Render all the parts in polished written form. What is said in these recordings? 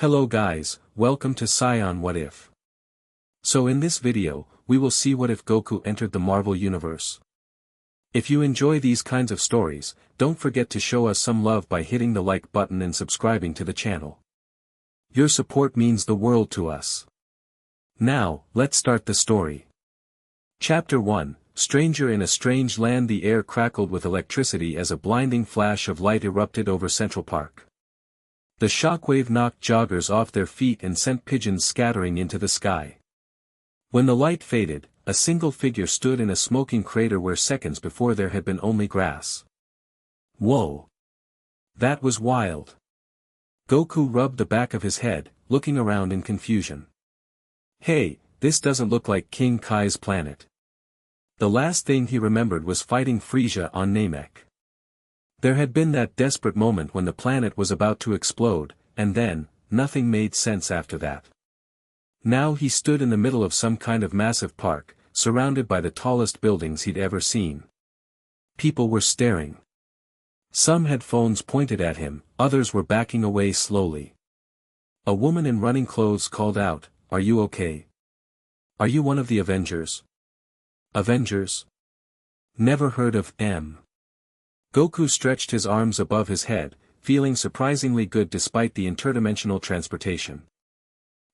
Hello guys, welcome to Scion What If. So in this video, we will see what if Goku entered the Marvel Universe. If you enjoy these kinds of stories, don't forget to show us some love by hitting the like button and subscribing to the channel. Your support means the world to us. Now, let's start the story. Chapter 1, Stranger in a Strange Land. The air crackled with electricity as a blinding flash of light erupted over Central Park. The shockwave knocked joggers off their feet and sent pigeons scattering into the sky. When the light faded, a single figure stood in a smoking crater where seconds before there had been only grass. Whoa! That was wild. Goku rubbed the back of his head, looking around in confusion. Hey, this doesn't look like King Kai's planet. The last thing he remembered was fighting Frieza on Namek. There had been that desperate moment when the planet was about to explode, and then, nothing made sense after that. Now he stood in the middle of some kind of massive park, surrounded by the tallest buildings he'd ever seen. People were staring. Some had phones pointed at him, others were backing away slowly. A woman in running clothes called out, "Are you okay? Are you one of the Avengers?" Avengers? Never heard of them. Goku stretched his arms above his head, feeling surprisingly good despite the interdimensional transportation.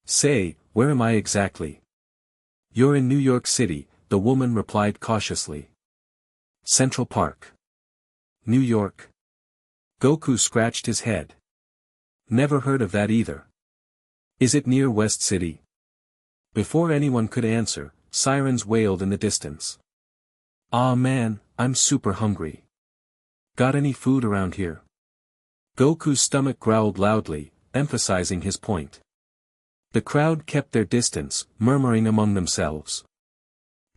Say, where am I exactly? You're in New York City, the woman replied cautiously. Central Park. New York? Goku scratched his head. Never heard of that either. Is it near West City? Before anyone could answer, sirens wailed in the distance. Aw man, I'm super hungry. Got any food around here? Goku's stomach growled loudly, emphasizing his point. The crowd kept their distance, murmuring among themselves.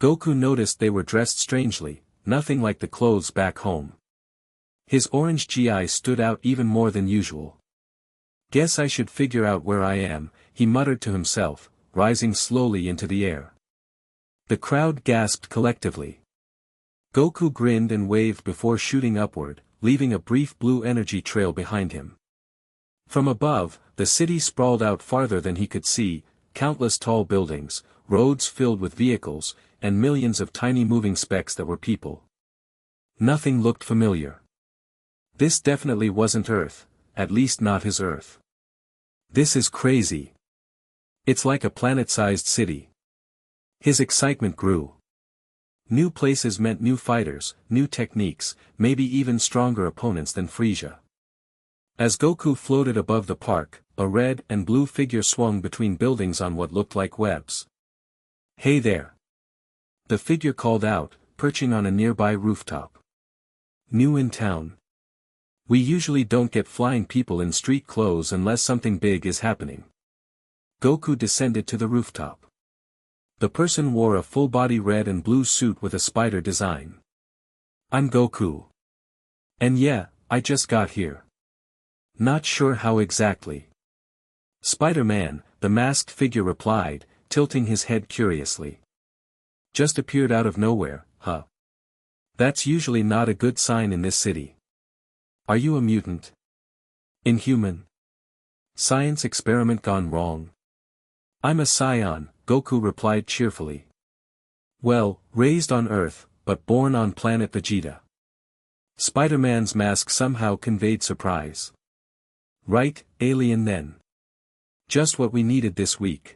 Goku noticed they were dressed strangely, nothing like the clothes back home. His orange GI stood out even more than usual. Guess I should figure out where I am, he muttered to himself, rising slowly into the air. The crowd gasped collectively. Goku grinned and waved before shooting upward, leaving a brief blue energy trail behind him. From above, the city sprawled out farther than he could see, countless tall buildings, roads filled with vehicles, and millions of tiny moving specks that were people. Nothing looked familiar. This definitely wasn't Earth, at least not his Earth. This is crazy. It's like a planet-sized city. His excitement grew. New places meant new fighters, new techniques, maybe even stronger opponents than Frieza. As Goku floated above the park, a red and blue figure swung between buildings on what looked like webs. Hey there! The figure called out, perching on a nearby rooftop. New in town. We usually don't get flying people in street clothes unless something big is happening. Goku descended to the rooftop. The person wore a full-body red and blue suit with a spider design. I'm Goku. And yeah, I just got here. Not sure how exactly. Spider-Man, the masked figure replied, tilting his head curiously. Just appeared out of nowhere, huh? That's usually not a good sign in this city. Are you a mutant? Inhuman? Science experiment gone wrong? I'm a Scion, Goku replied cheerfully. Well, raised on Earth, but born on planet Vegeta. Spider-Man's mask somehow conveyed surprise. Right, alien then. Just what we needed this week.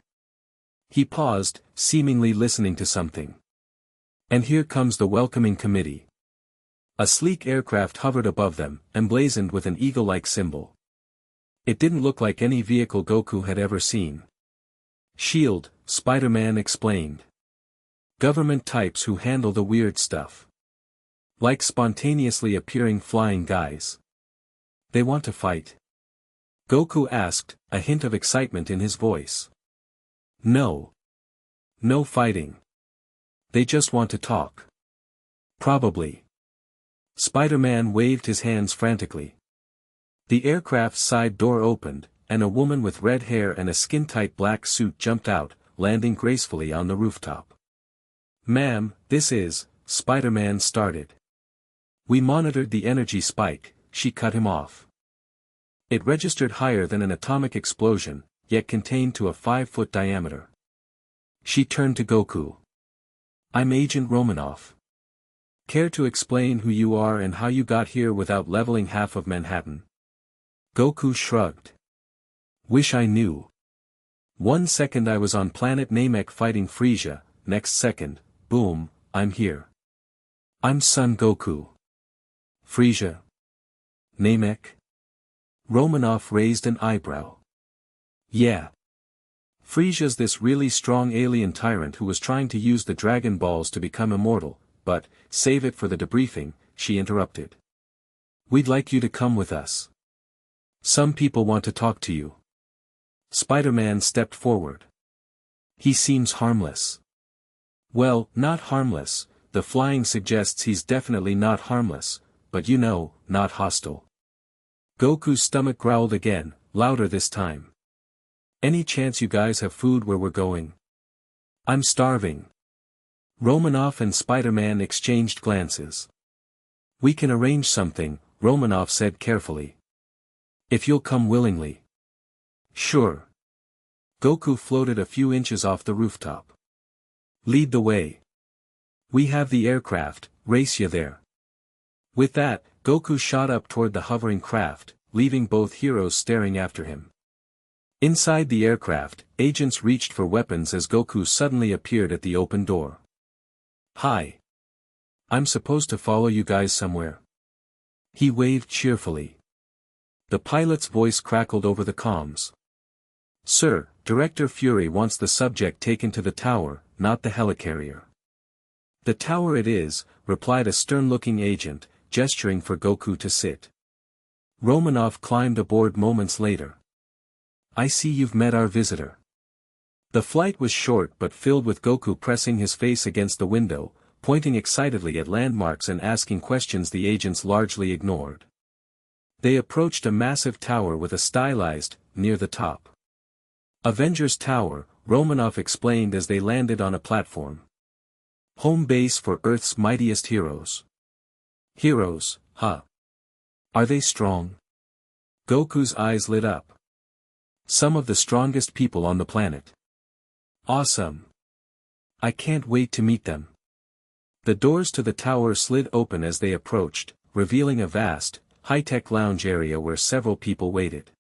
He paused, seemingly listening to something. And here comes the welcoming committee. A sleek aircraft hovered above them, emblazoned with an eagle-like symbol. It didn't look like any vehicle Goku had ever seen. SHIELD, Spider-Man explained. Government types who handle the weird stuff. Like spontaneously appearing flying guys. They want to fight? Goku asked, a hint of excitement in his voice. No. No fighting. They just want to talk. Probably. Spider-Man waved his hands frantically. The aircraft's side door opened, and a woman with red hair and a skin-tight black suit jumped out, landing gracefully on the rooftop. Ma'am, this is, Spider-Man started. We monitored the energy spike, she cut him off. It registered higher than an atomic explosion, yet contained to a 5-foot diameter. She turned to Goku. I'm Agent Romanoff. Care to explain who you are and how you got here without leveling half of Manhattan? Goku shrugged. Wish I knew. 1 second I was on planet Namek fighting Frieza, next second, boom, I'm here. I'm Son Goku. Frieza? Namek? Romanoff raised an eyebrow. Yeah. Frieza's this really strong alien tyrant who was trying to use the Dragon Balls to become immortal, but, save it for the debriefing, she interrupted. We'd like you to come with us. Some people want to talk to you. Spider-Man stepped forward. He seems harmless. Well, not harmless, the flying suggests he's definitely not harmless, but you know, not hostile. Goku's stomach growled again, louder this time. Any chance you guys have food where we're going? I'm starving. Romanoff and Spider-Man exchanged glances. We can arrange something, Romanoff said carefully. If you'll come willingly. Sure. Goku floated a few inches off the rooftop. Lead the way. We have the aircraft, race ya there. With that, Goku shot up toward the hovering craft, leaving both heroes staring after him. Inside the aircraft, agents reached for weapons as Goku suddenly appeared at the open door. Hi. I'm supposed to follow you guys somewhere. He waved cheerfully. The pilot's voice crackled over the comms. Sir, Director Fury wants the subject taken to the tower, not the helicarrier. The tower it is, replied a stern-looking agent, gesturing for Goku to sit. Romanoff climbed aboard moments later. I see you've met our visitor. The flight was short but filled with Goku pressing his face against the window, pointing excitedly at landmarks and asking questions the agents largely ignored. They approached a massive tower with a stylized, near the top. Avengers Tower, Romanoff explained as they landed on a platform. Home base for Earth's mightiest heroes. Heroes, huh? Are they strong? Goku's eyes lit up. Some of the strongest people on the planet. Awesome. I can't wait to meet them. The doors to the tower slid open as they approached, revealing a vast, high-tech lounge area where several people waited.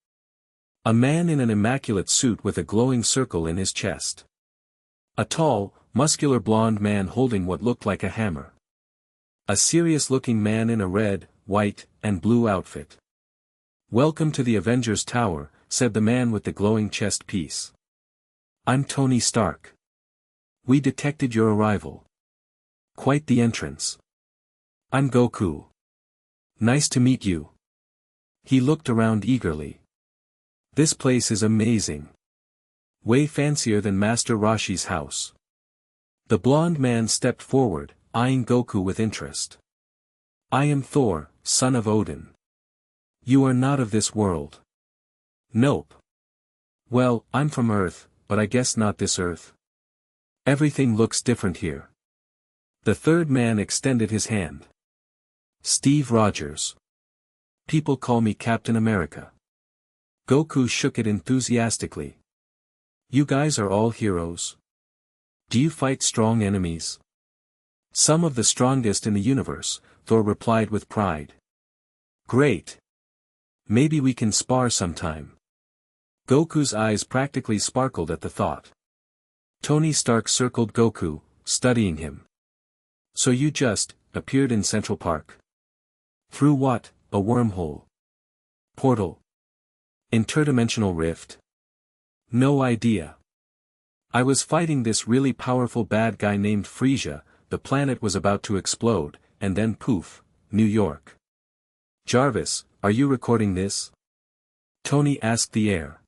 A man in an immaculate suit with a glowing circle in his chest. A tall, muscular blonde man holding what looked like a hammer. A serious-looking man in a red, white, and blue outfit. Welcome to the Avengers Tower, said the man with the glowing chest piece. I'm Tony Stark. We detected your arrival. Quite the entrance. I'm Goku. Nice to meet you. He looked around eagerly. This place is amazing. Way fancier than Master Roshi's house. The blonde man stepped forward, eyeing Goku with interest. I am Thor, son of Odin. You are not of this world. Nope. Well, I'm from Earth, but I guess not this Earth. Everything looks different here. The third man extended his hand. Steve Rogers. People call me Captain America. Goku shook it enthusiastically. You guys are all heroes. Do you fight strong enemies? Some of the strongest in the universe, Thor replied with pride. Great. Maybe we can spar sometime. Goku's eyes practically sparkled at the thought. Tony Stark circled Goku, studying him. So you just appeared in Central Park. Through what? A wormhole? Portal? Interdimensional rift? No idea. I was fighting this really powerful bad guy named Frieza, the planet was about to explode, and then poof, New York. Jarvis, are you recording this? Tony asked the air.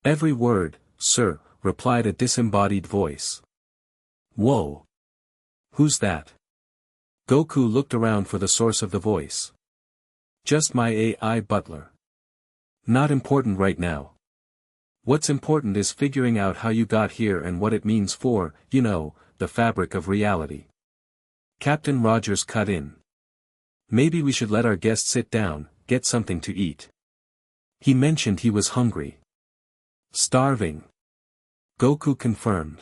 Every word, sir, replied a disembodied voice. Whoa. Who's that? Goku looked around for the source of the voice. Just my AI butler. Not important right now. What's important is figuring out how you got here and what it means for, you know, the fabric of reality. Captain Rogers cut in. Maybe we should let our guest sit down, get something to eat. He mentioned he was hungry. Starving. Goku confirmed.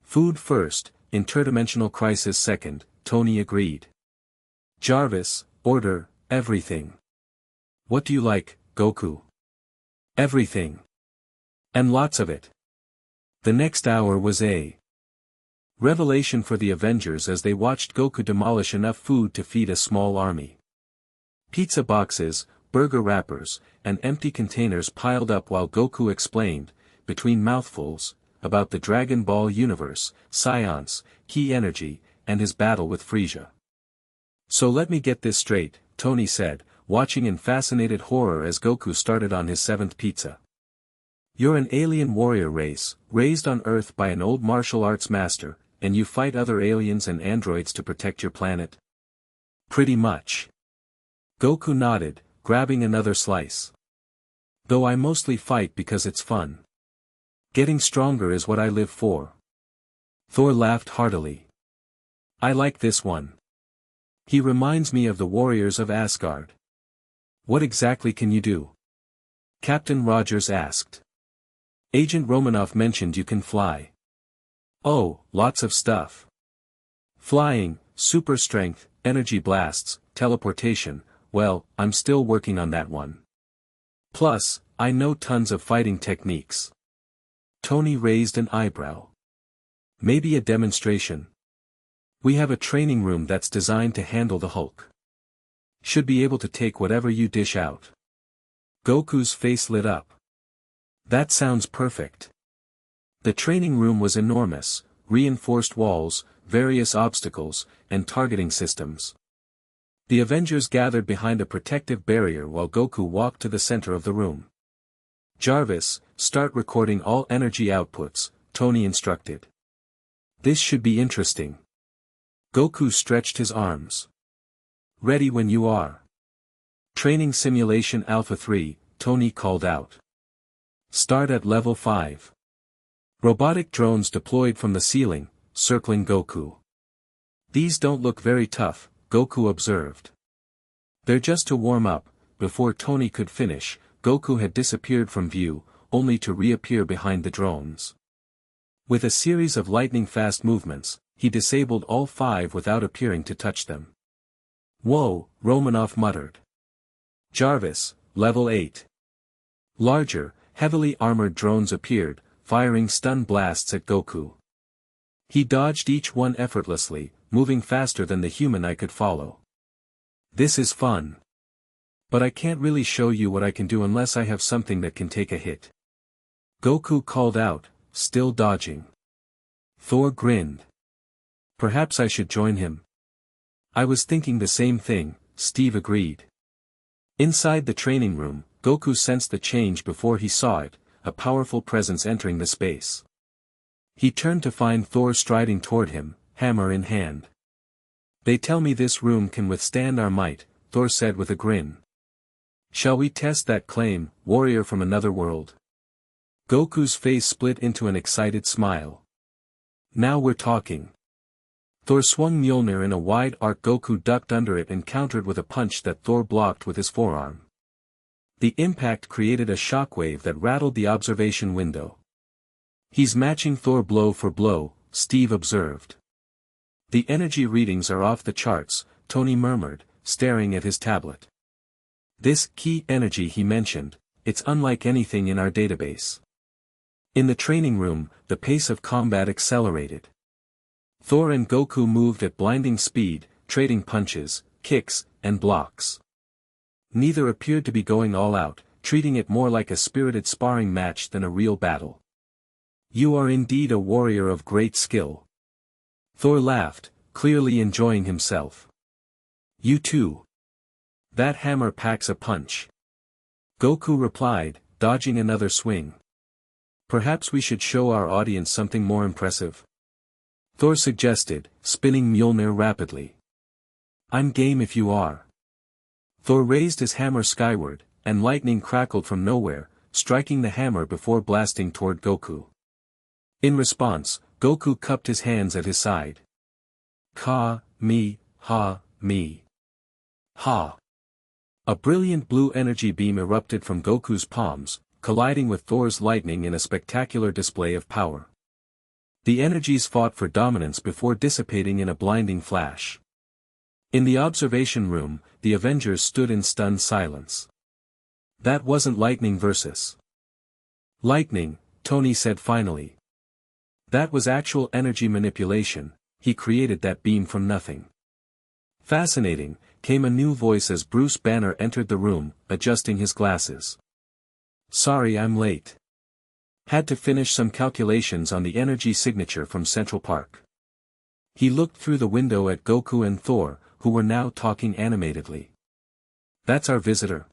Food first, interdimensional crisis second, Tony agreed. Jarvis, order, everything. What do you like, Goku? Everything. And lots of it. The next hour was a revelation for the Avengers as they watched Goku demolish enough food to feed a small army. Pizza boxes, burger wrappers, and empty containers piled up while Goku explained, between mouthfuls, about the Dragon Ball universe, science, key energy, and his battle with Frieza. So let me get this straight, Tony said, watching in fascinated horror as Goku started on his 7th pizza. You're an alien warrior race, raised on Earth by an old martial arts master, and you fight other aliens and androids to protect your planet? Pretty much. Goku nodded, grabbing another slice. Though I mostly fight because it's fun. Getting stronger is what I live for. Thor laughed heartily. I like this one. He reminds me of the warriors of Asgard. What exactly can you do? Captain Rogers asked. Agent Romanoff mentioned you can fly. Oh, lots of stuff. Flying, super strength, energy blasts, teleportation, well, I'm still working on that one. Plus, I know tons of fighting techniques. Tony raised an eyebrow. Maybe a demonstration. We have a training room that's designed to handle the Hulk. Should be able to take whatever you dish out. Goku's face lit up. That sounds perfect. The training room was enormous, reinforced walls, various obstacles, and targeting systems. The Avengers gathered behind a protective barrier while Goku walked to the center of the room. Jarvis, start recording all energy outputs, Tony instructed. This should be interesting. Goku stretched his arms. Ready when you are. Training Simulation Alpha 3, Tony called out. Start at level 5. Robotic drones deployed from the ceiling, circling Goku. These don't look very tough, Goku observed. They're just to warm up. Before Tony could finish, Goku had disappeared from view, only to reappear behind the drones. With a series of lightning-fast movements, he disabled all 5 without appearing to touch them. Whoa, Romanoff muttered. Jarvis, level 8. Larger, heavily armored drones appeared, firing stun blasts at Goku. He dodged each one effortlessly, moving faster than the human eye could follow. This is fun. But I can't really show you what I can do unless I have something that can take a hit. Goku called out, still dodging. Thor grinned. Perhaps I should join him. I was thinking the same thing, Steve agreed. Inside the training room, Goku sensed the change before he saw it, a powerful presence entering the space. He turned to find Thor striding toward him, hammer in hand. They tell me this room can withstand our might, Thor said with a grin. Shall we test that claim, warrior from another world? Goku's face split into an excited smile. Now we're talking. Thor swung Mjolnir in a wide arc. Goku ducked under it and countered with a punch that Thor blocked with his forearm. The impact created a shockwave that rattled the observation window. He's matching Thor blow for blow, Steve observed. The energy readings are off the charts, Tony murmured, staring at his tablet. This key energy he mentioned, it's unlike anything in our database. In the training room, the pace of combat accelerated. Thor and Goku moved at blinding speed, trading punches, kicks, and blocks. Neither appeared to be going all out, treating it more like a spirited sparring match than a real battle. You are indeed a warrior of great skill. Thor laughed, clearly enjoying himself. You too. That hammer packs a punch. Goku replied, dodging another swing. Perhaps we should show our audience something more impressive. Thor suggested, spinning Mjolnir rapidly. I'm game if you are. Thor raised his hammer skyward, and lightning crackled from nowhere, striking the hammer before blasting toward Goku. In response, Goku cupped his hands at his side. Ka, me, ha, me. Ha. A brilliant blue energy beam erupted from Goku's palms, colliding with Thor's lightning in a spectacular display of power. The energies fought for dominance before dissipating in a blinding flash. In the observation room, the Avengers stood in stunned silence. That wasn't lightning versus lightning, Tony said finally. That was actual energy manipulation. He created that beam from nothing. Fascinating, came a new voice as Bruce Banner entered the room, adjusting his glasses. Sorry I'm late. Had to finish some calculations on the energy signature from Central Park. He looked through the window at Goku and Thor, who were now talking animatedly. That's our visitor.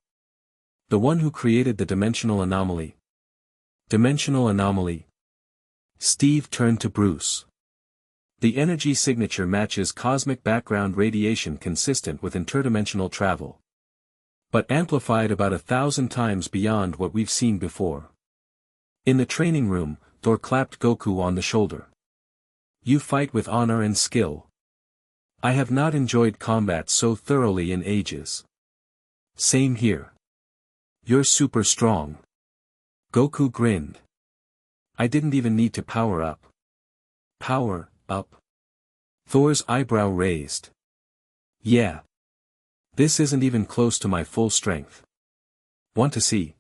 The one who created the dimensional anomaly. Dimensional anomaly? Steve turned to Bruce. The energy signature matches cosmic background radiation consistent with interdimensional travel. But amplified about 1,000 times beyond what we've seen before. In the training room, Thor clapped Goku on the shoulder. You fight with honor and skill. I have not enjoyed combat so thoroughly in ages. Same here. You're super strong. Goku grinned. I didn't even need to power up. Power up? Thor's eyebrow raised. Yeah. This isn't even close to my full strength. Want to see?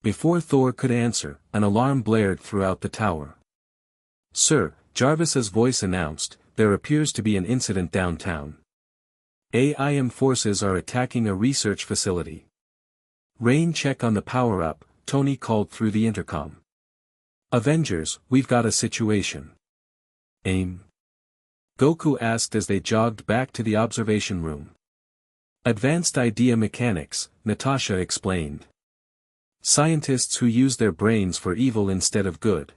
Before Thor could answer, an alarm blared throughout the tower. Sir, Jarvis's voice announced, there appears to be an incident downtown. AIM forces are attacking a research facility. Rain check on the power-up, Tony called through the intercom. Avengers, we've got a situation. AIM? Goku asked as they jogged back to the observation room. Advanced Idea Mechanics, Natasha explained. Scientists who use their brains for evil instead of good.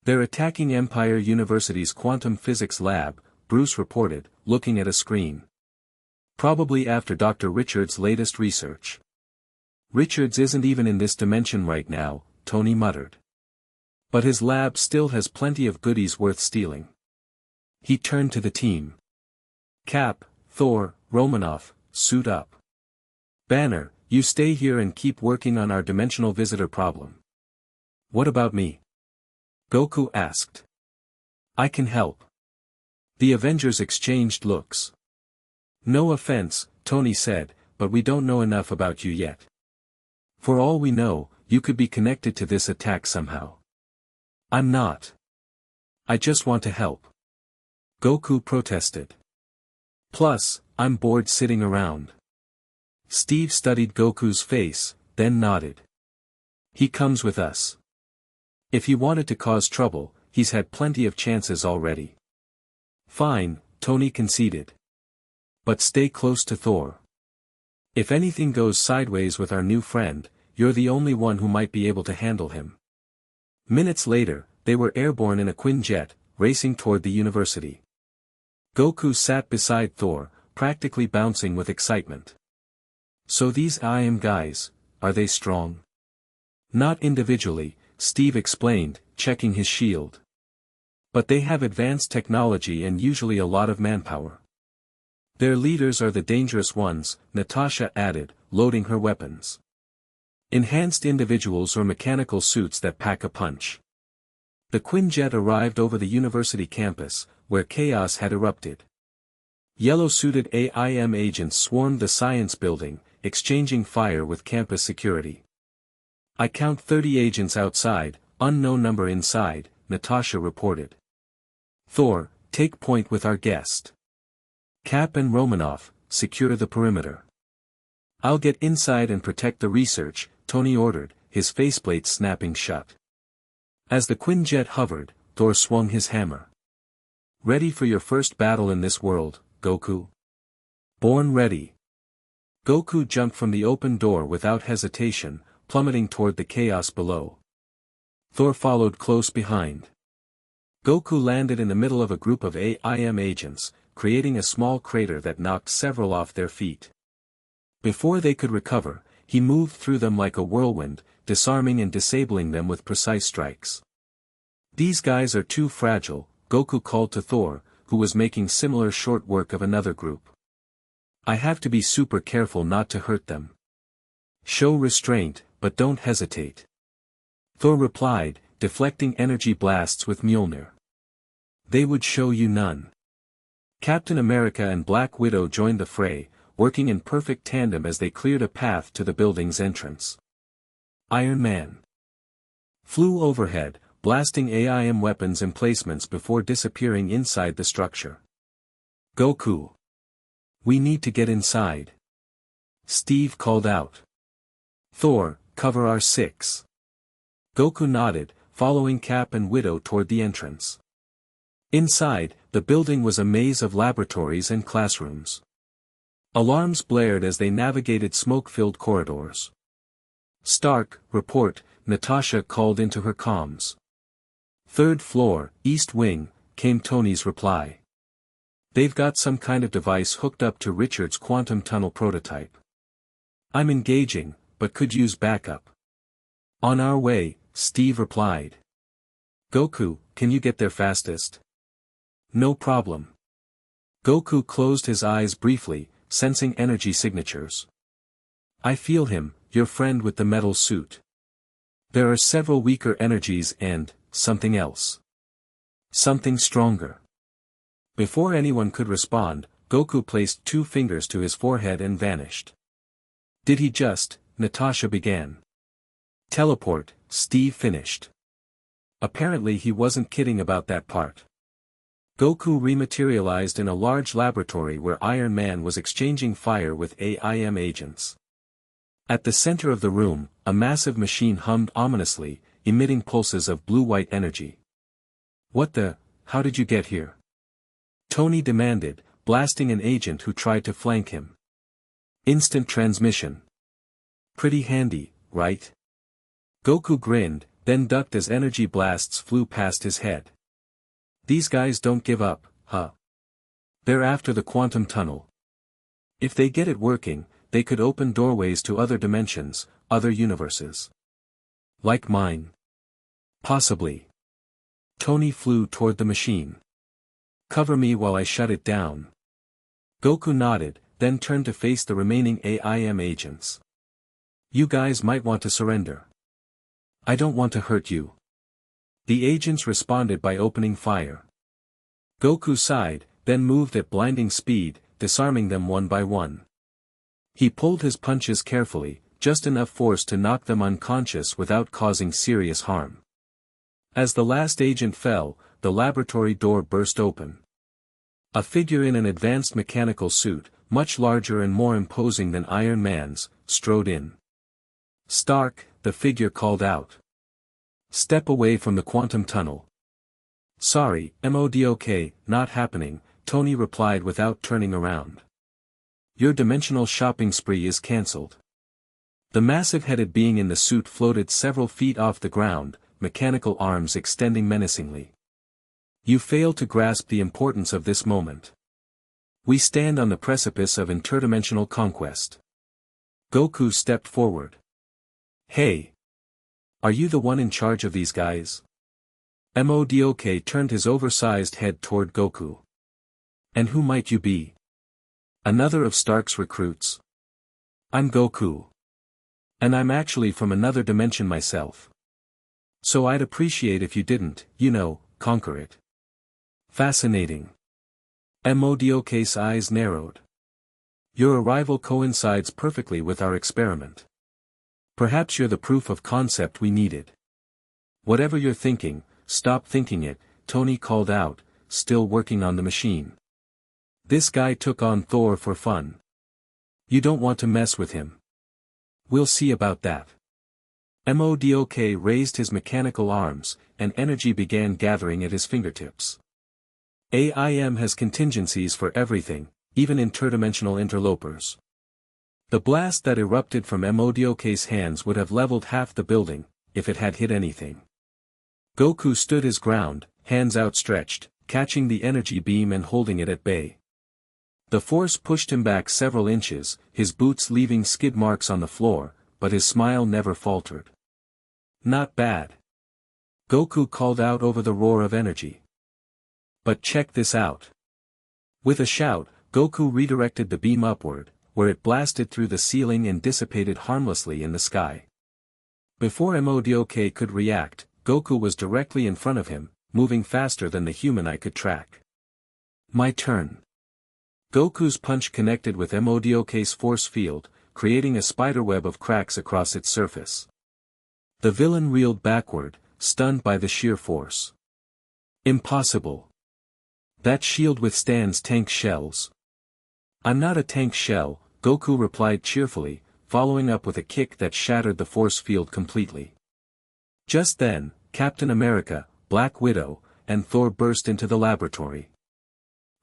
They're attacking Empire University's quantum physics lab, Bruce reported, looking at a screen. Probably after Dr. Richards' latest research. Richards isn't even in this dimension right now, Tony muttered. But his lab still has plenty of goodies worth stealing. He turned to the team. Cap, Thor, Romanoff, suit up. Banner, you stay here and keep working on our dimensional visitor problem. What about me? Goku asked. I can help. The Avengers exchanged looks. No offense, Tony said, but we don't know enough about you yet. For all we know, you could be connected to this attack somehow. I'm not. I just want to help. Goku protested. Plus, I'm bored sitting around. Steve studied Goku's face, then nodded. He comes with us. If he wanted to cause trouble, he's had plenty of chances already. Fine, Tony conceded. But stay close to Thor. If anything goes sideways with our new friend, you're the only one who might be able to handle him. Minutes later, they were airborne in a Quinjet, racing toward the university. Goku sat beside Thor, practically bouncing with excitement. So these IM guys, are they strong? Not individually, Steve explained, checking his shield. But they have advanced technology and usually a lot of manpower. Their leaders are the dangerous ones, Natasha added, loading her weapons. Enhanced individuals or mechanical suits that pack a punch. The Quinjet arrived over the university campus, where chaos had erupted. Yellow-suited AIM agents swarmed the science building, exchanging fire with campus security. I count 30 agents outside, unknown number inside, Natasha reported. Thor, take point with our guest. Cap and Romanoff, secure the perimeter. I'll get inside and protect the research, Tony ordered, his faceplate snapping shut. As the Quinjet hovered, Thor swung his hammer. Ready for your first battle in this world, Goku? Born ready. Goku jumped from the open door without hesitation, plummeting toward the chaos below. Thor followed close behind. Goku landed in the middle of a group of AIM agents, creating a small crater that knocked several off their feet. Before they could recover, he moved through them like a whirlwind, disarming and disabling them with precise strikes. These guys are too fragile, Goku called to Thor, who was making similar short work of another group. I have to be super careful not to hurt them. Show restraint, but don't hesitate. Thor replied, deflecting energy blasts with Mjolnir. They would show you none. Captain America and Black Widow joined the fray, working in perfect tandem as they cleared a path to the building's entrance. Iron Man flew overhead, blasting AIM weapons emplacements before disappearing inside the structure. Goku. We need to get inside. Steve called out. Thor, cover our 6. Goku nodded, following Cap and Widow toward the entrance. Inside, the building was a maze of laboratories and classrooms. Alarms blared as they navigated smoke-filled corridors. Stark, report, Natasha called into her comms. Third floor, East Wing, came Tony's reply. They've got some kind of device hooked up to Richard's quantum tunnel prototype. I'm engaging, but could use backup. On our way, Steve replied. Goku, can you get there fastest? No problem. Goku closed his eyes briefly, sensing energy signatures. I feel him, your friend with the metal suit. There are several weaker energies and, something else. Something stronger. Before anyone could respond, Goku placed 2 fingers to his forehead and vanished. Did he just? Natasha began. Teleport, Steve finished. Apparently he wasn't kidding about that part. Goku rematerialized in a large laboratory where Iron Man was exchanging fire with AIM agents. At the center of the room, a massive machine hummed ominously, emitting pulses of blue-white energy. What the, how did you get here? Tony demanded, blasting an agent who tried to flank him. Instant transmission. Pretty handy, right? Goku grinned, then ducked as energy blasts flew past his head. These guys don't give up, huh? They're after the quantum tunnel. If they get it working, they could open doorways to other dimensions, other universes. Like mine. Possibly. Tony flew toward the machine. Cover me while I shut it down. Goku nodded, then turned to face the remaining AIM agents. You guys might want to surrender. I don't want to hurt you. The agents responded by opening fire. Goku sighed, then moved at blinding speed, disarming them one by one. He pulled his punches carefully, just enough force to knock them unconscious without causing serious harm. As the last agent fell, the laboratory door burst open. A figure in an advanced mechanical suit, much larger and more imposing than Iron Man's, strode in. Stark, the figure called out. Step away from the quantum tunnel. Sorry, MODOK, not happening, Tony replied without turning around. Your dimensional shopping spree is cancelled. The massive-headed being in the suit floated several feet off the ground, mechanical arms extending menacingly. You fail to grasp the importance of this moment. We stand on the precipice of interdimensional conquest. Goku stepped forward. Hey! Are you the one in charge of these guys? MODOK turned his oversized head toward Goku. And who might you be? Another of Stark's recruits. I'm Goku. And I'm actually from another dimension myself. So I'd appreciate if you didn't, conquer it. Fascinating. MODOK's eyes narrowed. Your arrival coincides perfectly with our experiment. Perhaps you're the proof of concept we needed. Whatever you're thinking, stop thinking it, Tony called out, still working on the machine. This guy took on Thor for fun. You don't want to mess with him. We'll see about that. MODOK raised his mechanical arms, and energy began gathering at his fingertips. AIM has contingencies for everything, even interdimensional interlopers. The blast that erupted from MODOK's hands would have leveled half the building, if it had hit anything. Goku stood his ground, hands outstretched, catching the energy beam and holding it at bay. The force pushed him back several inches, his boots leaving skid marks on the floor, but his smile never faltered. Not bad. Goku called out over the roar of energy. But check this out. With a shout, Goku redirected the beam upward, where it blasted through the ceiling and dissipated harmlessly in the sky. Before Modok could react, Goku was directly in front of him, moving faster than the human eye could track. My turn. Goku's punch connected with Modok's force field, creating a spiderweb of cracks across its surface. The villain reeled backward, stunned by the sheer force. Impossible. That shield withstands tank shells. I'm not a tank shell, Goku replied cheerfully, following up with a kick that shattered the force field completely. Just then, Captain America, Black Widow, and Thor burst into the laboratory.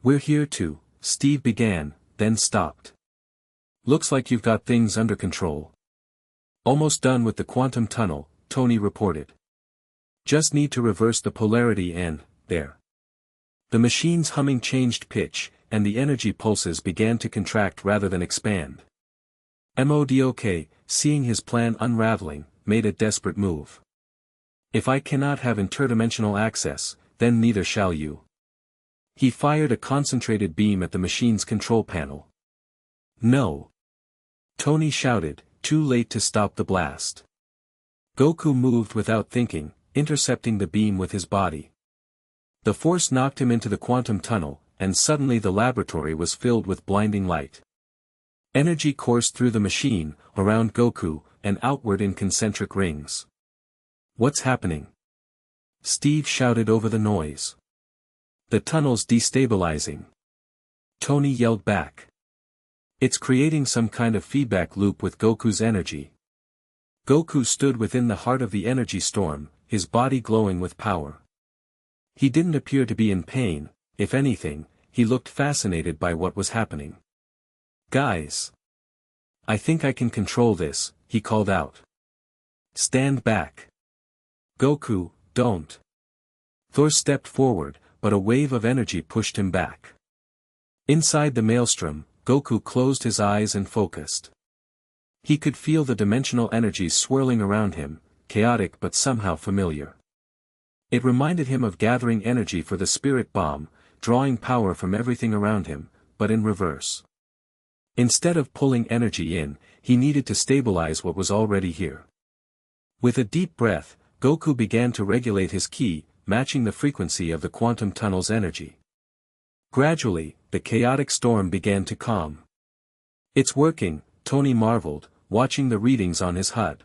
We're here too, Steve began, then stopped. Looks like you've got things under control. Almost done with the quantum tunnel, Tony reported. Just need to reverse the polarity and, there. The machine's humming changed pitch, and the energy pulses began to contract rather than expand. Modok, seeing his plan unraveling, made a desperate move. If I cannot have interdimensional access, then neither shall you. He fired a concentrated beam at the machine's control panel. No! Tony shouted, too late to stop the blast. Goku moved without thinking, intercepting the beam with his body. The force knocked him into the quantum tunnel, and suddenly the laboratory was filled with blinding light. Energy coursed through the machine, around Goku, and outward in concentric rings. What's happening? Steve shouted over the noise. The tunnel's destabilizing. Tony yelled back. It's creating some kind of feedback loop with Goku's energy. Goku stood within the heart of the energy storm, his body glowing with power. He didn't appear to be in pain, if anything, he looked fascinated by what was happening. Guys! I think I can control this, he called out. Stand back. Goku, don't. Thor stepped forward, but a wave of energy pushed him back. Inside the maelstrom, Goku closed his eyes and focused. He could feel the dimensional energies swirling around him, chaotic but somehow familiar. It reminded him of gathering energy for the spirit bomb, drawing power from everything around him, but in reverse. Instead of pulling energy in, he needed to stabilize what was already here. With a deep breath, Goku began to regulate his ki, matching the frequency of the quantum tunnel's energy. Gradually, the chaotic storm began to calm. It's working, Tony marveled, watching the readings on his HUD.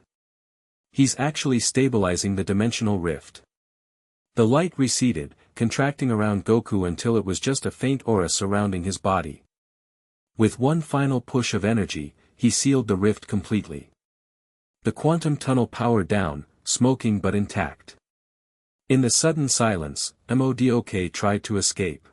He's actually stabilizing the dimensional rift. The light receded, contracting around Goku until it was just a faint aura surrounding his body. With one final push of energy, he sealed the rift completely. The quantum tunnel powered down, smoking but intact. In the sudden silence, Modok tried to escape.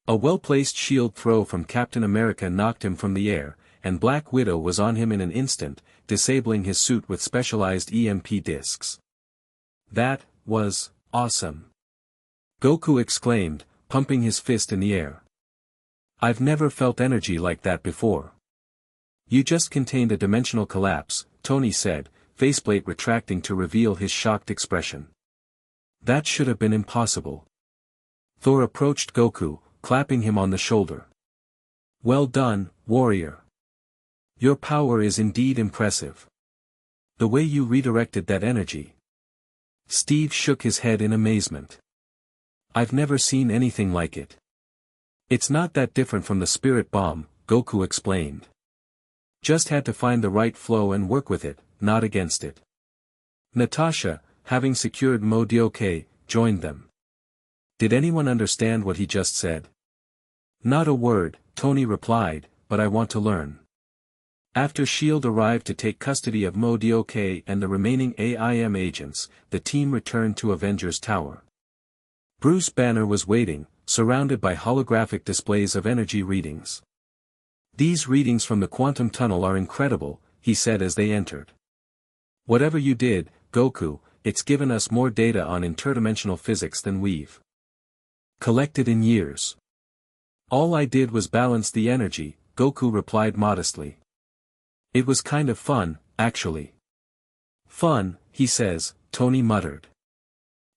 A well-placed shield throw from Captain America knocked him from the air, and Black Widow was on him in an instant, disabling his suit with specialized EMP discs. That was awesome! Goku exclaimed, pumping his fist in the air. I've never felt energy like that before. You just contained a dimensional collapse, Tony said, faceplate retracting to reveal his shocked expression. That should have been impossible. Thor approached Goku, clapping him on the shoulder. Well done, warrior. Your power is indeed impressive. The way you redirected that energy. Steve shook his head in amazement. I've never seen anything like it. It's not that different from the spirit bomb, Goku explained. Just had to find the right flow and work with it, not against it. Natasha, having secured Modok, joined them. Did anyone understand what he just said? Not a word, Tony replied, but I want to learn. After S.H.I.E.L.D. arrived to take custody of Modok and the remaining AIM agents, the team returned to Avengers Tower. Bruce Banner was waiting, surrounded by holographic displays of energy readings. These readings from the quantum tunnel are incredible, he said as they entered. Whatever you did, Goku, it's given us more data on interdimensional physics than we've collected in years. All I did was balance the energy, Goku replied modestly. It was kind of fun, actually. Fun, he says, Tony muttered.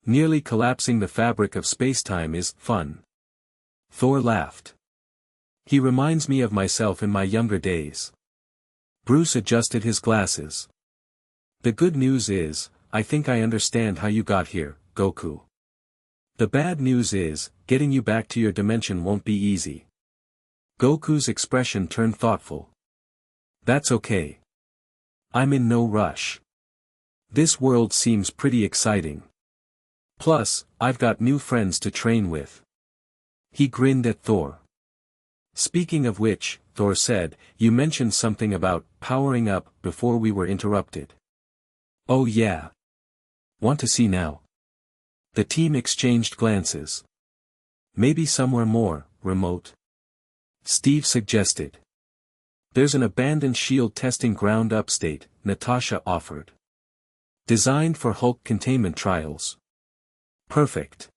Nearly collapsing the fabric of spacetime is fun. Thor laughed. He reminds me of myself in my younger days. Bruce adjusted his glasses. The good news is, I think I understand how you got here, Goku. The bad news is, getting you back to your dimension won't be easy. Goku's expression turned thoughtful. That's okay. I'm in no rush. This world seems pretty exciting. Plus, I've got new friends to train with. He grinned at Thor. Speaking of which, Thor said, you mentioned something about powering up before we were interrupted. Oh yeah. Want to see now? The team exchanged glances. Maybe somewhere more remote. Steve suggested. There's an abandoned shield testing ground upstate, Natasha offered. Designed for Hulk containment trials. Perfect.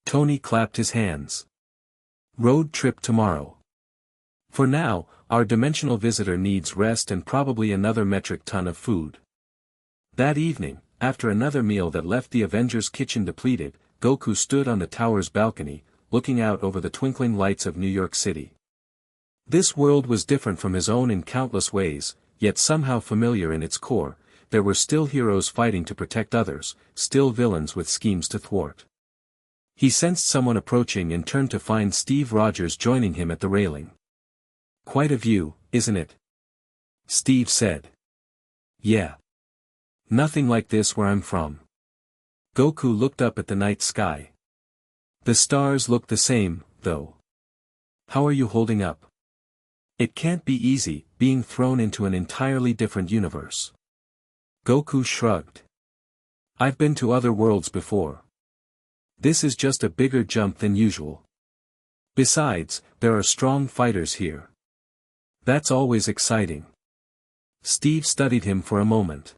Tony clapped his hands. Road trip tomorrow. For now, our dimensional visitor needs rest and probably another metric ton of food. That evening, after another meal that left the Avengers' kitchen depleted, Goku stood on the tower's balcony, looking out over the twinkling lights of New York City. This world was different from his own in countless ways, yet somehow familiar in its core. There were still heroes fighting to protect others, still villains with schemes to thwart. He sensed someone approaching and turned to find Steve Rogers joining him at the railing. Quite a view, isn't it? Steve said. Yeah. Nothing like this where I'm from. Goku looked up at the night sky. The stars look the same, though. How are you holding up? It can't be easy, being thrown into an entirely different universe. Goku shrugged. I've been to other worlds before. This is just a bigger jump than usual. Besides, there are strong fighters here. That's always exciting. Steve studied him for a moment.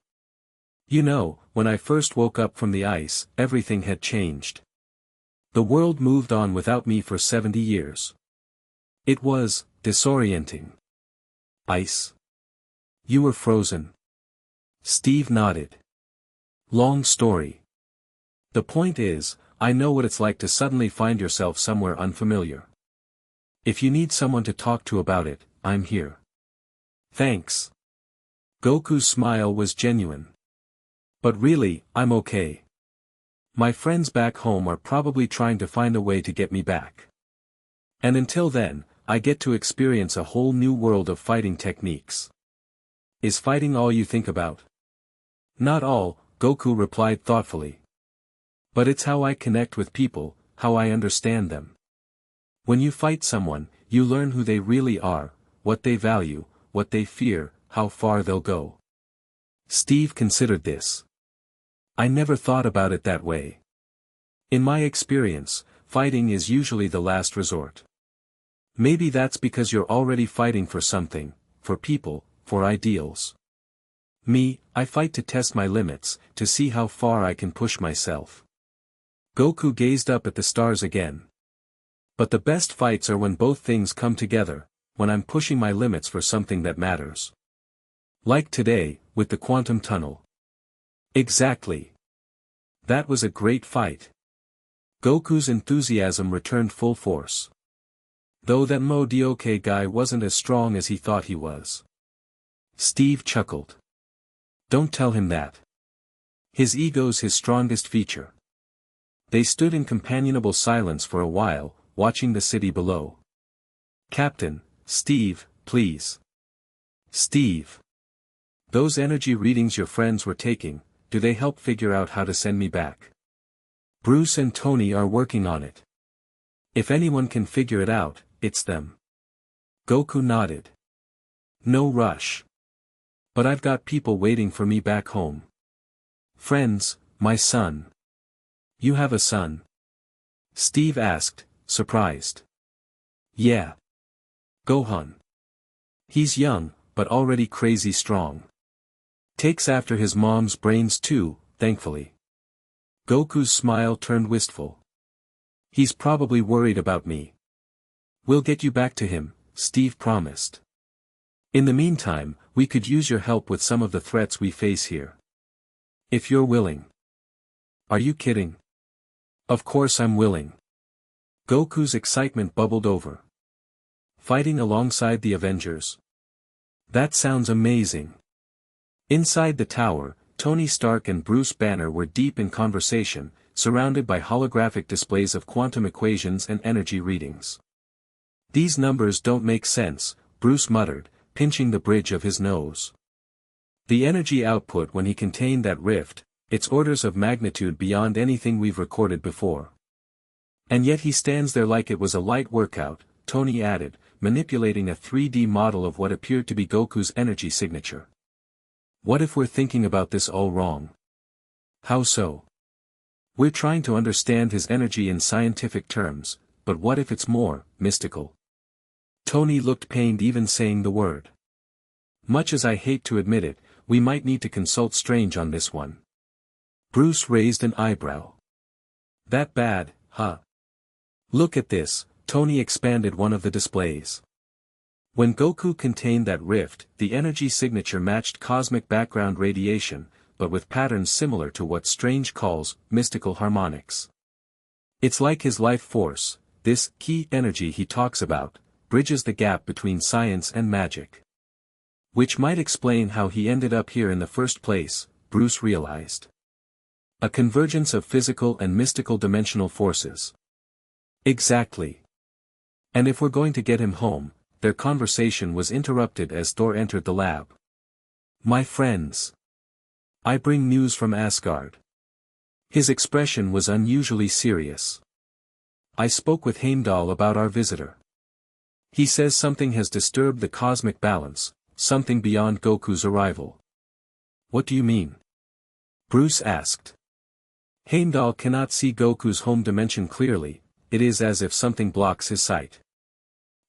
You know, when I first woke up from the ice, everything had changed. The world moved on without me for 70 years. It was disorienting. Ice. You were frozen. Steve nodded. Long story. The point is, I know what it's like to suddenly find yourself somewhere unfamiliar. If you need someone to talk to about it, I'm here. Thanks. Goku's smile was genuine. But really, I'm okay. My friends back home are probably trying to find a way to get me back. And until then, I get to experience a whole new world of fighting techniques. Is fighting all you think about? Not all, Goku replied thoughtfully. But it's how I connect with people, how I understand them. When you fight someone, you learn who they really are, what they value, what they fear, how far they'll go. Steve considered this. I never thought about it that way. In my experience, fighting is usually the last resort. Maybe that's because you're already fighting for something, for people, for ideals. Me, I fight to test my limits, to see how far I can push myself. Goku gazed up at the stars again. But the best fights are when both things come together, when I'm pushing my limits for something that matters. Like today, with the quantum tunnel. Exactly. That was a great fight. Goku's enthusiasm returned full force. Though that Modioke guy wasn't as strong as he thought he was. Steve chuckled. Don't tell him that. His ego's his strongest feature. They stood in companionable silence for a while, watching the city below. Captain, Steve, please. Steve. Those energy readings your friends were taking, do they help figure out how to send me back? Bruce and Tony are working on it. If anyone can figure it out, it's them. Goku nodded. No rush. But I've got people waiting for me back home. Friends, my son. You have a son? Steve asked, surprised. Yeah. Gohan. He's young, but already crazy strong. Takes after his mom's brains too, thankfully. Goku's smile turned wistful. He's probably worried about me. We'll get you back to him, Steve promised. In the meantime, we could use your help with some of the threats we face here. If you're willing. Are you kidding? Of course I'm willing. Goku's excitement bubbled over. Fighting alongside the Avengers. That sounds amazing. Inside the tower, Tony Stark and Bruce Banner were deep in conversation, surrounded by holographic displays of quantum equations and energy readings. These numbers don't make sense, Bruce muttered, pinching the bridge of his nose. The energy output when he contained that rift, it's orders of magnitude beyond anything we've recorded before. And yet he stands there like it was a light workout, Tony added, manipulating a 3D model of what appeared to be Goku's energy signature. What if we're thinking about this all wrong? How so? We're trying to understand his energy in scientific terms, but what if it's more mystical? Tony looked pained even saying the word. Much as I hate to admit it, we might need to consult Strange on this one. Bruce raised an eyebrow. That bad, huh? Look at this, Tony expanded one of the displays. When Goku contained that rift, the energy signature matched cosmic background radiation, but with patterns similar to what Strange calls mystical harmonics. It's like his life force, this key energy he talks about, bridges the gap between science and magic. Which might explain how he ended up here in the first place, Bruce realized. A convergence of physical and mystical dimensional forces. Exactly. And if we're going to get him home, their conversation was interrupted as Thor entered the lab. My friends. I bring news from Asgard. His expression was unusually serious. I spoke with Heimdall about our visitor. He says something has disturbed the cosmic balance, something beyond Goku's arrival. What do you mean? Bruce asked. Heimdall cannot see Goku's home dimension clearly, it is as if something blocks his sight.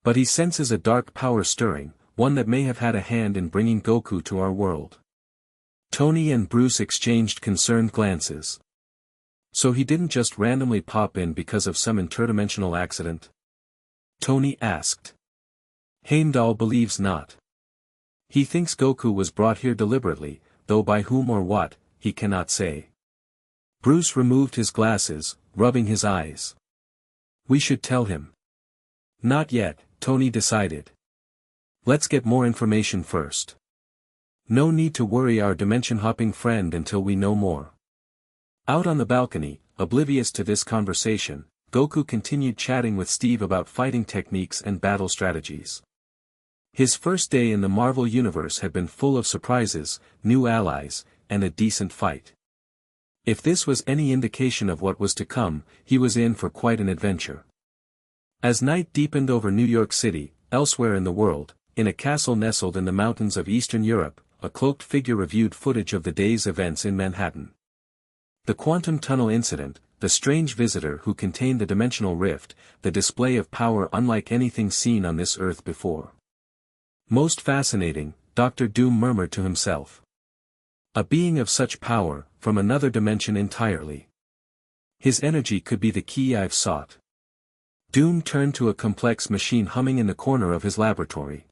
But he senses a dark power stirring, one that may have had a hand in bringing Goku to our world. Tony and Bruce exchanged concerned glances. So he didn't just randomly pop in because of some interdimensional accident? Tony asked. Heimdall believes not. He thinks Goku was brought here deliberately, though by whom or what, he cannot say. Bruce removed his glasses, rubbing his eyes. We should tell him. Not yet, Tony decided. Let's get more information first. No need to worry our dimension-hopping friend until we know more. Out on the balcony, oblivious to this conversation, Goku continued chatting with Steve about fighting techniques and battle strategies. His first day in the Marvel Universe had been full of surprises, new allies, and a decent fight. If this was any indication of what was to come, he was in for quite an adventure. As night deepened over New York City, elsewhere in the world, in a castle nestled in the mountains of Eastern Europe, a cloaked figure reviewed footage of the day's events in Manhattan. The quantum tunnel incident, the strange visitor who contained the dimensional rift, the display of power unlike anything seen on this earth before. Most fascinating, Dr. Doom murmured to himself. A being of such power, from another dimension entirely. His energy could be the key I've sought. Doom turned to a complex machine humming in the corner of his laboratory.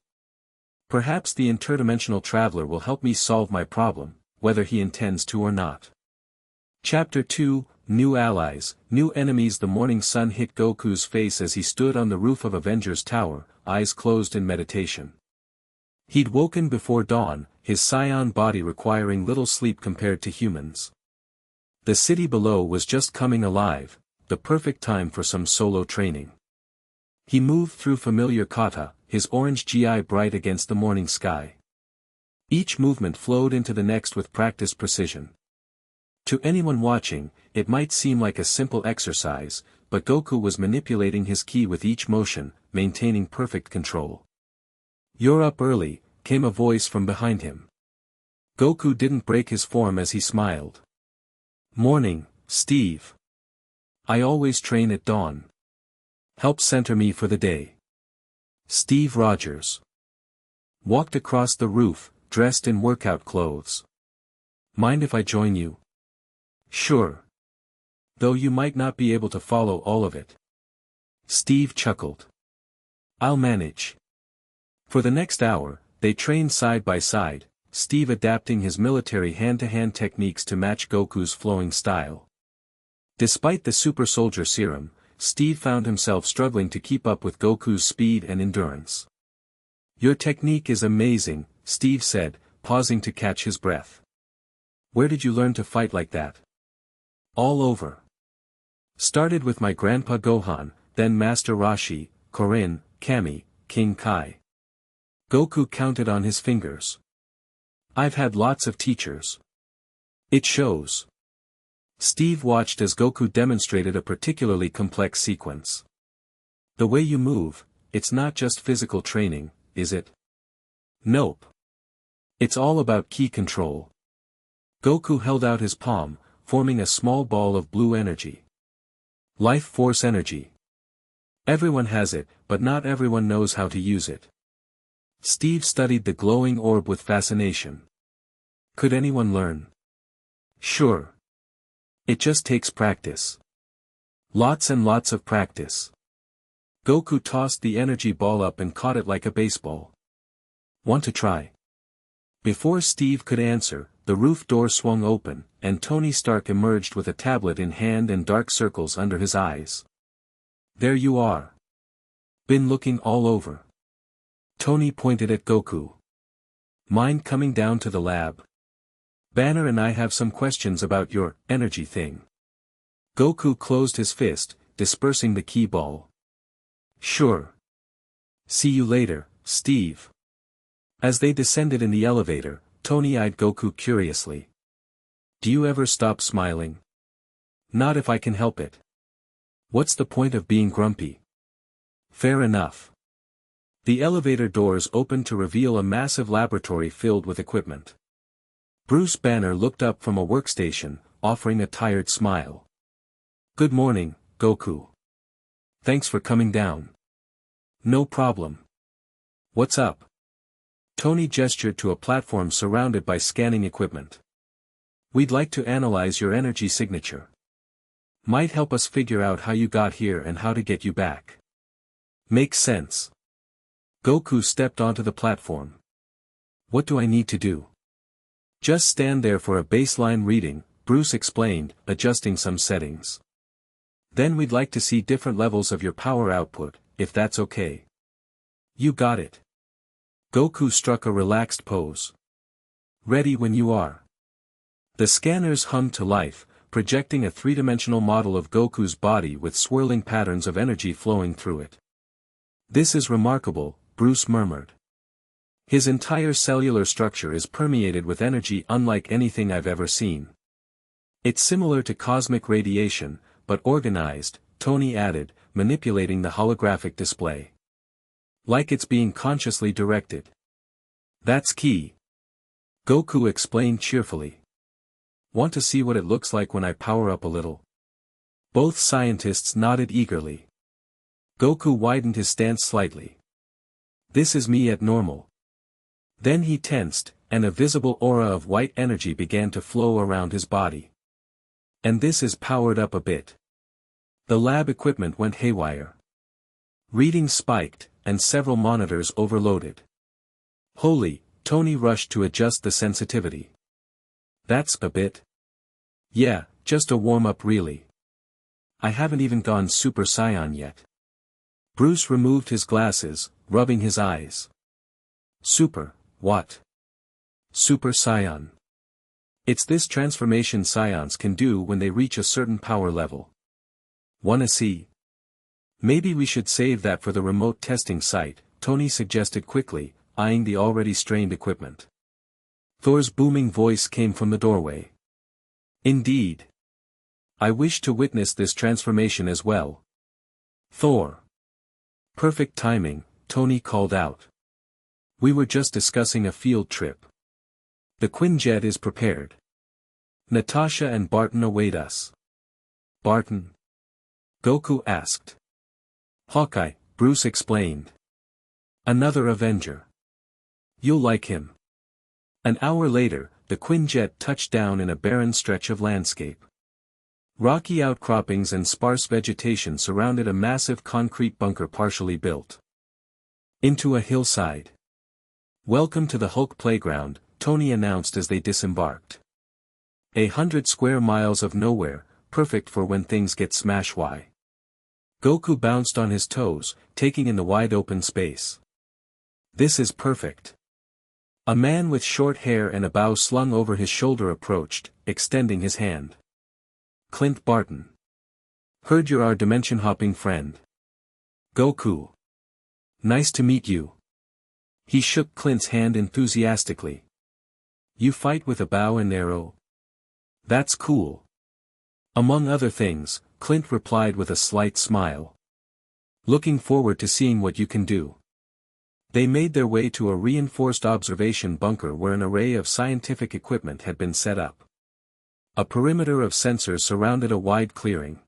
Perhaps the interdimensional traveler will help me solve my problem, whether he intends to or not. Chapter 2, New Allies, New Enemies. The morning sun hit Goku's face as he stood on the roof of Avengers Tower, eyes closed in meditation. He'd woken before dawn, his psion body requiring little sleep compared to humans. The city below was just coming alive, the perfect time for some solo training. He moved through familiar kata, his orange gi bright against the morning sky. Each movement flowed into the next with practiced precision. To anyone watching, it might seem like a simple exercise, but Goku was manipulating his ki with each motion, maintaining perfect control. You're up early, came a voice from behind him. Goku didn't break his form as he smiled. Morning, Steve. I always train at dawn. Help center me for the day. Steve Rogers walked across the roof, dressed in workout clothes. Mind if I join you? Sure. Though you might not be able to follow all of it. Steve chuckled. I'll manage. For the next hour, they trained side by side, Steve adapting his military hand-to-hand techniques to match Goku's flowing style. Despite the super soldier serum, Steve found himself struggling to keep up with Goku's speed and endurance. "Your technique is amazing," Steve said, pausing to catch his breath. "Where did you learn to fight like that?" "All over. Started with my grandpa Gohan, then Master Roshi, Korin, Kami, King Kai." Goku counted on his fingers. "I've had lots of teachers. It shows." Steve watched as Goku demonstrated a particularly complex sequence. "The way you move, it's not just physical training, is it?" "Nope. It's all about ki control." Goku held out his palm, forming a small ball of blue energy. "Life force energy. Everyone has it, but not everyone knows how to use it." Steve studied the glowing orb with fascination. "Could anyone learn?" "Sure. It just takes practice. Lots and lots of practice." Goku tossed the energy ball up and caught it like a baseball. "Want to try?" Before Steve could answer, the roof door swung open, and Tony Stark emerged with a tablet in hand and dark circles under his eyes. "There you are. Been looking all over." Tony pointed at Goku. "Mind coming down to the lab? Banner and I have some questions about your energy thing." Goku closed his fist, dispersing the ki ball. "Sure. See you later, Steve." As they descended in the elevator, Tony eyed Goku curiously. "Do you ever stop smiling?" "Not if I can help it. What's the point of being grumpy?" "Fair enough." The elevator doors opened to reveal a massive laboratory filled with equipment. Bruce Banner looked up from a workstation, offering a tired smile. "Good morning, Goku. Thanks for coming down." "No problem. What's up?" Tony gestured to a platform surrounded by scanning equipment. "We'd like to analyze your energy signature. Might help us figure out how you got here and how to get you back." "Makes sense." Goku stepped onto the platform. "What do I need to do?" "Just stand there for a baseline reading," Bruce explained, adjusting some settings. "Then we'd like to see different levels of your power output, if that's okay." "You got it." Goku struck a relaxed pose. "Ready when you are." The scanners hummed to life, projecting a three-dimensional model of Goku's body with swirling patterns of energy flowing through it. "This is remarkable," Bruce murmured. "His entire cellular structure is permeated with energy unlike anything I've ever seen. It's similar to cosmic radiation, but organized," Tony added, manipulating the holographic display. "Like it's being consciously directed." "That's key," Goku explained cheerfully. "Want to see what it looks like when I power up a little?" Both scientists nodded eagerly. Goku widened his stance slightly. "This is me at normal." Then he tensed, and a visible aura of white energy began to flow around his body. "And this is powered up a bit." The lab equipment went haywire. Readings spiked, and several monitors overloaded. "Holy," Tony rushed to adjust the sensitivity. "That's a bit." "Yeah, just a warm-up really. I haven't even gone Super Saiyan yet." Bruce removed his glasses, rubbing his eyes. "Super, what?" "Super Saiyan. It's this transformation Saiyans can do when they reach a certain power level. Wanna see?" "Maybe we should save that for the remote testing site," Tony suggested quickly, eyeing the already strained equipment. Thor's booming voice came from the doorway. "Indeed. I wish to witness this transformation as well." "Thor." "Perfect timing," Tony called out. "We were just discussing a field trip. The Quinjet is prepared. Natasha and Barton await us." "Barton?" Goku asked. "Hawkeye," Bruce explained. "Another Avenger. You'll like him." An hour later, the Quinjet touched down in a barren stretch of landscape. Rocky outcroppings and sparse vegetation surrounded a massive concrete bunker partially built into a hillside. "Welcome to the Hulk playground," Tony announced as they disembarked. 100 square miles of nowhere, perfect for when things get smash-why. Goku bounced on his toes, taking in the wide open space. This is perfect. A man with short hair and a bow slung over his shoulder approached, extending his hand. Clint Barton. Heard you're our dimension-hopping friend. Goku. Nice to meet you. He shook Clint's hand enthusiastically. You fight with a bow and arrow? That's cool. Among other things, Clint replied with a slight smile. Looking forward to seeing what you can do. They made their way to a reinforced observation bunker where an array of scientific equipment had been set up. A perimeter of sensors surrounded a wide clearing.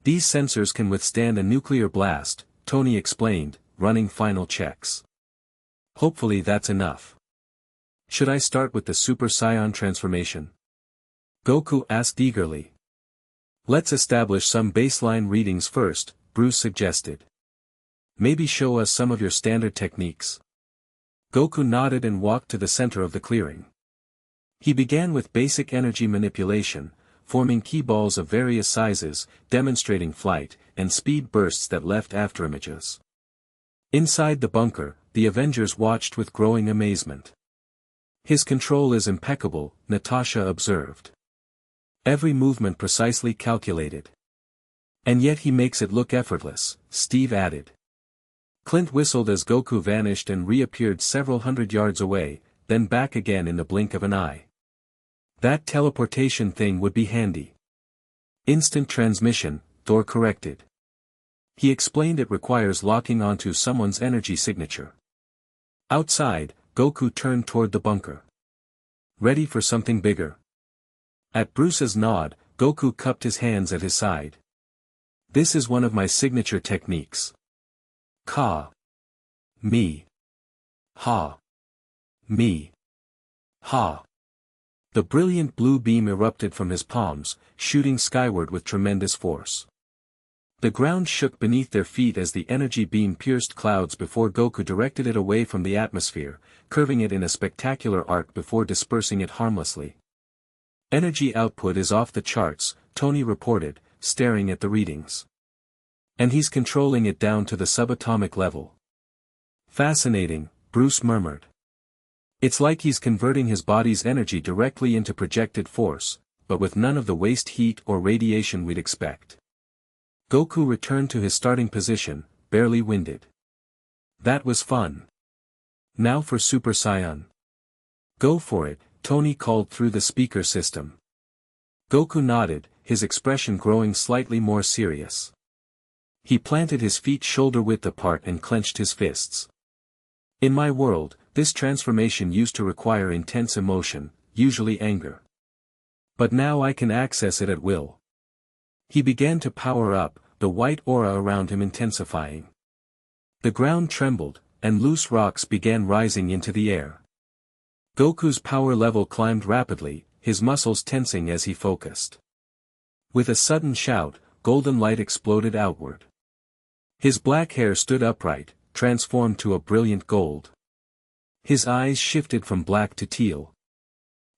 These sensors can withstand a nuclear blast, Tony explained, running final checks. Hopefully that's enough. Should I start with the Super Saiyan transformation? Goku asked eagerly. Let's establish some baseline readings first, Bruce suggested. Maybe show us some of your standard techniques. Goku nodded and walked to the center of the clearing. He began with basic energy manipulation, forming key balls of various sizes, demonstrating flight and speed bursts that left afterimages. Inside the bunker, the Avengers watched with growing amazement. His control is impeccable, Natasha observed. Every movement precisely calculated. And yet he makes it look effortless, Steve added. Clint whistled as Goku vanished and reappeared several hundred yards away, then back again in the blink of an eye. That teleportation thing would be handy. Instant transmission, Thor corrected. He explained it requires locking onto someone's energy signature. Outside, Goku turned toward the bunker. Ready for something bigger? At Bruce's nod, Goku cupped his hands at his side. This is one of my signature techniques. Ka. Me. Ha. Me. Ha. The brilliant blue beam erupted from his palms, shooting skyward with tremendous force. The ground shook beneath their feet as the energy beam pierced clouds before Goku directed it away from the atmosphere, curving it in a spectacular arc before dispersing it harmlessly. Energy output is off the charts, Tony reported, staring at the readings. And he's controlling it down to the subatomic level. Fascinating, Bruce murmured. It's like he's converting his body's energy directly into projected force, but with none of the waste heat or radiation we'd expect. Goku returned to his starting position, barely winded. That was fun. Now for Super Saiyan. Go for it, Tony called through the speaker system. Goku nodded, his expression growing slightly more serious. He planted his feet shoulder-width apart and clenched his fists. In my world, this transformation used to require intense emotion, usually anger. But now I can access it at will. He began to power up, the white aura around him intensifying. The ground trembled, and loose rocks began rising into the air. Goku's power level climbed rapidly, his muscles tensing as he focused. With a sudden shout, golden light exploded outward. His black hair stood upright, transformed to a brilliant gold. His eyes shifted from black to teal.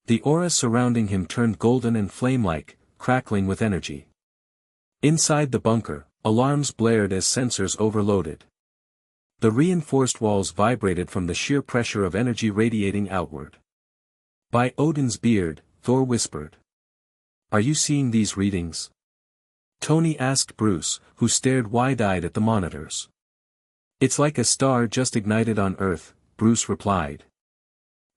The aura surrounding him turned golden and flame-like, crackling with energy. Inside the bunker, alarms blared as sensors overloaded. The reinforced walls vibrated from the sheer pressure of energy radiating outward. By Odin's beard, Thor whispered. Are you seeing these readings? Tony asked Bruce, who stared wide-eyed at the monitors. It's like a star just ignited on Earth, Bruce replied.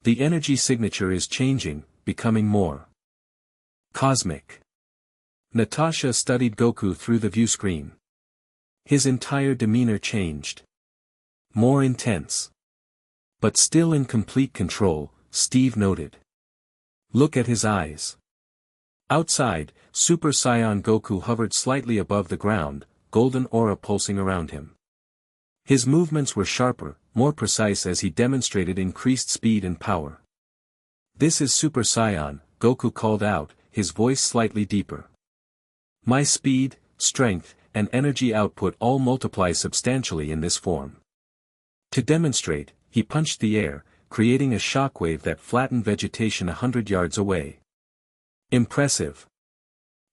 The energy signature is changing, becoming more cosmic. Natasha studied Goku through the viewscreen. His entire demeanor changed. More intense. But still in complete control, Steve noted. Look at his eyes. Outside, Super Saiyan Goku hovered slightly above the ground, golden aura pulsing around him. His movements were sharper, more precise as he demonstrated increased speed and power. This is Super Saiyan, Goku called out, his voice slightly deeper. My speed, strength, and energy output all multiply substantially in this form. To demonstrate, he punched the air, creating a shockwave that flattened vegetation 100 yards away. Impressive.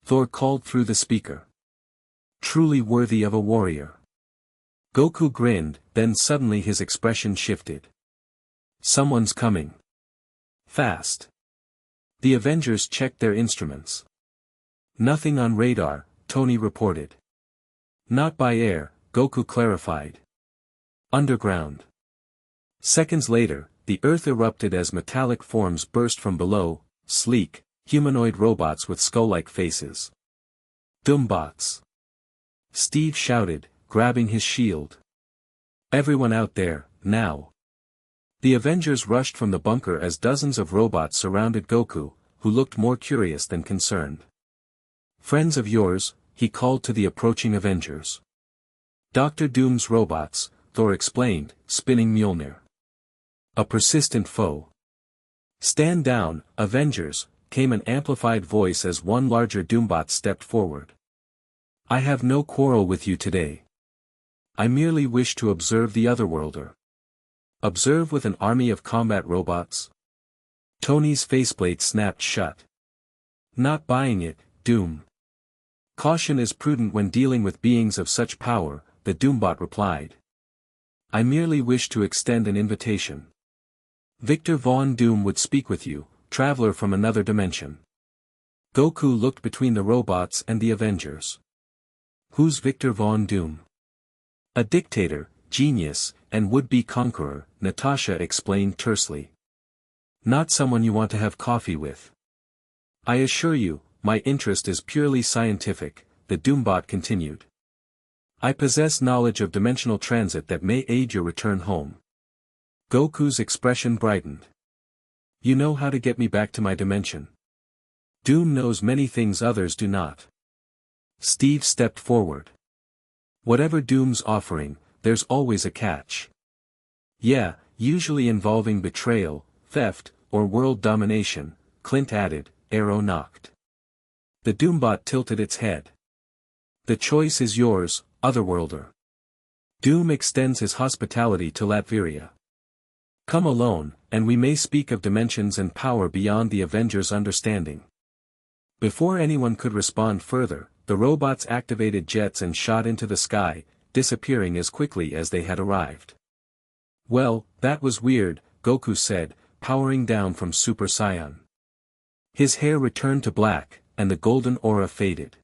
Thor called through the speaker. Truly worthy of a warrior. Goku grinned, then suddenly his expression shifted. Someone's coming. Fast. The Avengers checked their instruments. Nothing on radar, Tony reported. Not by air, Goku clarified. Underground. Seconds later, the Earth erupted as metallic forms burst from below, sleek, humanoid robots with skull-like faces. Doombots. Steve shouted, grabbing his shield. Everyone out there, now. The Avengers rushed from the bunker as dozens of robots surrounded Goku, who looked more curious than concerned. Friends of yours, he called to the approaching Avengers. Dr. Doom's robots, Thor explained, spinning Mjolnir. A persistent foe. Stand down, Avengers, came an amplified voice as one larger Doombot stepped forward. I have no quarrel with you today. I merely wish to observe the Otherworlder. Observe with an army of combat robots? Tony's faceplate snapped shut. Not buying it, Doom. Caution is prudent when dealing with beings of such power, the Doombot replied. I merely wish to extend an invitation. Victor Von Doom would speak with you, traveler from another dimension. Goku looked between the robots and the Avengers. Who's Victor Von Doom? A dictator, genius, and would-be conqueror, Natasha explained tersely. Not someone you want to have coffee with. I assure you, my interest is purely scientific, the Doombot continued. I possess knowledge of dimensional transit that may aid your return home. Goku's expression brightened. You know how to get me back to my dimension. Doom knows many things others do not. Steve stepped forward. Whatever Doom's offering, there's always a catch. Yeah, usually involving betrayal, theft, or world domination, Clint added, arrow knocked. The Doombot tilted its head. The choice is yours, Otherworlder. Doom extends his hospitality to Latveria. Come alone, and we may speak of dimensions and power beyond the Avengers' understanding. Before anyone could respond further, the robots activated jets and shot into the sky, disappearing as quickly as they had arrived. Well, that was weird, Goku said, powering down from Super Saiyan. His hair returned to black, and the golden aura faded.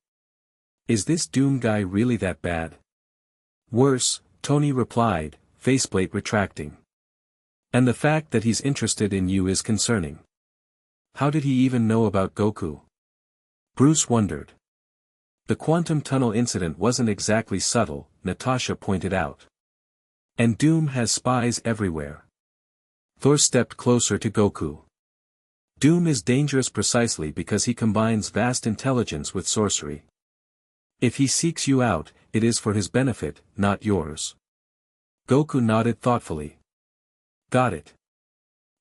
Is this Doom guy really that bad? Worse, Tony replied, faceplate retracting. And the fact that he's interested in you is concerning. How did he even know about Goku? Bruce wondered. The quantum tunnel incident wasn't exactly subtle, Natasha pointed out. And Doom has spies everywhere. Thor stepped closer to Goku. Doom is dangerous precisely because he combines vast intelligence with sorcery. If he seeks you out, it is for his benefit, not yours. Goku nodded thoughtfully. Got it.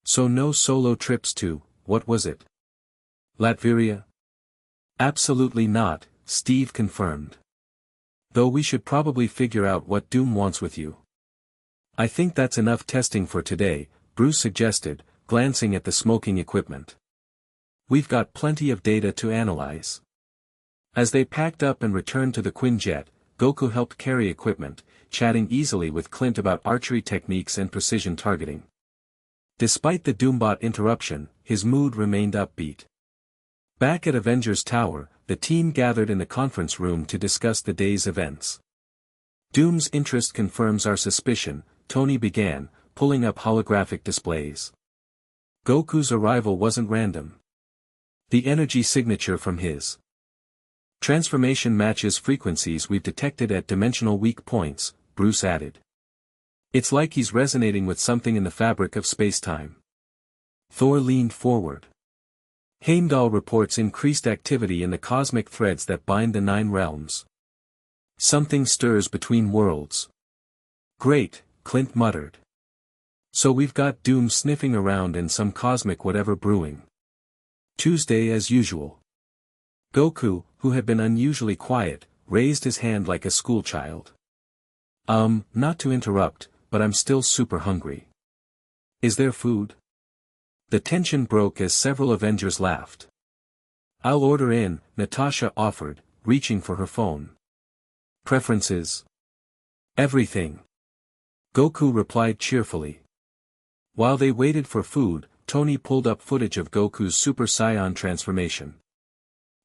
So no solo trips to, what was it? Latveria? Absolutely not, Steve confirmed. Though we should probably figure out what Doom wants with you. I think that's enough testing for today, Bruce suggested, glancing at the smoking equipment. We've got plenty of data to analyze. As they packed up and returned to the Quinjet, Goku helped carry equipment, chatting easily with Clint about archery techniques and precision targeting. Despite the Doombot interruption, his mood remained upbeat. Back at Avengers Tower, the team gathered in the conference room to discuss the day's events. Doom's interest confirms our suspicion, Tony began, pulling up holographic displays. Goku's arrival wasn't random. The energy signature from his transformation matches frequencies we've detected at dimensional weak points, Bruce added. It's like he's resonating with something in the fabric of space-time. Thor leaned forward. Heimdall reports increased activity in the cosmic threads that bind the 9 realms. Something stirs between worlds. Great, Clint muttered. So we've got Doom sniffing around and some cosmic whatever brewing. Tuesday as usual. Goku, who had been unusually quiet, raised his hand like a schoolchild. Not to interrupt, but I'm still super hungry. Is there food? The tension broke as several Avengers laughed. I'll order in, Natasha offered, reaching for her phone. Preferences? Everything. Goku replied cheerfully. While they waited for food, Tony pulled up footage of Goku's Super Saiyan transformation.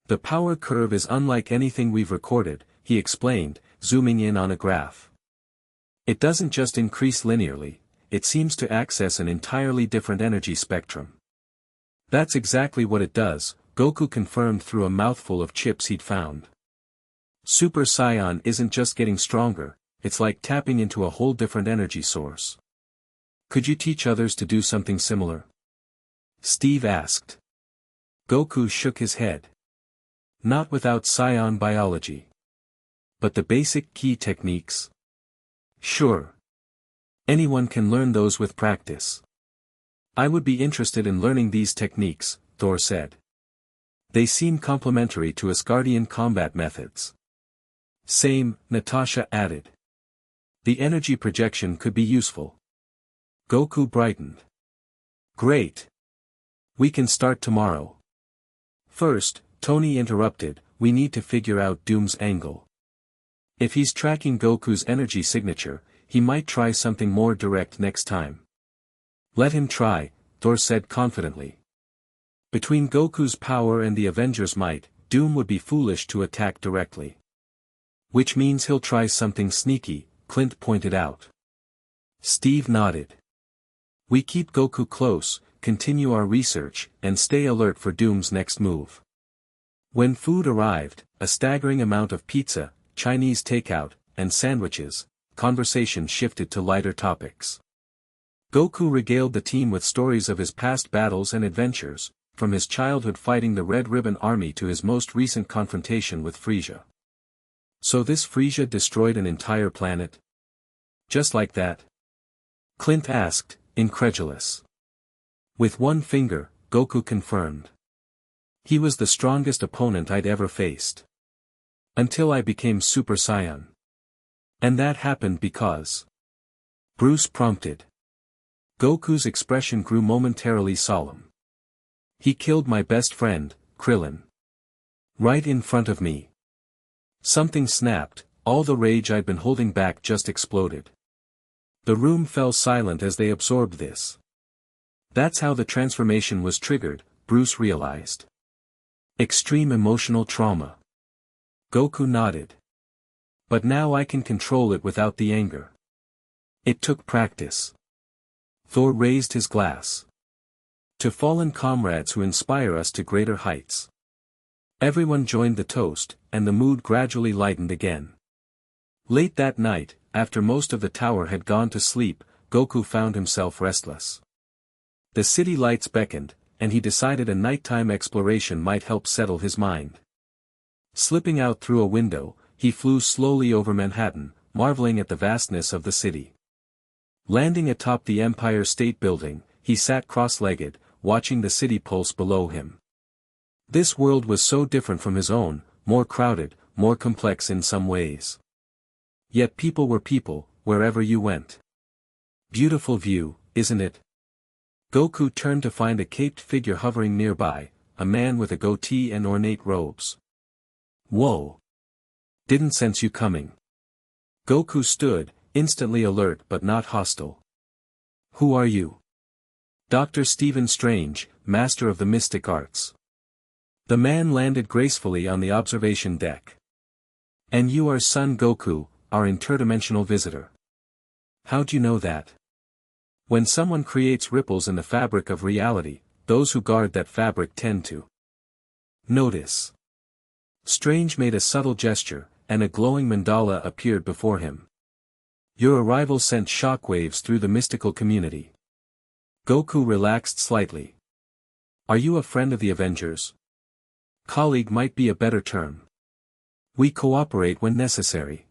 The power curve is unlike anything we've recorded, he explained, zooming in on a graph. It doesn't just increase linearly, it seems to access an entirely different energy spectrum. That's exactly what it does, Goku confirmed through a mouthful of chips he'd found. Super Saiyan isn't just getting stronger, it's like tapping into a whole different energy source. Could you teach others to do something similar? Steve asked. Goku shook his head. Not without Saiyan biology. But the basic key techniques? Sure. Anyone can learn those with practice. I would be interested in learning these techniques, Thor said. They seem complementary to Asgardian combat methods. Same, Natasha added. The energy projection could be useful. Goku brightened. Great. We can start tomorrow. First, Tony interrupted, we need to figure out Doom's angle. If he's tracking Goku's energy signature, he might try something more direct next time. Let him try, Thor said confidently. Between Goku's power and the Avengers' might, Doom would be foolish to attack directly. Which means he'll try something sneaky, Clint pointed out. Steve nodded. We keep Goku close, continue our research, and stay alert for Doom's next move. When food arrived, a staggering amount of pizza, Chinese takeout, and sandwiches, conversation shifted to lighter topics. Goku regaled the team with stories of his past battles and adventures, from his childhood fighting the Red Ribbon Army to his most recent confrontation with Frieza. So this Frieza destroyed an entire planet? Just like that? Clint asked, incredulous. With one finger, Goku confirmed. He was the strongest opponent I'd ever faced. Until I became Super Saiyan. And that happened because... Bruce prompted. Goku's expression grew momentarily solemn. He killed my best friend, Krillin. Right in front of me. Something snapped, all the rage I'd been holding back just exploded. The room fell silent as they absorbed this. That's how the transformation was triggered, Bruce realized. Extreme emotional trauma. Goku nodded. But now I can control it without the anger. It took practice. Thor raised his glass. To fallen comrades who inspire us to greater heights. Everyone joined the toast, and the mood gradually lightened again. Late that night, after most of the tower had gone to sleep, Goku found himself restless. The city lights beckoned, and he decided a nighttime exploration might help settle his mind. Slipping out through a window, he flew slowly over Manhattan, marveling at the vastness of the city. Landing atop the Empire State Building, he sat cross-legged, watching the city pulse below him. This world was so different from his own, more crowded, more complex in some ways. Yet people were people, wherever you went. Beautiful view, isn't it? Goku turned to find a caped figure hovering nearby, a man with a goatee and ornate robes. Whoa! Didn't sense you coming. Goku stood, instantly alert but not hostile. Who are you? Dr. Stephen Strange, master of the mystic arts. The man landed gracefully on the observation deck. And you are Son Goku, our interdimensional visitor. How'd you know that? When someone creates ripples in the fabric of reality, those who guard that fabric tend to notice. Strange made a subtle gesture, and a glowing mandala appeared before him. Your arrival sent shockwaves through the mystical community. Goku relaxed slightly. Are you a friend of the Avengers? Colleague might be a better term. We cooperate when necessary.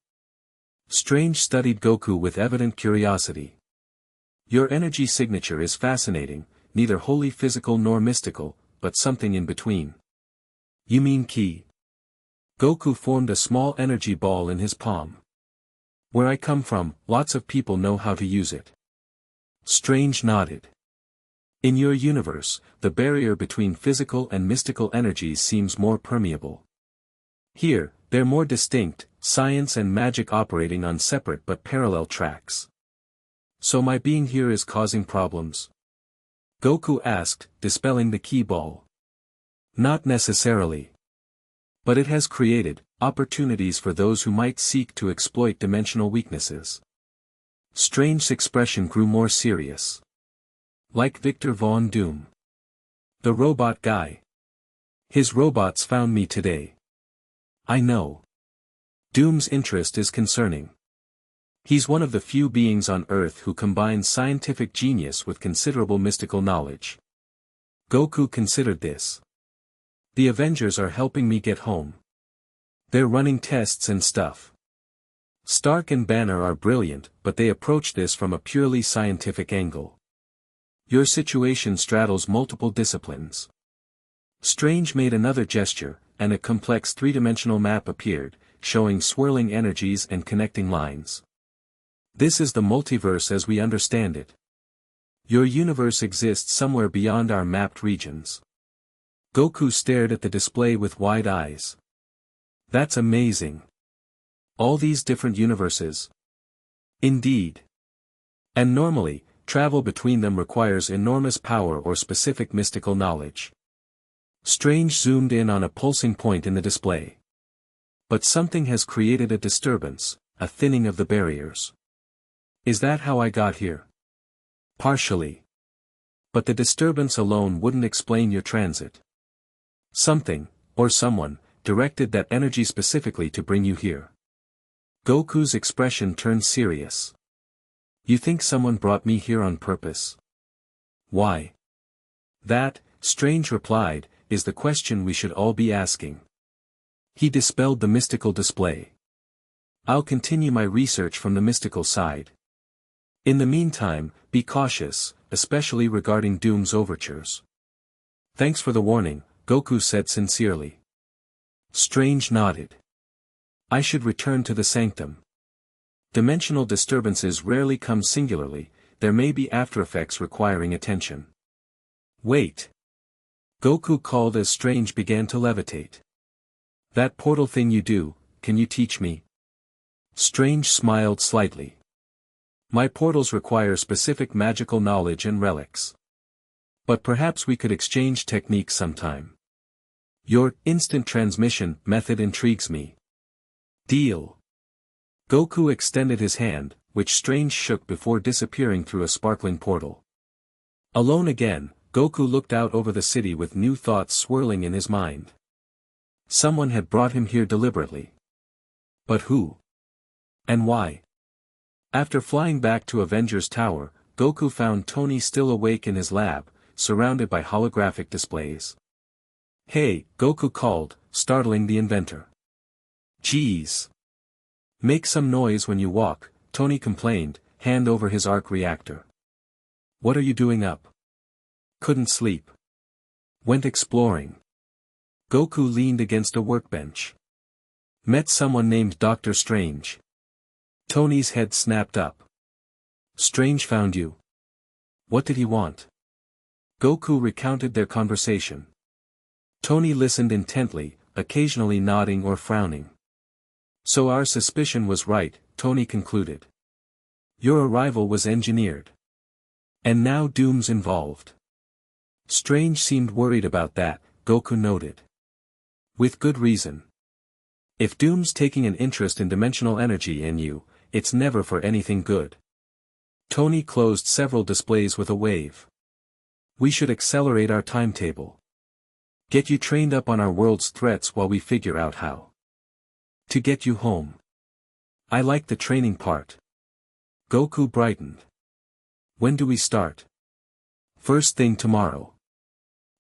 Strange studied Goku with evident curiosity. Your energy signature is fascinating, neither wholly physical nor mystical, but something in between. You mean ki? Goku formed a small energy ball in his palm. Where I come from, lots of people know how to use it. Strange nodded. In your universe, the barrier between physical and mystical energies seems more permeable. Here, They're more distinct, science and magic operating on separate but parallel tracks. So my being here is causing problems? Goku asked, dispelling the key ball. Not necessarily. But it has created opportunities for those who might seek to exploit dimensional weaknesses. Strange's expression grew more serious. Like Victor Von Doom. The robot guy. His robots found me today. I know. Doom's interest is concerning. He's one of the few beings on Earth who combines scientific genius with considerable mystical knowledge. Goku considered this. The Avengers are helping me get home. They're running tests and stuff. Stark and Banner are brilliant, but they approach this from a purely scientific angle. Your situation straddles multiple disciplines. Strange made another gesture, and a complex three-dimensional map appeared, showing swirling energies and connecting lines. This is the multiverse as we understand it. Your universe exists somewhere beyond our mapped regions. Goku stared at the display with wide eyes. That's amazing. All these different universes. Indeed. And normally, travel between them requires enormous power or specific mystical knowledge. Strange zoomed in on a pulsing point in the display. But something has created a disturbance, a thinning of the barriers. Is that how I got here? Partially. But the disturbance alone wouldn't explain your transit. Something, or someone, directed that energy specifically to bring you here. Goku's expression turned serious. You think someone brought me here on purpose? Why? That, Strange replied, is the question we should all be asking. He dispelled the mystical display. I'll continue my research from the mystical side. In the meantime, be cautious, especially regarding Doom's overtures. Thanks for the warning, Goku said sincerely. Strange nodded. I should return to the sanctum. Dimensional disturbances rarely come singularly, there may be aftereffects requiring attention. Wait. Goku called as Strange began to levitate. That portal thing you do, can you teach me? Strange smiled slightly. My portals require specific magical knowledge and relics. But perhaps we could exchange techniques sometime. Your instant transmission method intrigues me. Deal. Goku extended his hand, which Strange shook before disappearing through a sparkling portal. Alone again, Goku looked out over the city with new thoughts swirling in his mind. Someone had brought him here deliberately. But who? And why? After flying back to Avengers Tower, Goku found Tony still awake in his lab, surrounded by holographic displays. Hey, Goku called, startling the inventor. Geez. Make some noise when you walk, Tony complained, hand over his arc reactor. What are you doing up? Couldn't sleep. Went exploring. Goku leaned against a workbench. Met someone named Dr. Strange. Tony's head snapped up. Strange found you. What did he want? Goku recounted their conversation. Tony listened intently, occasionally nodding or frowning. So our suspicion was right, Tony concluded. Your arrival was engineered. And now Doom's involved. Strange seemed worried about that, Goku noted. With good reason. If Doom's taking an interest in dimensional energy in you, it's never for anything good. Tony closed several displays with a wave. We should accelerate our timetable. Get you trained up on our world's threats while we figure out how to get you home. I like the training part. Goku brightened. When do we start? First thing tomorrow.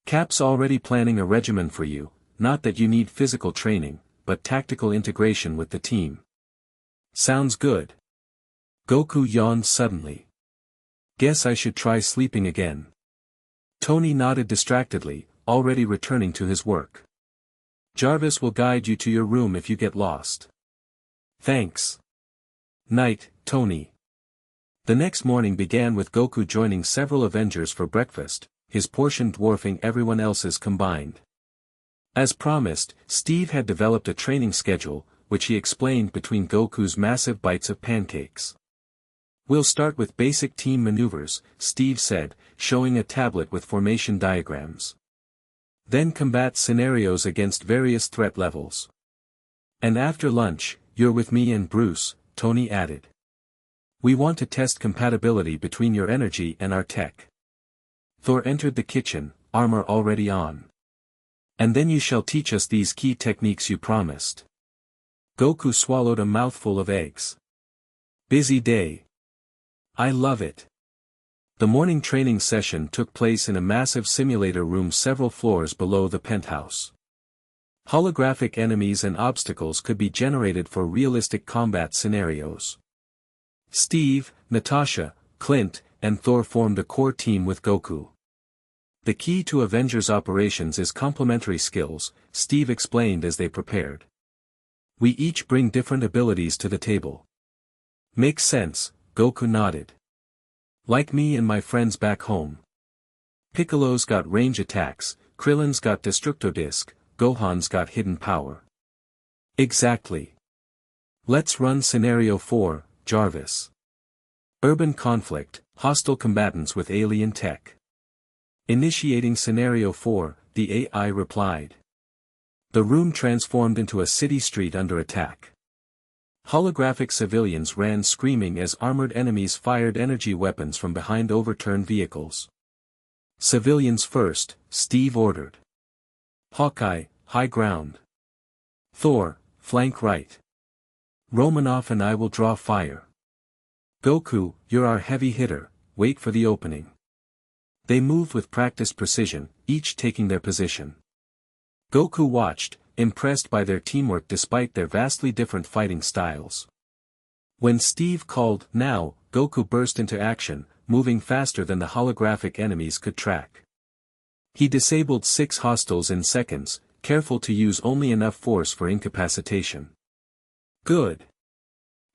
Cap's already planning a regimen for you, not that you need physical training, but tactical integration with the team. Sounds good. Goku yawned suddenly. Guess I should try sleeping again. Tony nodded distractedly, already returning to his work. Jarvis will guide you to your room if you get lost. Thanks. Night, Tony. The next morning began with Goku joining several Avengers for breakfast, his portion dwarfing everyone else's combined. As promised, Steve had developed a training schedule, which he explained between Goku's massive bites of pancakes. "We'll start with basic team maneuvers," Steve said, showing a tablet with formation diagrams. "Then combat scenarios against various threat levels. And after lunch, you're with me and Bruce," Tony added. "We want to test compatibility between your energy and our tech." Thor entered the kitchen, armor already on. "And then you shall teach us these key techniques you promised." Goku swallowed a mouthful of eggs. "Busy day. I love it." The morning training session took place in a massive simulator room several floors below the penthouse. Holographic enemies and obstacles could be generated for realistic combat scenarios. Steve, Natasha, Clint, and Thor formed a core team with Goku. "The key to Avengers operations is complementary skills," Steve explained as they prepared. "We each bring different abilities to the table." "Makes sense," Goku nodded. "Like me and my friends back home. Piccolo's got range attacks, Krillin's got Destructo Disc, Gohan's got hidden power." "Exactly. Let's run Scenario 4, Jarvis. Urban conflict, hostile combatants with alien tech." Initiating Scenario 4, the AI replied. The room transformed into a city street under attack. Holographic civilians ran screaming as armored enemies fired energy weapons from behind overturned vehicles. "Civilians first," Steve ordered. "Hawkeye, high ground. Thor, flank right. Romanoff and I will draw fire. Goku, you're our heavy hitter, wait for the opening." They moved with practiced precision, each taking their position. Goku watched, impressed by their teamwork despite their vastly different fighting styles. When Steve called, "Now," Goku burst into action, moving faster than the holographic enemies could track. He disabled 6 hostiles in seconds, careful to use only enough force for incapacitation. "Good,"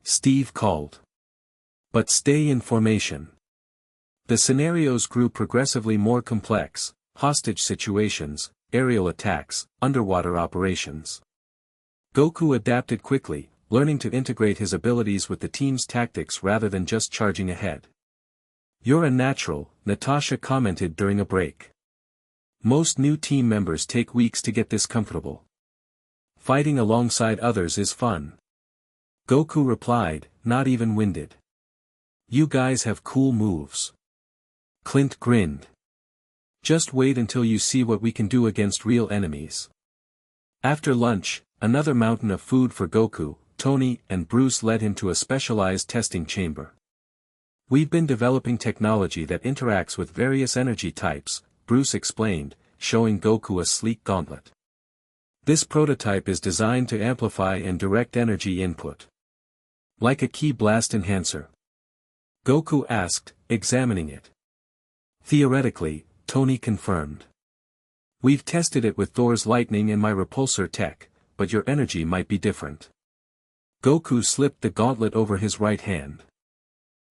Steve called. "But stay in formation." The scenarios grew progressively more complex: hostage situations, aerial attacks, underwater operations. Goku adapted quickly, learning to integrate his abilities with the team's tactics rather than just charging ahead. "You're a natural," Natasha commented during a break. "Most new team members take weeks to get this comfortable. Fighting alongside others is fun." Goku replied, not even winded. "You guys have cool moves." Clint grinned. "Just wait until you see what we can do against real enemies." After lunch, another mountain of food for Goku, Tony and Bruce led him to a specialized testing chamber. "We've been developing technology that interacts with various energy types," Bruce explained, showing Goku a sleek gauntlet. "This prototype is designed to amplify and direct energy input. Like a key blast enhancer?" Goku asked, examining it. "Theoretically," Tony confirmed. "We've tested it with Thor's lightning and my repulsor tech, but your energy might be different." Goku slipped the gauntlet over his right hand.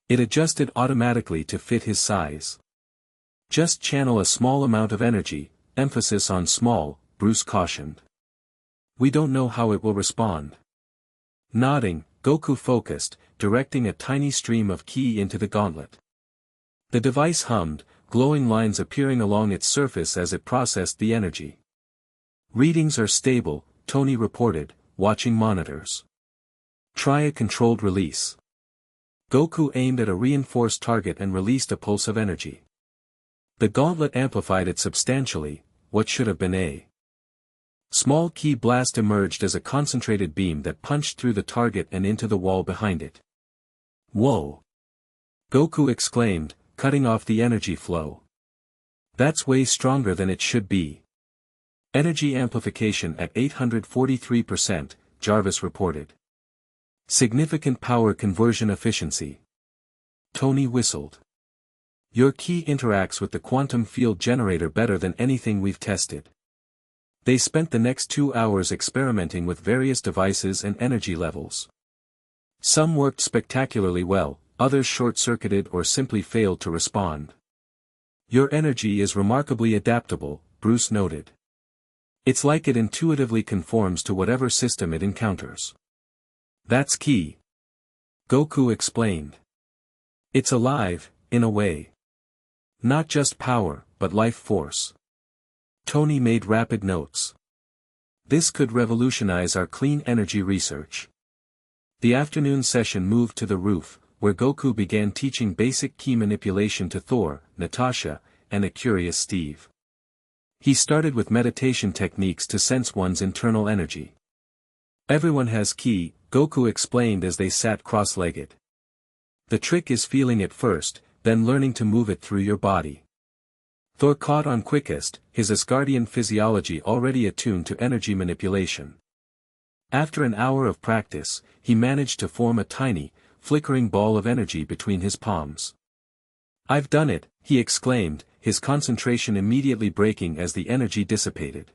It adjusted automatically to fit his size. "Just channel a small amount of energy," emphasis on small, Bruce cautioned. "We don't know how it will respond." Nodding, Goku focused, directing a tiny stream of ki into the gauntlet. The device hummed, glowing lines appearing along its surface as it processed the energy. "Readings are stable," Tony reported, watching monitors. "Try a controlled release." Goku aimed at a reinforced target and released a pulse of energy. The gauntlet amplified it substantially, what should have been a small ki blast emerged as a concentrated beam that punched through the target and into the wall behind it. "Whoa!" Goku exclaimed, cutting off the energy flow. "That's way stronger than it should be." "Energy amplification at 843%, Jarvis reported. "Significant power conversion efficiency." Tony whistled. "Your ki interacts with the quantum field generator better than anything we've tested." They spent the next 2 hours experimenting with various devices and energy levels. Some worked spectacularly well, others short-circuited or simply failed to respond. "Your energy is remarkably adaptable," Bruce noted. It's like it intuitively conforms to whatever system it encounters. That's key. Goku explained. It's alive, in a way. Not just power, but life force. Tony made rapid notes. This could revolutionize our clean energy research. The afternoon session moved to the roof, where Goku began teaching basic key manipulation to Thor, Natasha, and a curious Steve. He started with meditation techniques to sense one's internal energy. Everyone has ki, Goku explained as they sat cross-legged. The trick is feeling it first, then learning to move it through your body. Thor caught on quickest, his Asgardian physiology already attuned to energy manipulation. After an hour of practice, he managed to form a tiny, flickering ball of energy between his palms. "I've done it," he exclaimed, his concentration immediately breaking as the energy dissipated.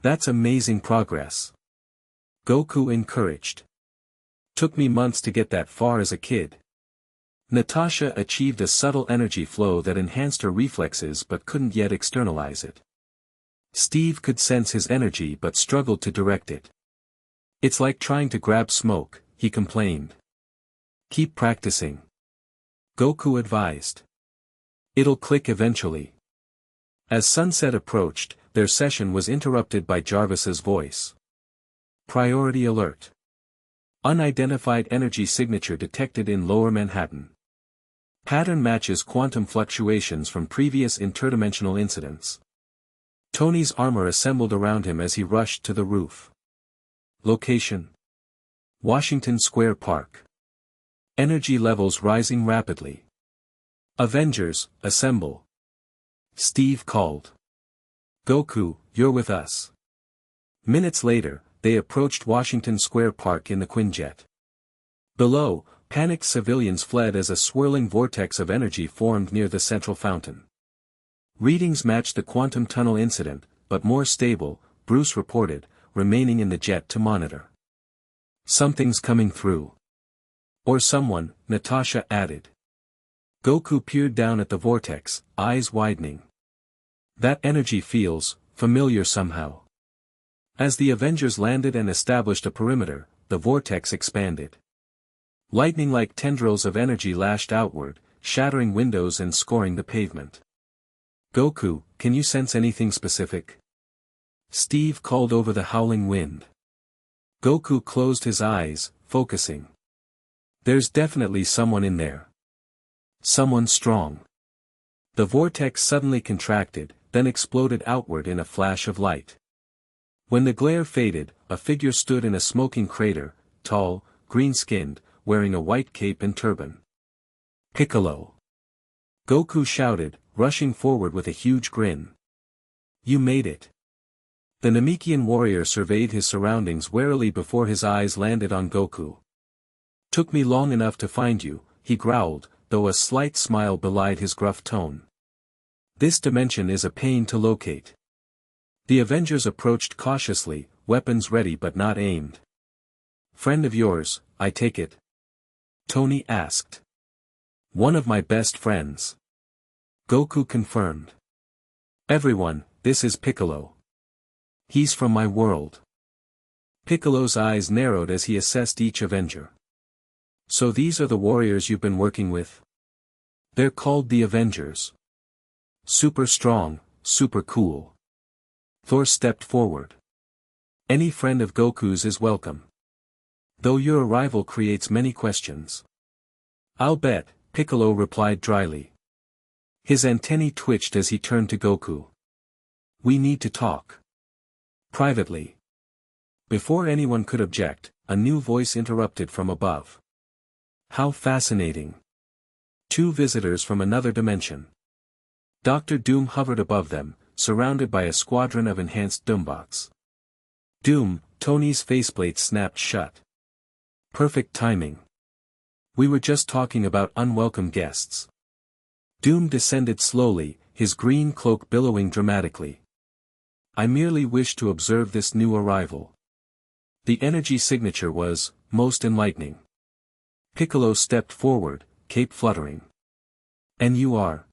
"That's amazing progress." Goku encouraged. "Took me months to get that far as a kid." Natasha achieved a subtle energy flow that enhanced her reflexes but couldn't yet externalize it. Steve could sense his energy but struggled to direct it. "It's like trying to grab smoke," he complained. "Keep practicing," Goku advised. "It'll click eventually." As sunset approached, their session was interrupted by Jarvis's voice. "Priority alert. Unidentified energy signature detected in Lower Manhattan. Pattern matches quantum fluctuations from previous interdimensional incidents." Tony's armor assembled around him as he rushed to the roof. Location: Washington Square Park. Energy levels rising rapidly. "Avengers, assemble," Steve called. "Goku, you're with us." Minutes later, they approached Washington Square Park in the Quinjet. Below, panicked civilians fled as a swirling vortex of energy formed near the central fountain. Readings matched the quantum tunnel incident, but more stable, Bruce reported, remaining in the jet to monitor. "Something's coming through." "Or someone," Natasha added. Goku peered down at the vortex, eyes widening. "That energy feels familiar somehow." As the Avengers landed and established a perimeter, the vortex expanded. Lightning-like tendrils of energy lashed outward, shattering windows and scoring the pavement. "Goku, can you sense anything specific?" Steve called over the howling wind. Goku closed his eyes, focusing. "There's definitely someone in there. Someone strong." The vortex suddenly contracted, then exploded outward in a flash of light. When the glare faded, a figure stood in a smoking crater, tall, green-skinned, wearing a white cape and turban. "Piccolo!" Goku shouted, rushing forward with a huge grin. "You made it." The Namekian warrior surveyed his surroundings warily before his eyes landed on Goku. "Took me long enough to find you," he growled, though a slight smile belied his gruff tone. "This dimension is a pain to locate." The Avengers approached cautiously, weapons ready but not aimed. "Friend of yours, I take it?" Tony asked. "One of my best friends." Goku confirmed. "Everyone, this is Piccolo. He's from my world." Piccolo's eyes narrowed as he assessed each Avenger. "So these are the warriors you've been working with?" "They're called the Avengers. Super strong, super cool." Thor stepped forward. "Any friend of Goku's is welcome. Though your arrival creates many questions." "I'll bet," Piccolo replied dryly. His antennae twitched as he turned to Goku. "We need to talk. Privately." Before anyone could object, a new voice interrupted from above. "How fascinating. Two visitors from another dimension." Dr. Doom hovered above them, surrounded by a squadron of enhanced Doombots. "Doom," Tony's faceplate snapped shut. "Perfect timing. We were just talking about unwelcome guests." Doom descended slowly, his green cloak billowing dramatically. "I merely wish to observe this new arrival." The energy signature was most enlightening. Piccolo stepped forward, cape fluttering. "And you are?"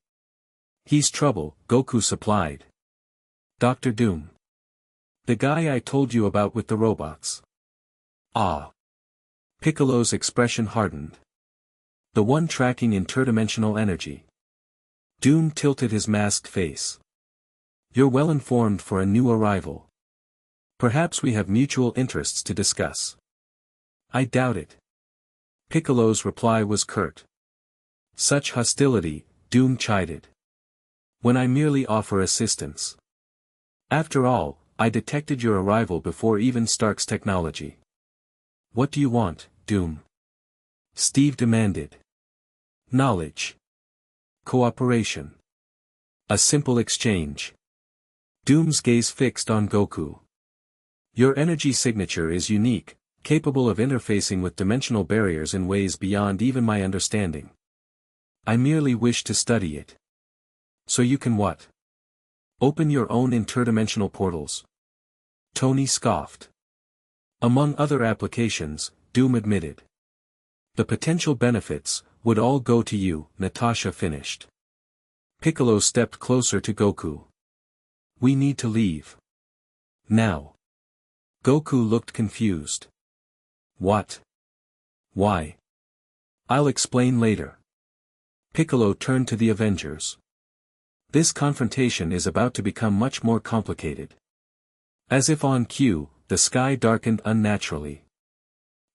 "He's trouble," Goku supplied. "Dr. Doom." The guy I told you about with the robots. Ah. Piccolo's expression hardened. The one tracking interdimensional energy. Doom tilted his masked face. You're well informed for a new arrival. Perhaps we have mutual interests to discuss. I doubt it. Piccolo's reply was curt. Such hostility, Doom chided. When I merely offer assistance. After all, I detected your arrival before even Stark's technology. What do you want, Doom? Steve demanded. Knowledge. Cooperation. A simple exchange. Doom's gaze fixed on Goku. Your energy signature is unique, capable of interfacing with dimensional barriers in ways beyond even my understanding. I merely wish to study it. So you can what? Open your own interdimensional portals. Tony scoffed. Among other applications, Doom admitted. The potential benefits would all go to you, Natasha finished. Piccolo stepped closer to Goku. We need to leave. Now. Goku looked confused. What? Why? I'll explain later. Piccolo turned to the Avengers. This confrontation is about to become much more complicated. As if on cue, the sky darkened unnaturally.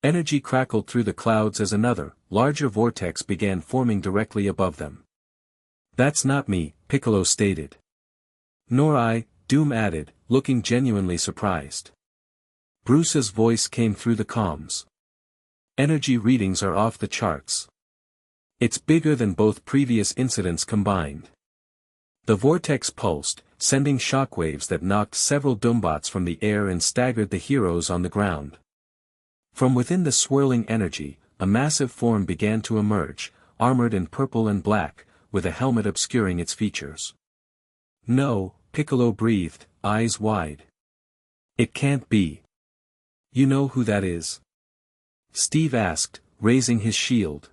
Energy crackled through the clouds as another, larger vortex began forming directly above them. That's not me, Piccolo stated. Nor I, Doom added, looking genuinely surprised. Bruce's voice came through the comms. Energy readings are off the charts. It's bigger than both previous incidents combined. The vortex pulsed, sending shockwaves that knocked several Doombots from the air and staggered the heroes on the ground. From within the swirling energy, a massive form began to emerge, armored in purple and black, with a helmet obscuring its features. No, Piccolo breathed, eyes wide. It can't be. You know who that is? Steve asked, raising his shield.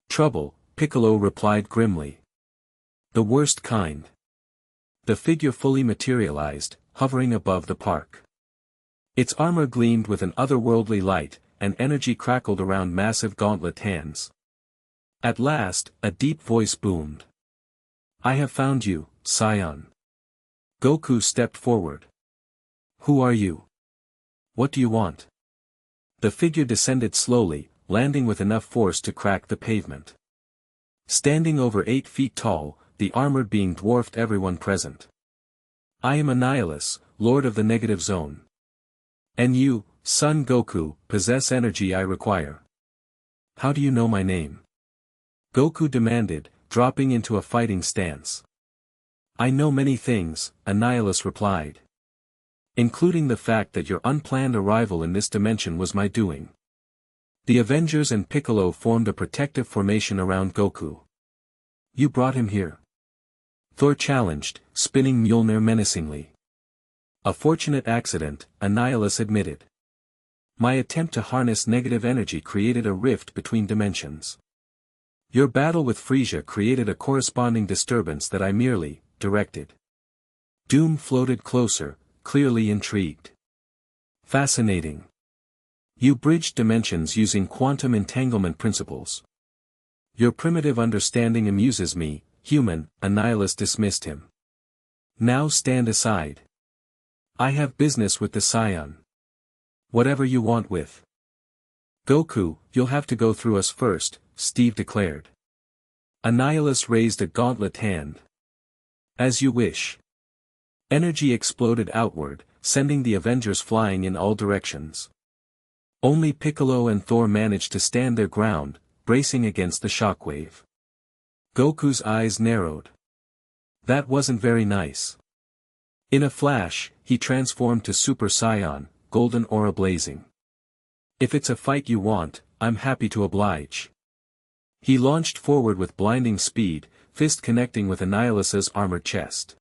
Trouble, Piccolo replied grimly. The worst kind. The figure fully materialized, hovering above the park. Its armor gleamed with an otherworldly light, and energy crackled around massive gauntlet hands. At last, a deep voice boomed. I have found you, Scion. Goku stepped forward. Who are you? What do you want? The figure descended slowly, landing with enough force to crack the pavement. Standing over 8 feet tall, the armored being dwarfed everyone present. I am Annihilus, Lord of the Negative Zone. And you, Son Goku, possess energy I require. How do you know my name? Goku demanded, dropping into a fighting stance. I know many things, Annihilus replied. Including the fact that your unplanned arrival in this dimension was my doing. The Avengers and Piccolo formed a protective formation around Goku. You brought him here? Thor challenged, spinning Mjolnir menacingly. A fortunate accident, Annihilus admitted. My attempt to harness negative energy created a rift between dimensions. Your battle with Frisia created a corresponding disturbance that I merely directed. Doom floated closer, clearly intrigued. Fascinating. You bridged dimensions using quantum entanglement principles. Your primitive understanding amuses me, human, Annihilus dismissed him. Now stand aside. I have business with the Scion. Whatever you want with. Goku, you'll have to go through us first, Steve declared. Annihilus raised a gauntlet hand. As you wish. Energy exploded outward, sending the Avengers flying in all directions. Only Piccolo and Thor managed to stand their ground, bracing against the shockwave. Goku's eyes narrowed. That wasn't very nice. In a flash, he transformed to Super Saiyan, golden aura blazing. If it's a fight you want, I'm happy to oblige. He launched forward with blinding speed, fist connecting with Annihilus's armored chest.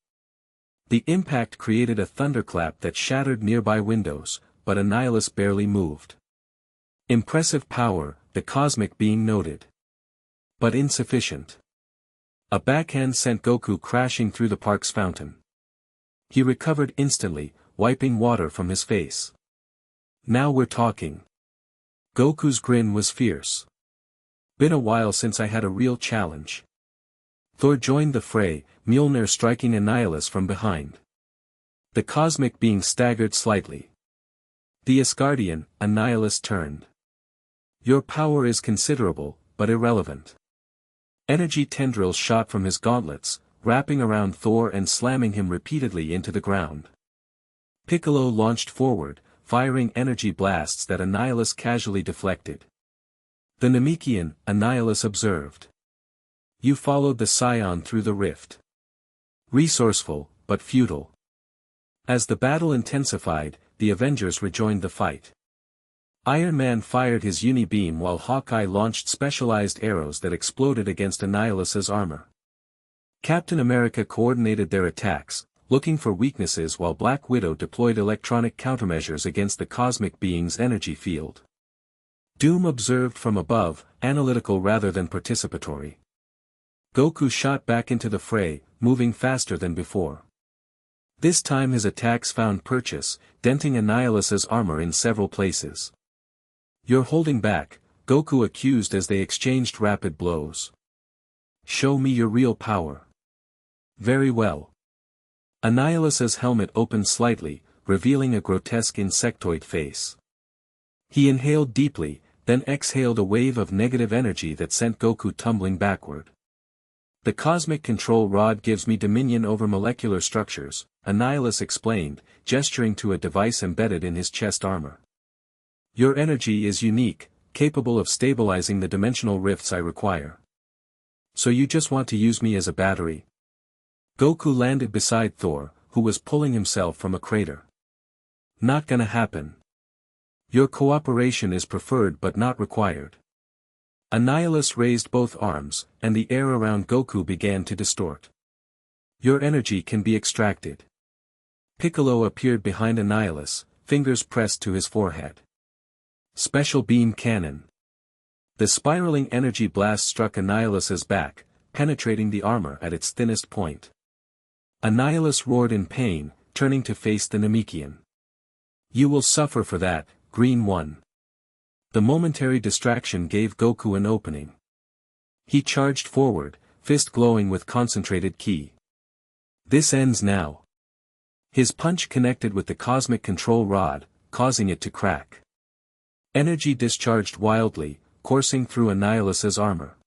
The impact created a thunderclap that shattered nearby windows, but Annihilus barely moved. Impressive power, the cosmic being noted. But insufficient. A backhand sent Goku crashing through the park's fountain. He recovered instantly, wiping water from his face. "Now we're talking." Goku's grin was fierce. "Been a while since I had a real challenge." Thor joined the fray, Mjolnir striking Annihilus from behind. The cosmic being staggered slightly. The Asgardian, Annihilus turned. "Your power is considerable, but irrelevant." Energy tendrils shot from his gauntlets, wrapping around Thor and slamming him repeatedly into the ground. Piccolo launched forward, firing energy blasts that Annihilus casually deflected. The Namekian, Annihilus observed. "You followed the Scion through the rift. Resourceful, but futile." As the battle intensified, the Avengers rejoined the fight. Iron Man fired his uni-beam while Hawkeye launched specialized arrows that exploded against Annihilus's armor. Captain America coordinated their attacks, looking for weaknesses while Black Widow deployed electronic countermeasures against the cosmic being's energy field. Doom observed from above, analytical rather than participatory. Goku shot back into the fray, moving faster than before. This time his attacks found purchase, denting Annihilus's armor in several places. "You're holding back," Goku accused as they exchanged rapid blows. "Show me your real power." "Very well." Annihilus's helmet opened slightly, revealing a grotesque insectoid face. He inhaled deeply, then exhaled a wave of negative energy that sent Goku tumbling backward. "The cosmic control rod gives me dominion over molecular structures," Annihilus explained, gesturing to a device embedded in his chest armor. "Your energy is unique, capable of stabilizing the dimensional rifts I require. So you just want to use me as a battery?" Goku landed beside Thor, who was pulling himself from a crater. "Not gonna happen. Your cooperation is preferred but not required." Annihilus raised both arms, and the air around Goku began to distort. "Your energy can be extracted." Piccolo appeared behind Annihilus, fingers pressed to his forehead. "Special beam cannon." The spiraling energy blast struck Annihilus's back, penetrating the armor at its thinnest point. Annihilus roared in pain, turning to face the Namekian. "You will suffer for that, Green One." The momentary distraction gave Goku an opening. He charged forward, fist glowing with concentrated ki. "This ends now." His punch connected with the cosmic control rod, causing it to crack. Energy discharged wildly, coursing through Annihilus's armor.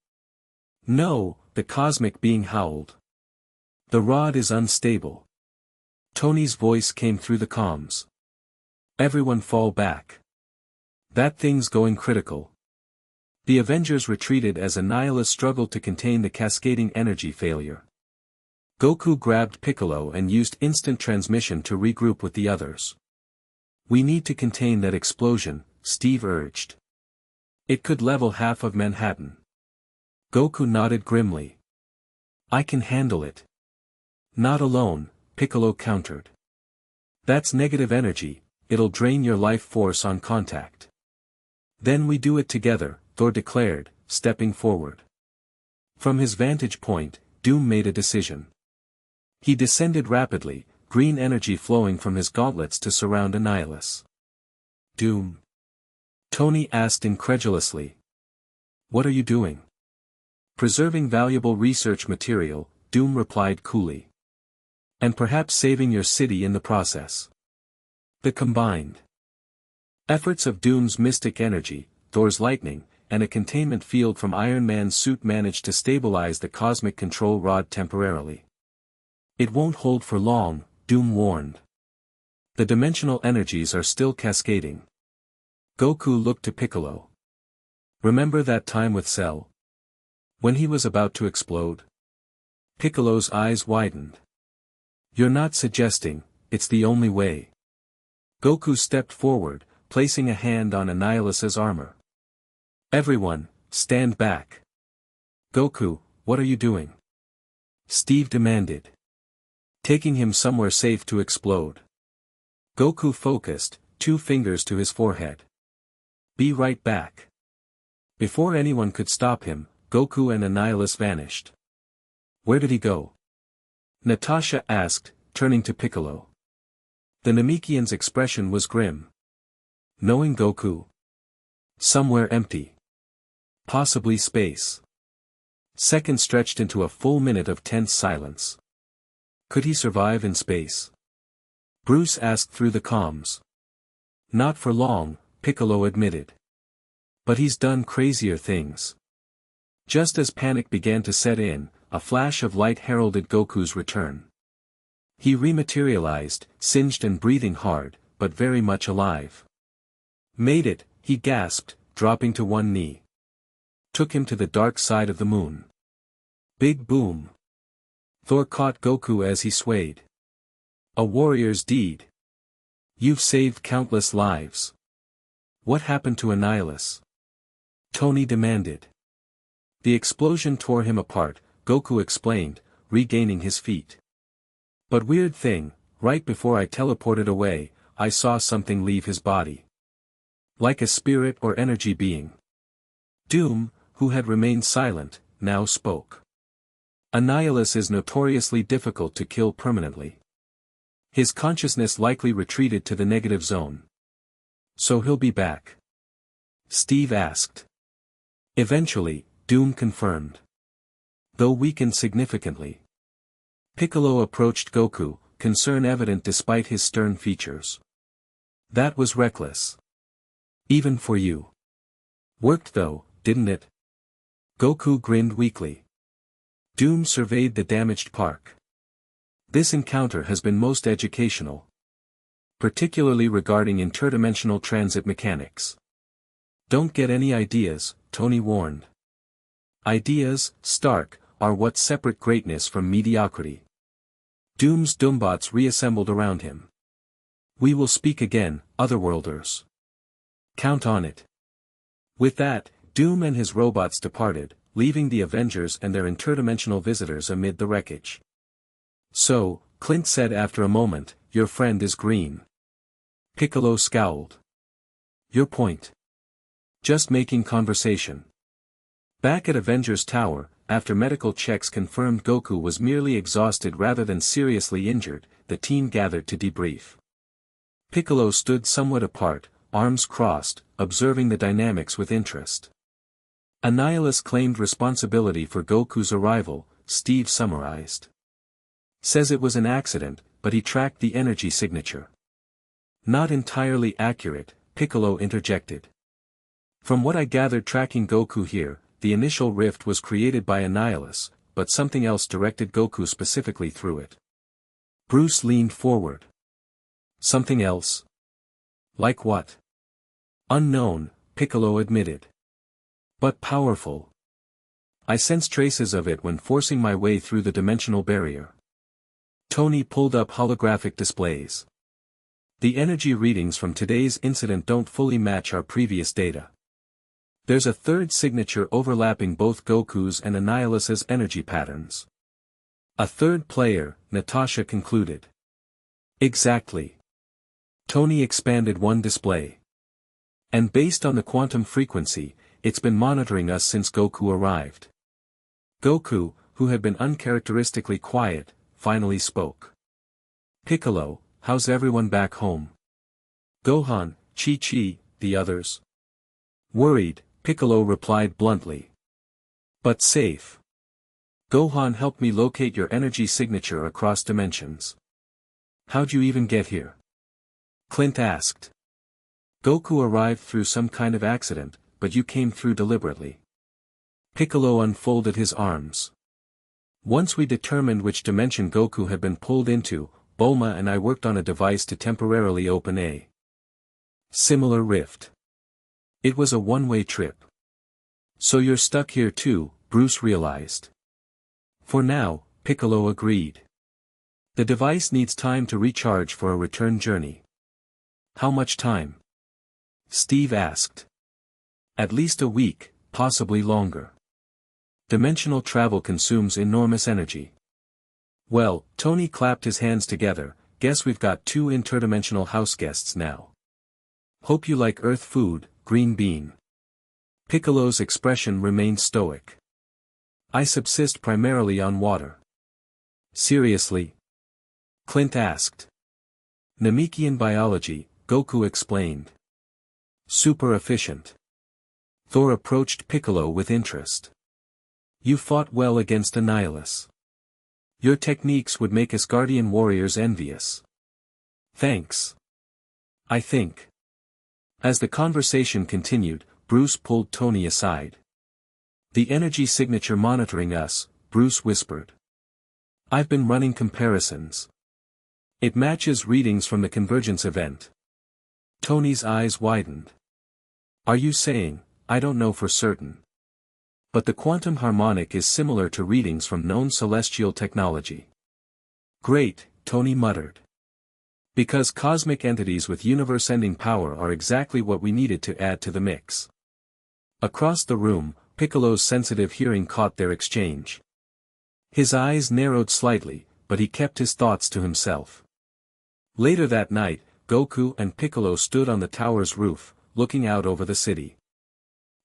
"No," the cosmic being howled. "The rod is unstable." Tony's voice came through the comms. "Everyone fall back. That thing's going critical." The Avengers retreated as Annihilus struggled to contain the cascading energy failure. Goku grabbed Piccolo and used instant transmission to regroup with the others. "We need to contain that explosion," Steve urged. "It could level half of Manhattan." Goku nodded grimly. "I can handle it." "Not alone," Piccolo countered. "That's negative energy, it'll drain your life force on contact." "Then we do it together," Thor declared, stepping forward. From his vantage point, Doom made a decision. He descended rapidly, green energy flowing from his gauntlets to surround Annihilus. "Doom?" Tony asked incredulously. "What are you doing?" "Preserving valuable research material," Doom replied coolly. "And perhaps saving your city in the process." The combined efforts of Doom's mystic energy, Thor's lightning, and a containment field from Iron Man's suit managed to stabilize the cosmic control rod temporarily. "It won't hold for long," Doom warned. "The dimensional energies are still cascading." Goku looked to Piccolo. "Remember that time with Cell? When he was about to explode?" Piccolo's eyes widened. "You're not suggesting, it's the only way?" Goku stepped forward, placing a hand on Annihilus's armor. "Everyone, stand back." "Goku, what are you doing?" Steve demanded. "Taking him somewhere safe to explode." Goku focused, 2 fingers to his forehead. "Be right back." Before anyone could stop him, Goku and Annihilus vanished. "Where did he go?" Natasha asked, turning to Piccolo. The Namekian's expression was grim. Knowing Goku? Somewhere empty. Possibly space. Seconds stretched into a full minute of tense silence. Could he survive in space? Bruce asked through the comms. Not for long, Piccolo admitted. But he's done crazier things. Just as panic began to set in, a flash of light heralded Goku's return. He rematerialized, singed and breathing hard, but very much alive. Made it, he gasped, dropping to one knee. Took him to the dark side of the moon. Big boom. Thor caught Goku as he swayed. A warrior's deed. You've saved countless lives. What happened to Annihilus? Tony demanded. The explosion tore him apart, Goku explained, regaining his feet. But weird thing, right before I teleported away, I saw something leave his body. Like a spirit or energy being. Doom, who had remained silent, now spoke. Annihilus is notoriously difficult to kill permanently. His consciousness likely retreated to the negative zone. So he'll be back? Steve asked. Eventually, Doom confirmed. Though weakened significantly. Piccolo approached Goku, concern evident despite his stern features. That was reckless. Even for you. Worked though, didn't it? Goku grinned weakly. Doom surveyed the damaged park. This encounter has been most educational. Particularly regarding interdimensional transit mechanics. Don't get any ideas, Tony warned. Ideas, Stark, are what separate greatness from mediocrity. Doom's Doombots reassembled around him. We will speak again, Otherworlders. Count on it. With that, Doom and his robots departed, leaving the Avengers and their interdimensional visitors amid the wreckage. So, Clint said after a moment, your friend is green. Piccolo scowled. Your point? Just making conversation. Back at Avengers Tower, after medical checks confirmed Goku was merely exhausted rather than seriously injured, the team gathered to debrief. Piccolo stood somewhat apart, arms crossed, observing the dynamics with interest. Annihilus claimed responsibility for Goku's arrival, Steve summarized. Says it was an accident, but he tracked the energy signature. Not entirely accurate, Piccolo interjected. From what I gathered tracking Goku here, the initial rift was created by Annihilus, but something else directed Goku specifically through it. Bruce leaned forward. Something else? Like what? Unknown, Piccolo admitted. But powerful. I sensed traces of it when forcing my way through the dimensional barrier. Tony pulled up holographic displays. The energy readings from today's incident don't fully match our previous data. There's a third signature overlapping both Goku's and Annihilus's energy patterns. A third player, Natasha concluded. Exactly. Tony expanded one display. And based on the quantum frequency, it's been monitoring us since Goku arrived. Goku, who had been uncharacteristically quiet, finally spoke. Piccolo, how's everyone back home? Gohan, Chi-Chi, the others? Worried, Piccolo replied bluntly. But safe. Gohan helped me locate your energy signature across dimensions. How'd you even get here? Clint asked. Goku arrived through some kind of accident, but you came through deliberately. Piccolo unfolded his arms. Once we determined which dimension Goku had been pulled into, Bulma and I worked on a device to temporarily open a similar rift. It was a one-way trip. So you're stuck here too, Bruce realized. For now, Piccolo agreed. The device needs time to recharge for a return journey. How much time? Steve asked. At least a week, possibly longer. Dimensional travel consumes enormous energy. Well, Tony clapped his hands together, guess we've got 2 interdimensional house guests now. Hope you like Earth food, Green Bean. Piccolo's expression remained stoic. I subsist primarily on water. Seriously? Clint asked. Namekian biology, Goku explained. Super efficient. Thor approached Piccolo with interest. You fought well against Annihilus. Your techniques would make Asgardian warriors envious. Thanks. I think. As the conversation continued, Bruce pulled Tony aside. The energy signature monitoring us, Bruce whispered. I've been running comparisons. It matches readings from the convergence event. Tony's eyes widened. Are you saying, I don't know for certain. But the quantum harmonic is similar to readings from known celestial technology. Great, Tony muttered. Because cosmic entities with universe-ending power are exactly what we needed to add to the mix. Across the room, Piccolo's sensitive hearing caught their exchange. His eyes narrowed slightly, but he kept his thoughts to himself. Later that night, Goku and Piccolo stood on the tower's roof, looking out over the city.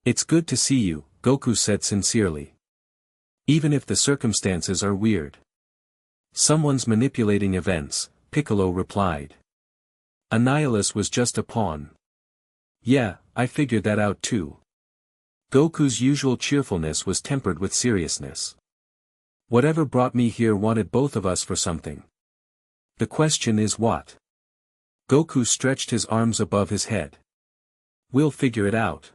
It's good to see you, Goku said sincerely. Even if the circumstances are weird. Someone's manipulating events, Piccolo replied. Annihilus was just a pawn. Yeah, I figured that out too. Goku's usual cheerfulness was tempered with seriousness. Whatever brought me here wanted both of us for something. The question is what? Goku stretched his arms above his head. We'll figure it out.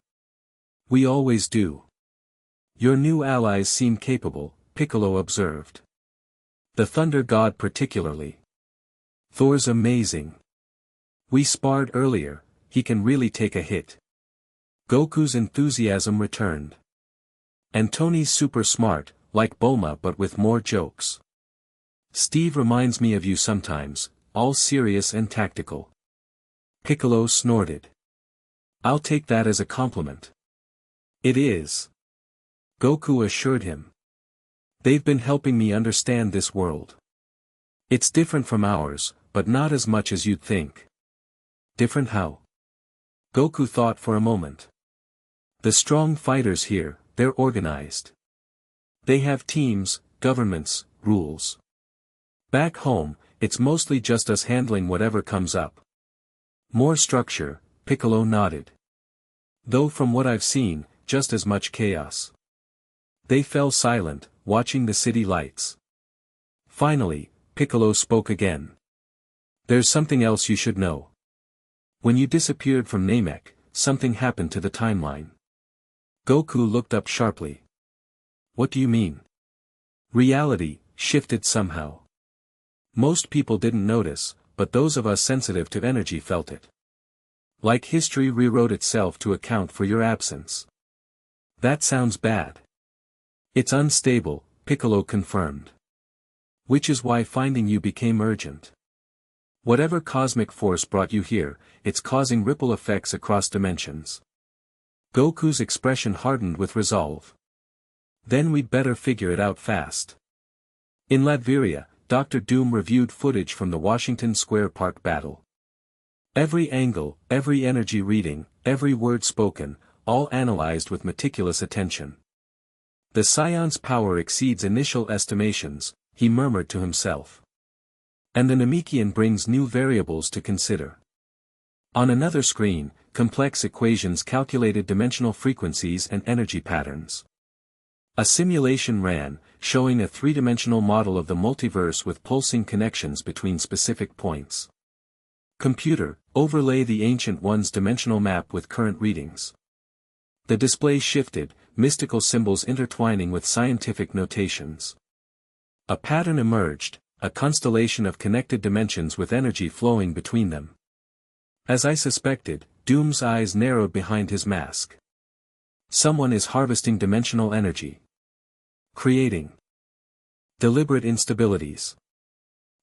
We always do. Your new allies seem capable, Piccolo observed. The Thunder God particularly. Thor's amazing. We sparred earlier, he can really take a hit. Goku's enthusiasm returned. And Tony's super smart, like Bulma but with more jokes. Steve reminds me of you sometimes, all serious and tactical. Piccolo snorted. I'll take that as a compliment. It is. Goku assured him. They've been helping me understand this world. It's different from ours, but not as much as you'd think. Different how? Goku thought for a moment. The strong fighters here, they're organized. They have teams, governments, rules. Back home, it's mostly just us handling whatever comes up. More structure, Piccolo nodded. Though from what I've seen, just as much chaos. They fell silent, watching the city lights. Finally, Piccolo spoke again. There's something else you should know. When you disappeared from Namek, something happened to the timeline. Goku looked up sharply. What do you mean? Reality shifted somehow. Most people didn't notice, but those of us sensitive to energy felt it. Like history rewrote itself to account for your absence. That sounds bad. It's unstable, Piccolo confirmed. Which is why finding you became urgent. Whatever cosmic force brought you here, it's causing ripple effects across dimensions. Goku's expression hardened with resolve. Then we'd better figure it out fast. In Latveria, Dr. Doom reviewed footage from the Washington Square Park battle. Every angle, every energy reading, every word spoken, all analyzed with meticulous attention. The Scion's power exceeds initial estimations, he murmured to himself. And the Namekian brings new variables to consider. On another screen, complex equations calculated dimensional frequencies and energy patterns. A simulation ran, showing a three-dimensional model of the multiverse with pulsing connections between specific points. Computer, overlay the Ancient One's dimensional map with current readings. The display shifted, mystical symbols intertwining with scientific notations. A pattern emerged, a constellation of connected dimensions with energy flowing between them. As I suspected, Doom's eyes narrowed behind his mask. Someone is harvesting dimensional energy. Creating deliberate instabilities.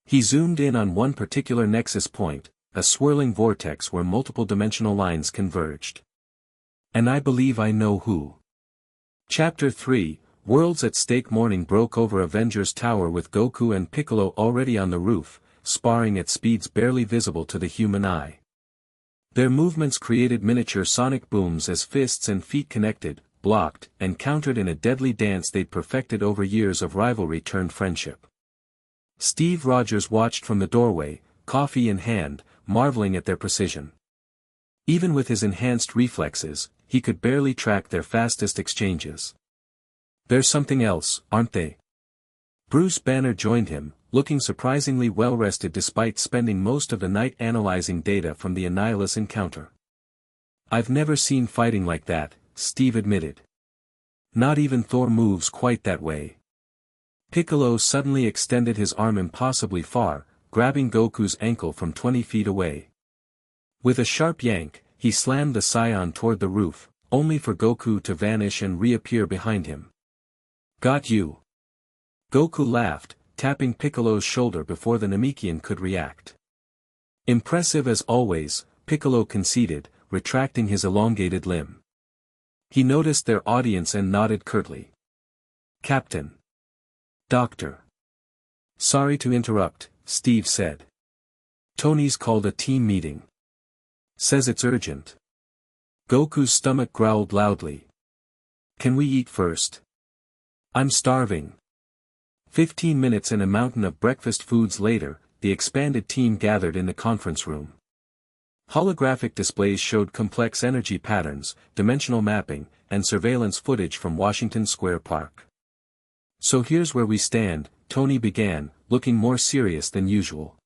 He zoomed in on one particular nexus point, a swirling vortex where multiple dimensional lines converged. And I believe I know who. Chapter 3, Worlds at Stake. Morning broke over Avengers Tower with Goku and Piccolo already on the roof, sparring at speeds barely visible to the human eye. Their movements created miniature sonic booms as fists and feet connected, blocked, and countered in a deadly dance they'd perfected over years of rivalry turned friendship. Steve Rogers watched from the doorway, coffee in hand, marveling at their precision. Even with his enhanced reflexes, he could barely track their fastest exchanges. "There's something else, aren't they?" Bruce Banner joined him, looking surprisingly well-rested despite spending most of the night analyzing data from the Annihilus encounter. "I've never seen fighting like that," Steve admitted. "Not even Thor moves quite that way." Piccolo suddenly extended his arm impossibly far, grabbing Goku's ankle from 20 feet away. With a sharp yank, he slammed the Scion toward the roof, only for Goku to vanish and reappear behind him. "Got you." Goku laughed, tapping Piccolo's shoulder before the Namekian could react. Impressive as always, Piccolo conceded, retracting his elongated limb. He noticed their audience and nodded curtly. "Captain." "Doctor." "Sorry to interrupt," Steve said. "Tony's called a team meeting. Says it's urgent." Goku's stomach growled loudly. "Can we eat first? I'm starving." 15 minutes and a mountain of breakfast foods later, the expanded team gathered in the conference room. Holographic displays showed complex energy patterns, dimensional mapping, and surveillance footage from Washington Square Park. "So here's where we stand," Tony began, looking more serious than usual.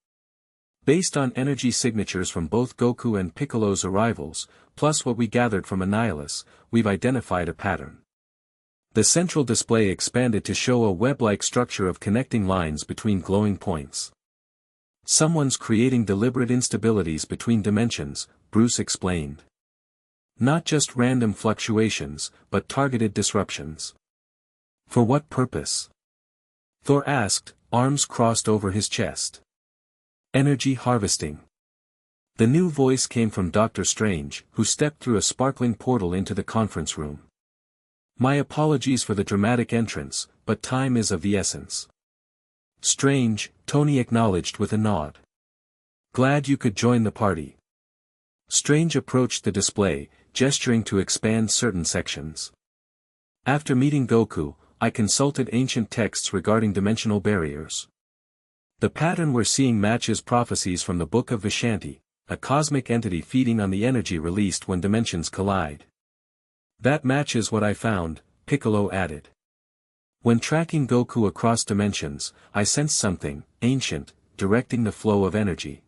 "Based on energy signatures from both Goku and Piccolo's arrivals, plus what we gathered from Annihilus, we've identified a pattern." The central display expanded to show a web-like structure of connecting lines between glowing points. "Someone's creating deliberate instabilities between dimensions," Bruce explained. "Not just random fluctuations, but targeted disruptions." "For what purpose?" Thor asked, arms crossed over his chest. "Energy harvesting." The new voice came from Dr. Strange, who stepped through a sparkling portal into the conference room. "My apologies for the dramatic entrance, but time is of the essence." "Strange," Tony acknowledged with a nod. "Glad you could join the party." Strange approached the display, gesturing to expand certain sections. "After meeting Goku, I consulted ancient texts regarding dimensional barriers. The pattern we're seeing matches prophecies from the Book of Vishanti, a cosmic entity feeding on the energy released when dimensions collide." "That matches what I found," Piccolo added. "When tracking Goku across dimensions, I sensed something, ancient, directing the flow of energy."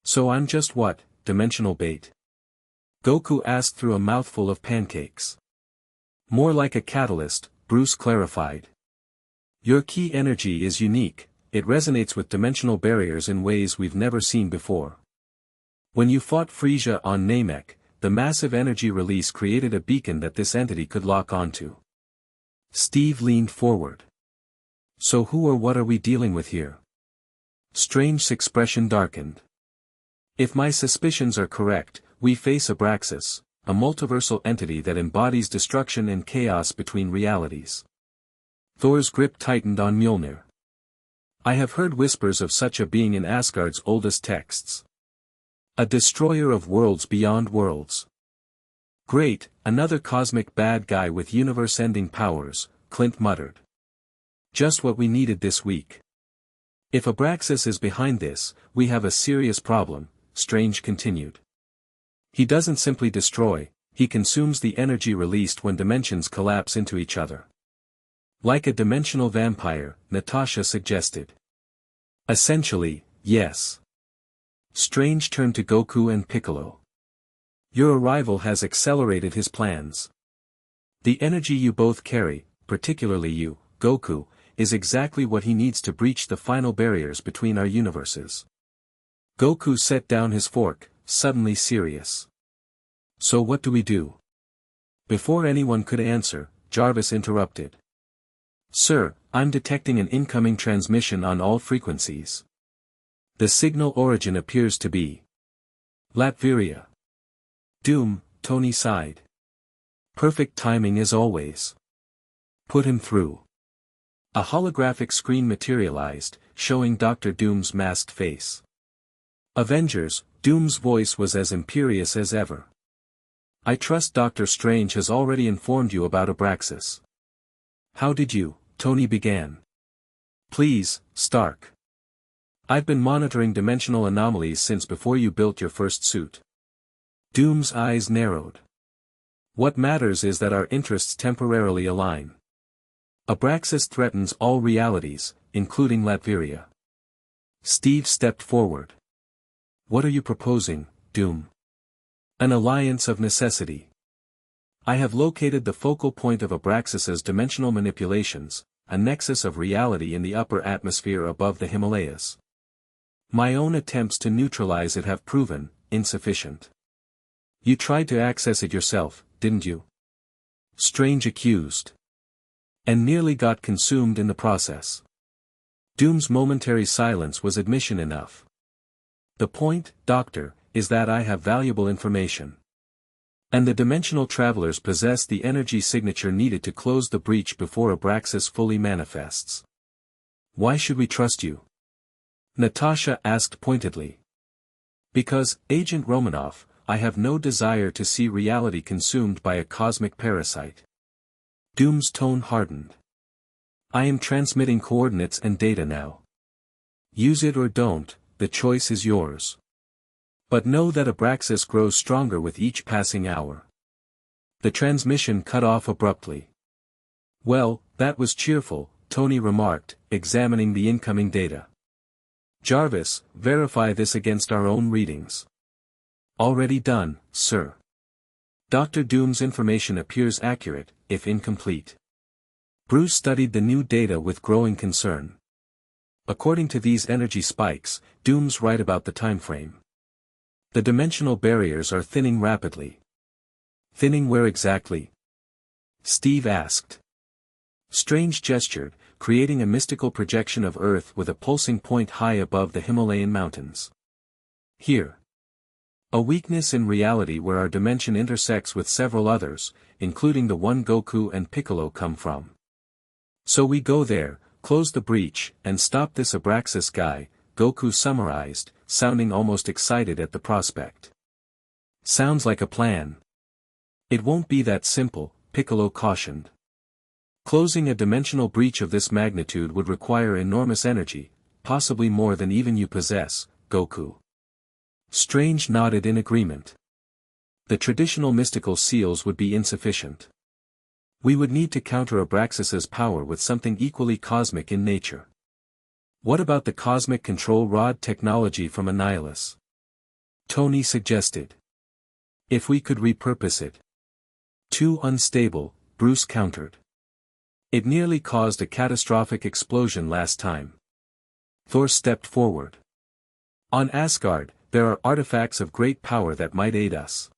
"So I'm just what, dimensional bait?" Goku asked through a mouthful of pancakes. "More like a catalyst," Bruce clarified. "Your key energy is unique, it resonates with dimensional barriers in ways we've never seen before. When you fought Frisia on Namek, the massive energy release created a beacon that this entity could lock onto." Steve leaned forward. "So who or what are we dealing with here?" Strange's expression darkened. "If my suspicions are correct, we face Abraxas, a multiversal entity that embodies destruction and chaos between realities." Thor's grip tightened on Mjolnir. "I have heard whispers of such a being in Asgard's oldest texts. A destroyer of worlds beyond worlds." "Great, another cosmic bad guy with universe-ending powers," Clint muttered. "Just what we needed this week." "If Abraxas is behind this, we have a serious problem," Strange continued. "He doesn't simply destroy, he consumes the energy released when dimensions collapse into each other." "Like a dimensional vampire," Natasha suggested. "Essentially, yes." Strange turned to Goku and Piccolo. "Your arrival has accelerated his plans. The energy you both carry, particularly you, Goku, is exactly what he needs to breach the final barriers between our universes." Goku set down his fork, suddenly serious. "So what do we do?" Before anyone could answer, Jarvis interrupted. "Sir, I'm detecting an incoming transmission on all frequencies. The signal origin appears to be Latveria." "Doom," Tony sighed. "Perfect timing as always. Put him through." A holographic screen materialized, showing Dr. Doom's masked face. "Avengers," Doom's voice was as imperious as ever. "I trust Dr. Strange has already informed you about Abraxas." "How did you?" Tony began. "Please, Stark." I've been monitoring dimensional anomalies since before you built your first suit. Doom's eyes narrowed. What matters is that our interests temporarily align. Abraxas threatens all realities, including Latveria. Steve stepped forward. What are you proposing, Doom? An alliance of necessity. I have located the focal point of Abraxas's dimensional manipulations, a nexus of reality in the upper atmosphere above the Himalayas. My own attempts to neutralize it have proven insufficient. You tried to access it yourself, didn't you? Strange accused. And nearly got consumed in the process. Doom's momentary silence was admission enough. The point, Doctor, is that I have valuable information. And the dimensional travelers possess the energy signature needed to close the breach before Abraxas fully manifests. Why should we trust you? Natasha asked pointedly. Because, Agent Romanov, I have no desire to see reality consumed by a cosmic parasite. Doom's tone hardened. I am transmitting coordinates and data now. Use it or don't, the choice is yours. But know that Abraxas grows stronger with each passing hour. The transmission cut off abruptly. Well, that was cheerful, Tony remarked, examining the incoming data. Jarvis, verify this against our own readings. Already done, sir. Dr. Doom's information appears accurate, if incomplete. Bruce studied the new data with growing concern. According to these energy spikes, Doom's right about the time frame. The dimensional barriers are thinning rapidly. Thinning where exactly? Steve asked. Strange gestured, creating a mystical projection of Earth with a pulsing point high above the Himalayan mountains. Here. A weakness in reality where our dimension intersects with several others, including the one Goku and Piccolo come from. So we go there, close the breach, and stop this Abraxas guy, Goku summarized, sounding almost excited at the prospect. Sounds like a plan. It won't be that simple, Piccolo cautioned. Closing a dimensional breach of this magnitude would require enormous energy, possibly more than even you possess, Goku. Strange nodded in agreement. The traditional mystical seals would be insufficient. We would need to counter Abraxas's power with something equally cosmic in nature. What about the cosmic control rod technology from Annihilus? Tony suggested. If we could repurpose it. Too unstable, Bruce countered. It nearly caused a catastrophic explosion last time. Thor stepped forward. On Asgard, there are artifacts of great power that might aid us.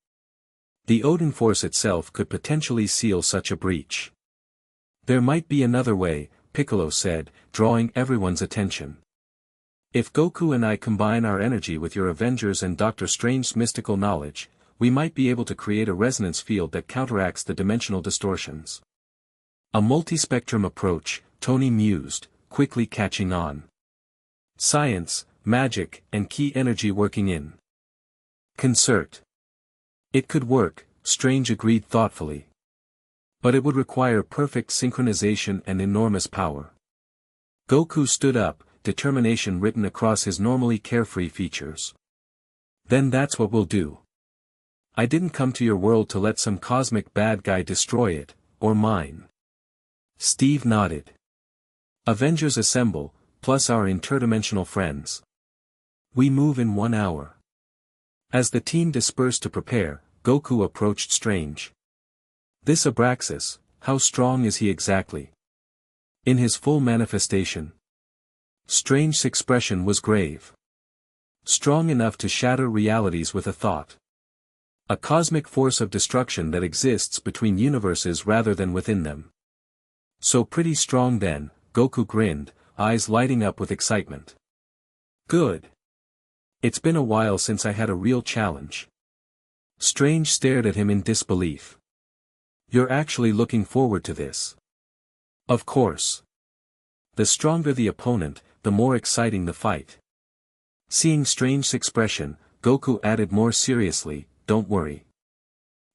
The Odin Force itself could potentially seal such a breach. There might be another way, Piccolo said, drawing everyone's attention. If Goku and I combine our energy with your Avengers and Doctor Strange's mystical knowledge, we might be able to create a resonance field that counteracts the dimensional distortions. A multispectrum approach, Tony mused, quickly catching on. Science, magic, and key energy working in concert. It could work, Strange agreed thoughtfully. But it would require perfect synchronization and enormous power. Goku stood up, determination written across his normally carefree features. Then that's what we'll do. I didn't come to your world to let some cosmic bad guy destroy it, or mine. Steve nodded. Avengers assemble, plus our interdimensional friends. We move in 1 hour. As the team dispersed to prepare, Goku approached Strange. This Abraxas, how strong is he exactly? In his full manifestation. Strange's expression was grave. Strong enough to shatter realities with a thought. A cosmic force of destruction that exists between universes rather than within them. So pretty strong then, Goku grinned, eyes lighting up with excitement. Good. It's been a while since I had a real challenge. Strange stared at him in disbelief. You're actually looking forward to this? Of course. The stronger the opponent, the more exciting the fight. Seeing Strange's expression, Goku added more seriously, don't worry.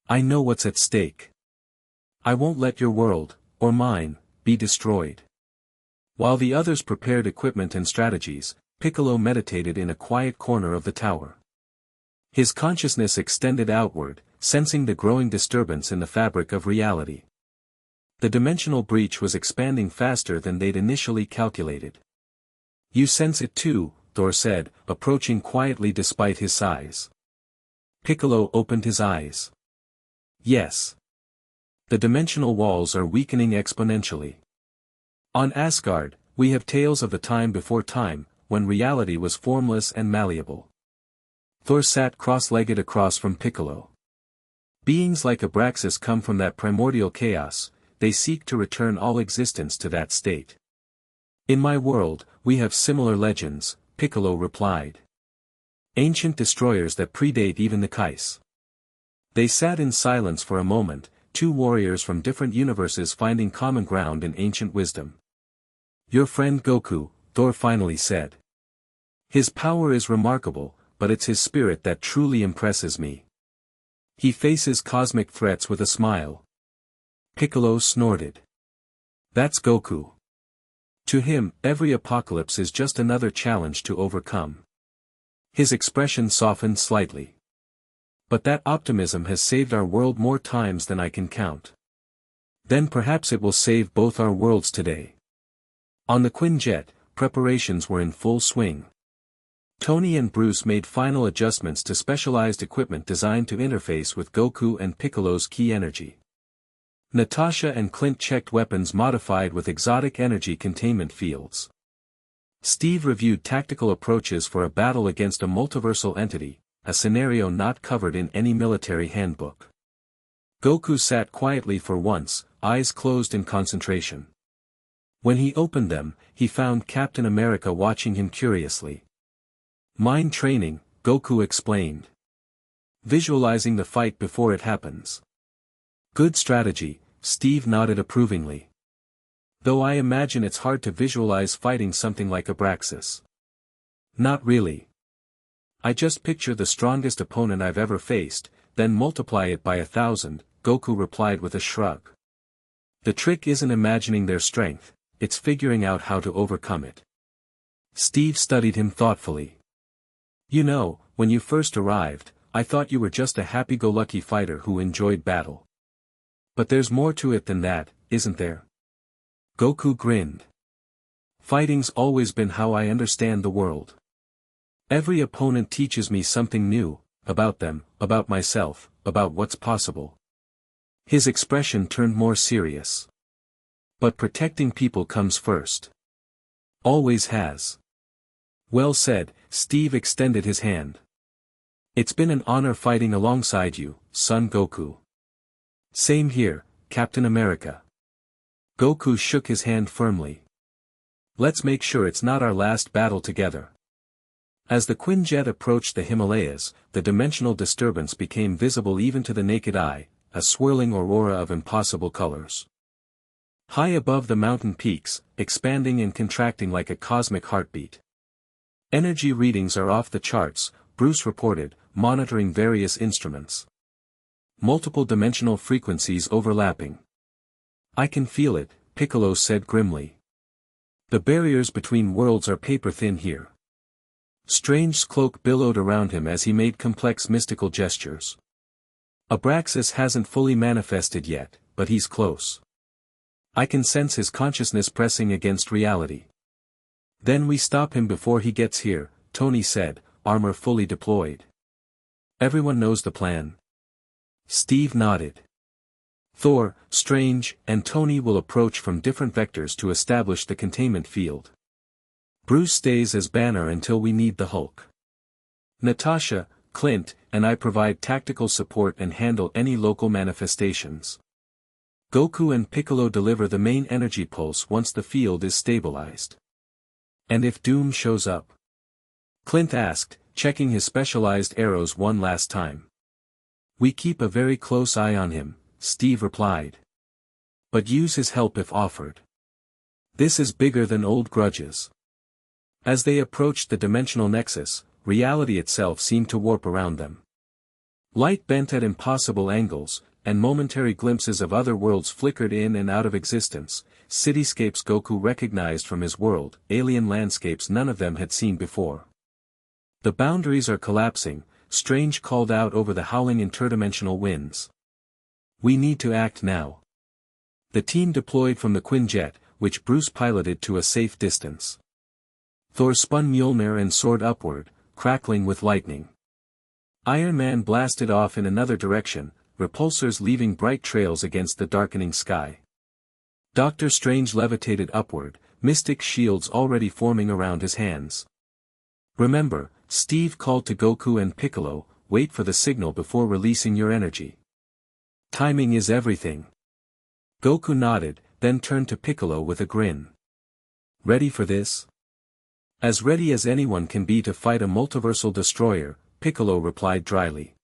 I know what's at stake. I won't let your world, or mine, be destroyed. While the others prepared equipment and strategies, Piccolo meditated in a quiet corner of the tower. His consciousness extended outward, sensing the growing disturbance in the fabric of reality. The dimensional breach was expanding faster than they'd initially calculated. "You sense it too," Thor said, approaching quietly despite his size. Piccolo opened his eyes. "Yes. The dimensional walls are weakening exponentially. On Asgard, we have tales of the time before time, when reality was formless and malleable." Thor sat cross-legged across from Piccolo. "Beings like Abraxas come from that primordial chaos, they seek to return all existence to that state." "In my world, we have similar legends," Piccolo replied. "Ancient destroyers that predate even the Kais." They sat in silence for a moment, two warriors from different universes finding common ground in ancient wisdom. "Your friend Goku," Thor finally said. "His power is remarkable, but it's his spirit that truly impresses me. He faces cosmic threats with a smile." Piccolo snorted. "That's Goku. To him, every apocalypse is just another challenge to overcome." His expression softened slightly. "But that optimism has saved our world more times than I can count. Then perhaps it will save both our worlds today." On the Quinjet, preparations were in full swing. Tony and Bruce made final adjustments to specialized equipment designed to interface with Goku and Piccolo's ki energy. Natasha and Clint checked weapons modified with exotic energy containment fields. Steve reviewed tactical approaches for a battle against a multiversal entity, a scenario not covered in any military handbook. Goku sat quietly for once, eyes closed in concentration. When he opened them, he found Captain America watching him curiously. "Mind training," Goku explained. "Visualizing the fight before it happens." "Good strategy," Steve nodded approvingly. "Though I imagine it's hard to visualize fighting something like Abraxas." "Not really. I just picture the strongest opponent I've ever faced, then multiply it by 1,000, Goku replied with a shrug. "The trick isn't imagining their strength, it's figuring out how to overcome it." Steve studied him thoughtfully. "You know, when you first arrived, I thought you were just a happy-go-lucky fighter who enjoyed battle. But there's more to it than that, isn't there?" Goku grinned. "Fighting's always been how I understand the world. Every opponent teaches me something new, about them, about myself, about what's possible." His expression turned more serious. "But protecting people comes first. Always has." "Well said," Steve extended his hand. "It's been an honor fighting alongside you, son Goku." "Same here, Captain America." Goku shook his hand firmly. "Let's make sure it's not our last battle together." As the Quinjet approached the Himalayas, the dimensional disturbance became visible even to the naked eye, a swirling aurora of impossible colors. High above the mountain peaks, expanding and contracting like a cosmic heartbeat. "Energy readings are off the charts," Bruce reported, monitoring various instruments. "Multiple dimensional frequencies overlapping." "I can feel it," Piccolo said grimly. "The barriers between worlds are paper-thin here." Strange's cloak billowed around him as he made complex mystical gestures. "Abraxas hasn't fully manifested yet, but he's close. I can sense his consciousness pressing against reality." "Then we stop him before he gets here," Tony said, armor fully deployed. "Everyone knows the plan." Steve nodded. "Thor, Strange, and Tony will approach from different vectors to establish the containment field. Bruce stays as Banner until we need the Hulk. Natasha, Clint, and I provide tactical support and handle any local manifestations. Goku and Piccolo deliver the main energy pulse once the field is stabilized." "And if Doom shows up?" Clint asked, checking his specialized arrows one last time. "We keep a very close eye on him," Steve replied. "But use his help if offered. This is bigger than old grudges." As they approached the dimensional nexus, reality itself seemed to warp around them. Light bent at impossible angles, and momentary glimpses of other worlds flickered in and out of existence, cityscapes Goku recognized from his world, alien landscapes none of them had seen before. The boundaries are collapsing, Strange called out over the howling interdimensional winds. We need to act now. The team deployed from the Quinjet, which Bruce piloted to a safe distance. Thor spun Mjolnir and soared upward, crackling with lightning. Iron Man blasted off in another direction, repulsors leaving bright trails against the darkening sky. Doctor Strange levitated upward, mystic shields already forming around his hands. Remember, Steve called to Goku and Piccolo, wait for the signal before releasing your energy. Timing is everything. Goku nodded, then turned to Piccolo with a grin. Ready for this? As ready as anyone can be to fight a multiversal destroyer, Piccolo replied dryly.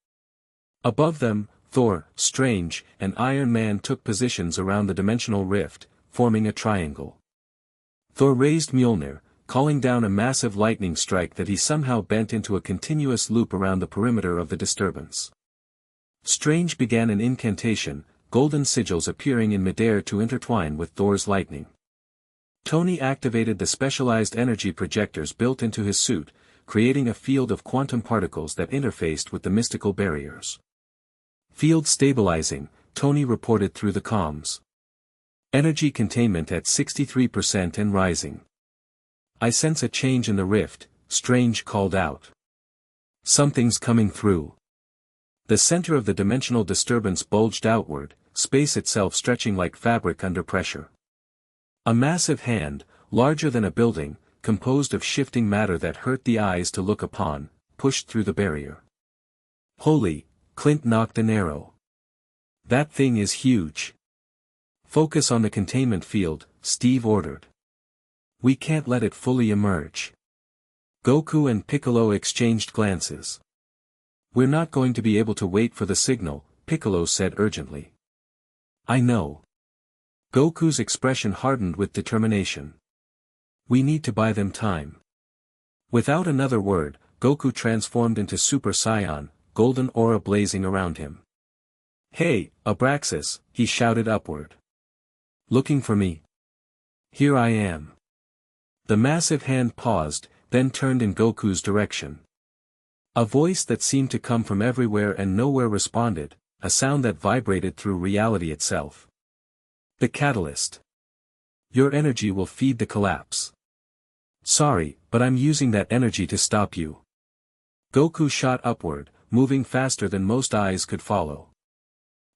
Above them, Thor, Strange, and Iron Man took positions around the dimensional rift, forming a triangle. Thor raised Mjolnir, calling down a massive lightning strike that he somehow bent into a continuous loop around the perimeter of the disturbance. Strange began an incantation, golden sigils appearing in midair to intertwine with Thor's lightning. Tony activated the specialized energy projectors built into his suit, creating a field of quantum particles that interfaced with the mystical barriers. Field stabilizing, Tony reported through the comms. Energy containment at 63% and rising. I sense a change in the rift, Strange called out. Something's coming through. The center of the dimensional disturbance bulged outward, space itself stretching like fabric under pressure. A massive hand, larger than a building, composed of shifting matter that hurt the eyes to look upon, pushed through the barrier. Holy, Clint knocked an arrow. That thing is huge. Focus on the containment field, Steve ordered. We can't let it fully emerge. Goku and Piccolo exchanged glances. We're not going to be able to wait for the signal, Piccolo said urgently. I know. Goku's expression hardened with determination. We need to buy them time. Without another word, Goku transformed into Super Saiyan, golden aura blazing around him. Hey, Abraxas, he shouted upward. Looking for me? Here I am. The massive hand paused, then turned in Goku's direction. A voice that seemed to come from everywhere and nowhere responded, a sound that vibrated through reality itself. The catalyst. Your energy will feed the collapse. Sorry, but I'm using that energy to stop you. Goku shot upward, moving faster than most eyes could follow.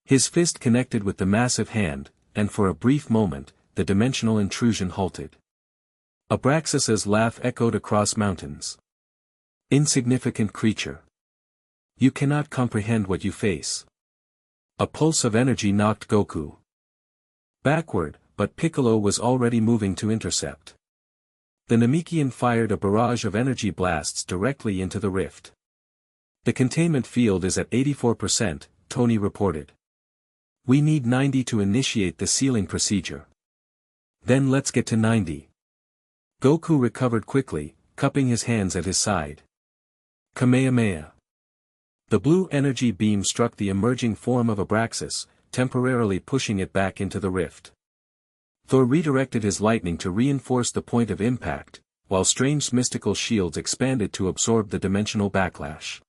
His fist connected with the massive hand, and for a brief moment, the dimensional intrusion halted. Abraxas's laugh echoed across mountains. Insignificant creature. You cannot comprehend what you face. A pulse of energy knocked Goku backward, but Piccolo was already moving to intercept. The Namekian fired a barrage of energy blasts directly into the rift. The containment field is at 84%, Tony reported. We need 90 to initiate the sealing procedure. Then let's get to 90. Goku recovered quickly, cupping his hands at his side. Kamehameha. The blue energy beam struck the emerging form of Abraxas, temporarily pushing it back into the rift. Thor redirected his lightning to reinforce the point of impact, while Strange's mystical shields expanded to absorb the dimensional backlash.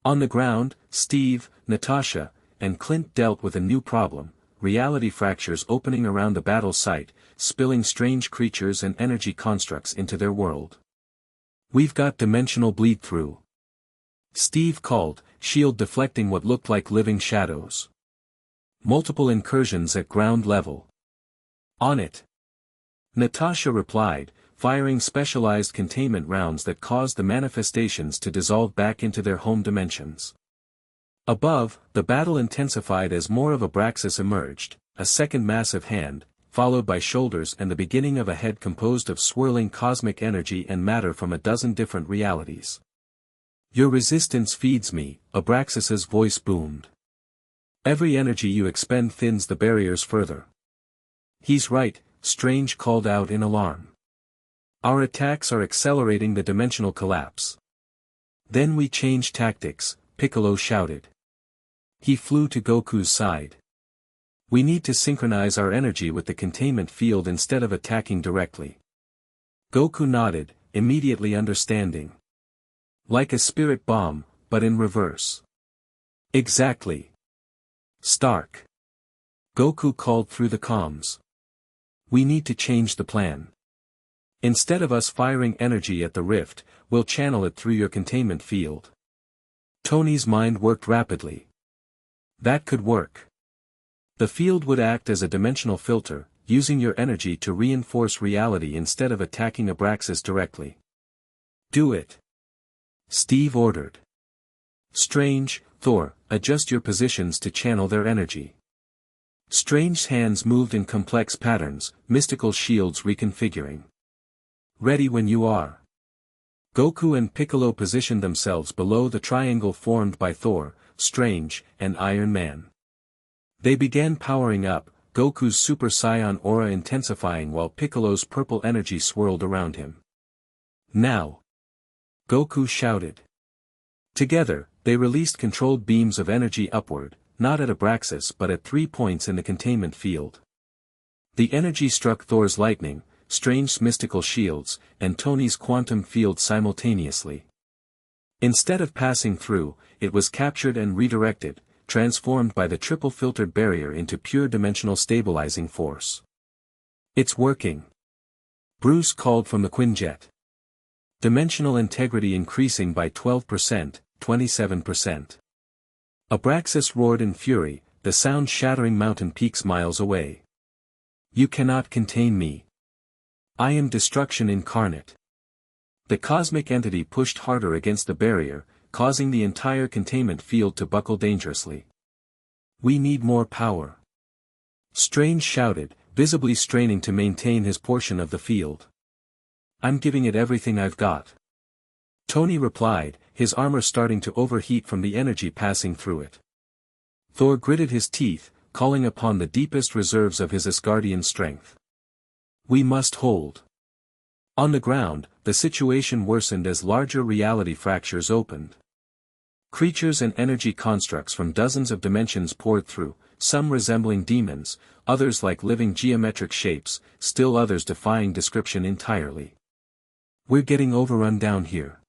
On the ground, Steve, Natasha, and Clint dealt with a new problem, reality fractures opening around the battle site, spilling strange creatures and energy constructs into their world. We've got dimensional bleed-through. Steve called, shield deflecting what looked like living shadows. Multiple incursions at ground level. On it. Natasha replied, firing specialized containment rounds that caused the manifestations to dissolve back into their home dimensions. Above, the battle intensified as more of Abraxas emerged, a second massive hand, followed by shoulders and the beginning of a head composed of swirling cosmic energy and matter from a dozen different realities. Your resistance feeds me, Abraxas's voice boomed. Every energy you expend thins the barriers further. He's right, Strange called out in alarm. Our attacks are accelerating the dimensional collapse. Then we change tactics, Piccolo shouted. He flew to Goku's side. We need to synchronize our energy with the containment field instead of attacking directly. Goku nodded, immediately understanding. Like a spirit bomb, but in reverse. Exactly. Stark. Goku called through the comms. We need to change the plan. Instead of us firing energy at the rift, we'll channel it through your containment field. Tony's mind worked rapidly. That could work. The field would act as a dimensional filter, using your energy to reinforce reality instead of attacking Abraxas directly. Do it. Steve ordered. Strange, Thor, adjust your positions to channel their energy. Strange's hands moved in complex patterns, mystical shields reconfiguring. Ready when you are. Goku and Piccolo positioned themselves below the triangle formed by Thor, Strange, and Iron Man. They began powering up, Goku's Super Saiyan aura intensifying while Piccolo's purple energy swirled around him. Now! Goku shouted. Together, they released controlled beams of energy upward, not at Abraxas but at 3 points in the containment field. The energy struck Thor's lightning, Strange's mystical shields, and Tony's quantum field simultaneously. Instead of passing through, it was captured and redirected, transformed by the triple-filtered barrier into pure dimensional stabilizing force. It's working. Bruce called from the Quinjet. Dimensional integrity increasing by 12%, 27%. Abraxas roared in fury, the sound shattering mountain peaks miles away. You cannot contain me. I am destruction incarnate. The cosmic entity pushed harder against the barrier, causing the entire containment field to buckle dangerously. We need more power. Strange shouted, visibly straining to maintain his portion of the field. I'm giving it everything I've got. Tony replied, his armor starting to overheat from the energy passing through it. Thor gritted his teeth, calling upon the deepest reserves of his Asgardian strength. We must hold. On the ground, the situation worsened as larger reality fractures opened. Creatures and energy constructs from dozens of dimensions poured through, some resembling demons, others like living geometric shapes, still others defying description entirely. We're getting overrun down here.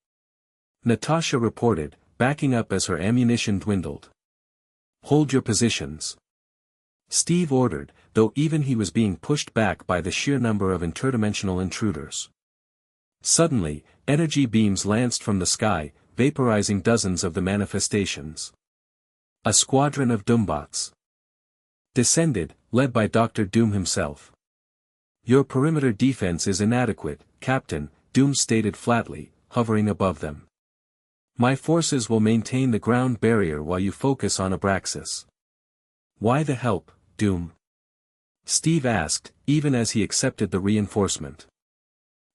Natasha reported, backing up as her ammunition dwindled. Hold your positions. Steve ordered, though even he was being pushed back by the sheer number of interdimensional intruders. Suddenly, energy beams lanced from the sky, vaporizing dozens of the manifestations. A squadron of Doombots descended, led by Dr. Doom himself. Your perimeter defense is inadequate, Captain, Doom stated flatly, hovering above them. My forces will maintain the ground barrier while you focus on Abraxas. Why the help, Doom? Steve asked, even as he accepted the reinforcement.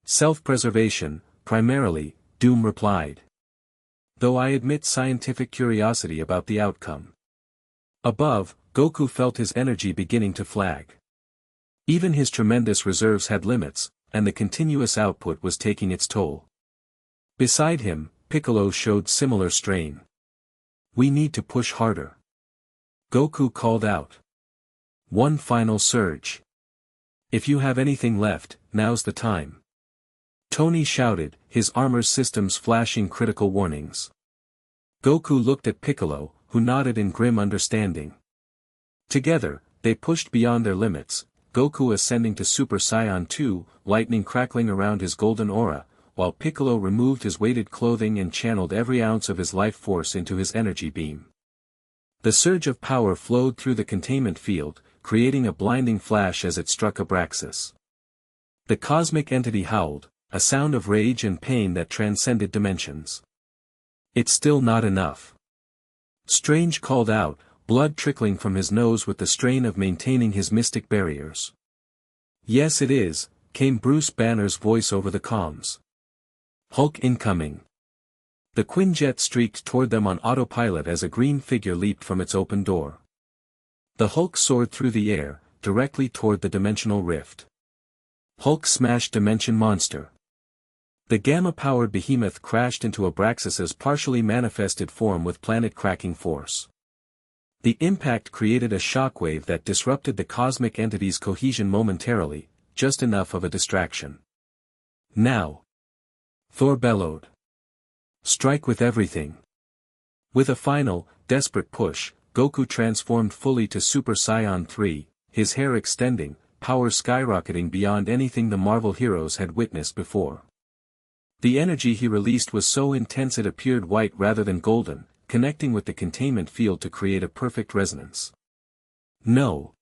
Self-preservation, primarily, Doom replied. Though I admit scientific curiosity about the outcome. Above, Goku felt his energy beginning to flag. Even his tremendous reserves had limits, and the continuous output was taking its toll. Beside him, Piccolo showed similar strain. We need to push harder. Goku called out. One final surge. If you have anything left, now's the time. Tony shouted, his armor systems flashing critical warnings. Goku looked at Piccolo, who nodded in grim understanding. Together, they pushed beyond their limits, Goku ascending to Super Saiyan 2, lightning crackling around his golden aura, while Piccolo removed his weighted clothing and channeled every ounce of his life force into his energy beam. The surge of power flowed through the containment field, creating a blinding flash as it struck Abraxas. The cosmic entity howled, a sound of rage and pain that transcended dimensions. It's still not enough. Strange called out, blood trickling from his nose with the strain of maintaining his mystic barriers. Yes it is, came Bruce Banner's voice over the comms. Hulk incoming. The Quinjet streaked toward them on autopilot as a green figure leaped from its open door. The Hulk soared through the air, directly toward the dimensional rift. Hulk smashed Dimension Monster. The gamma-powered behemoth crashed into Abraxas's partially manifested form with planet-cracking force. The impact created a shockwave that disrupted the cosmic entity's cohesion momentarily, just enough of a distraction. Now! Thor bellowed. Strike with everything. With a final, desperate push, Goku transformed fully to Super Saiyan 3, his hair extending, power skyrocketing beyond anything the Marvel heroes had witnessed before. The energy he released was so intense it appeared white rather than golden, connecting with the containment field to create a perfect resonance. No!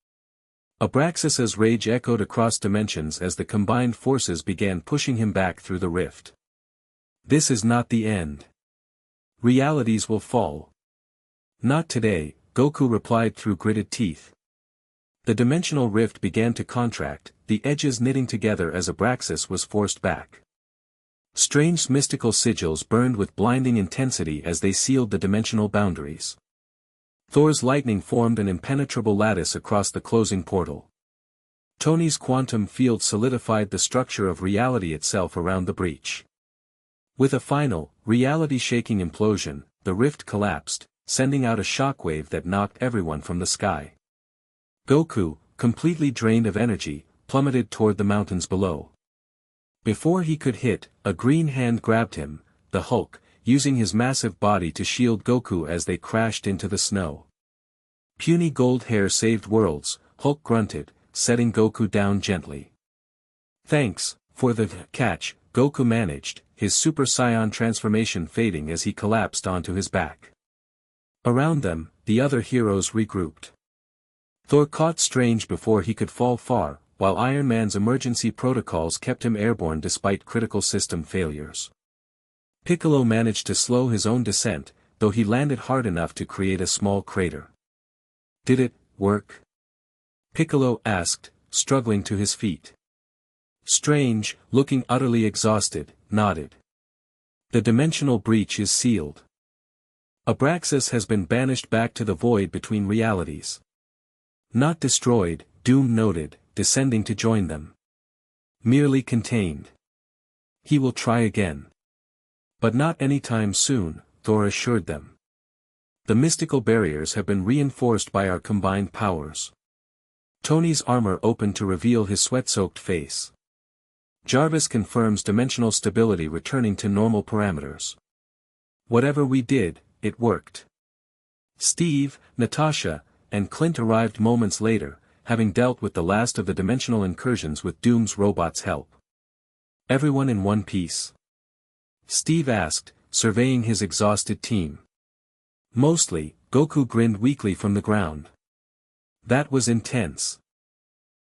Abraxas's rage echoed across dimensions as the combined forces began pushing him back through the rift. This is not the end. Realities will fall. Not today, Goku replied through gritted teeth. The dimensional rift began to contract, the edges knitting together as Abraxas was forced back. Strange mystical sigils burned with blinding intensity as they sealed the dimensional boundaries. Thor's lightning formed an impenetrable lattice across the closing portal. Tony's quantum field solidified the structure of reality itself around the breach. With a final, reality-shaking implosion, the rift collapsed, sending out a shockwave that knocked everyone from the sky. Goku, completely drained of energy, plummeted toward the mountains below. Before he could hit, a green hand grabbed him, the Hulk, using his massive body to shield Goku as they crashed into the snow. Puny gold hair saved worlds, Hulk grunted, setting Goku down gently. Thanks, for the catch, Goku managed, his Super Saiyan transformation fading as he collapsed onto his back. Around them, the other heroes regrouped. Thor caught Strange before he could fall far, while Iron Man's emergency protocols kept him airborne despite critical system failures. Piccolo managed to slow his own descent, though he landed hard enough to create a small crater. Did it work? Piccolo asked, struggling to his feet. Strange, looking utterly exhausted, nodded. The dimensional breach is sealed. Abraxas has been banished back to the void between realities. Not destroyed, Doom noted, descending to join them. Merely contained. He will try again. But not anytime soon, Thor assured them. The mystical barriers have been reinforced by our combined powers. Tony's armor opened to reveal his sweat-soaked face. Jarvis confirms dimensional stability returning to normal parameters. Whatever we did, it worked. Steve, Natasha, and Clint arrived moments later, having dealt with the last of the dimensional incursions with Doom's robot's help. Everyone in one piece? Steve asked, surveying his exhausted team. Mostly, Goku grinned weakly from the ground. That was intense.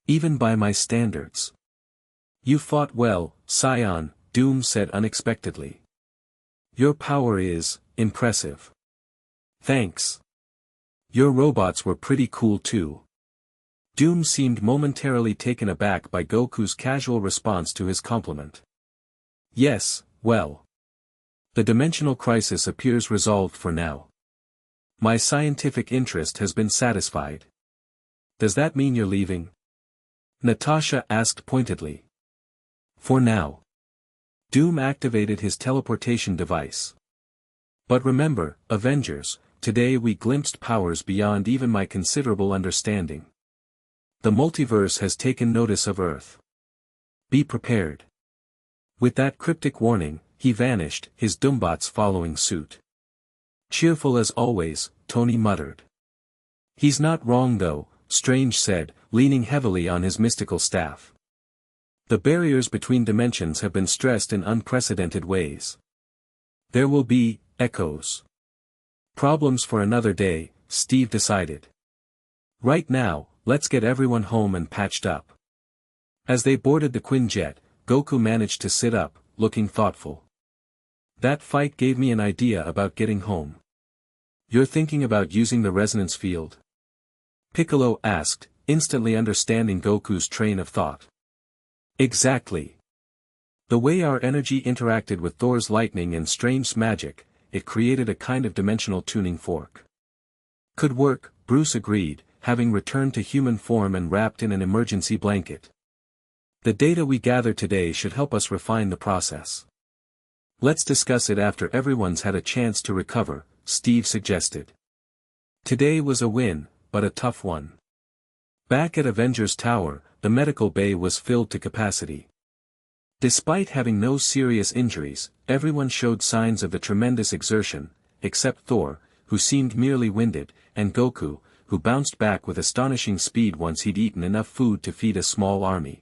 Even by my standards. You fought well, Saiyan, Doom said unexpectedly. Your power is impressive. Thanks. Your robots were pretty cool too. Doom seemed momentarily taken aback by Goku's casual response to his compliment. Yes, well. The dimensional crisis appears resolved for now. My scientific interest has been satisfied. Does that mean you're leaving? Natasha asked pointedly. For now. Doom activated his teleportation device. But remember, Avengers, today we glimpsed powers beyond even my considerable understanding. The multiverse has taken notice of Earth. Be prepared. With that cryptic warning, he vanished, his Doombots following suit. Cheerful as always, Tony muttered. He's not wrong though, Strange said, leaning heavily on his mystical staff. The barriers between dimensions have been stressed in unprecedented ways. There will be echoes. Problems for another day, Steve decided. Right now, let's get everyone home and patched up. As they boarded the Quinjet, Goku managed to sit up, looking thoughtful. That fight gave me an idea about getting home. You're thinking about using the resonance field? Piccolo asked, instantly understanding Goku's train of thought. Exactly. The way our energy interacted with Thor's lightning and Strange's magic, it created a kind of dimensional tuning fork. Could work, Bruce agreed, having returned to human form and wrapped in an emergency blanket. The data we gather today should help us refine the process. Let's discuss it after everyone's had a chance to recover, Steve suggested. Today was a win, but a tough one. Back at Avengers Tower, the medical bay was filled to capacity. Despite having no serious injuries, everyone showed signs of the tremendous exertion, except Thor, who seemed merely winded, and Goku, who bounced back with astonishing speed once he'd eaten enough food to feed a small army.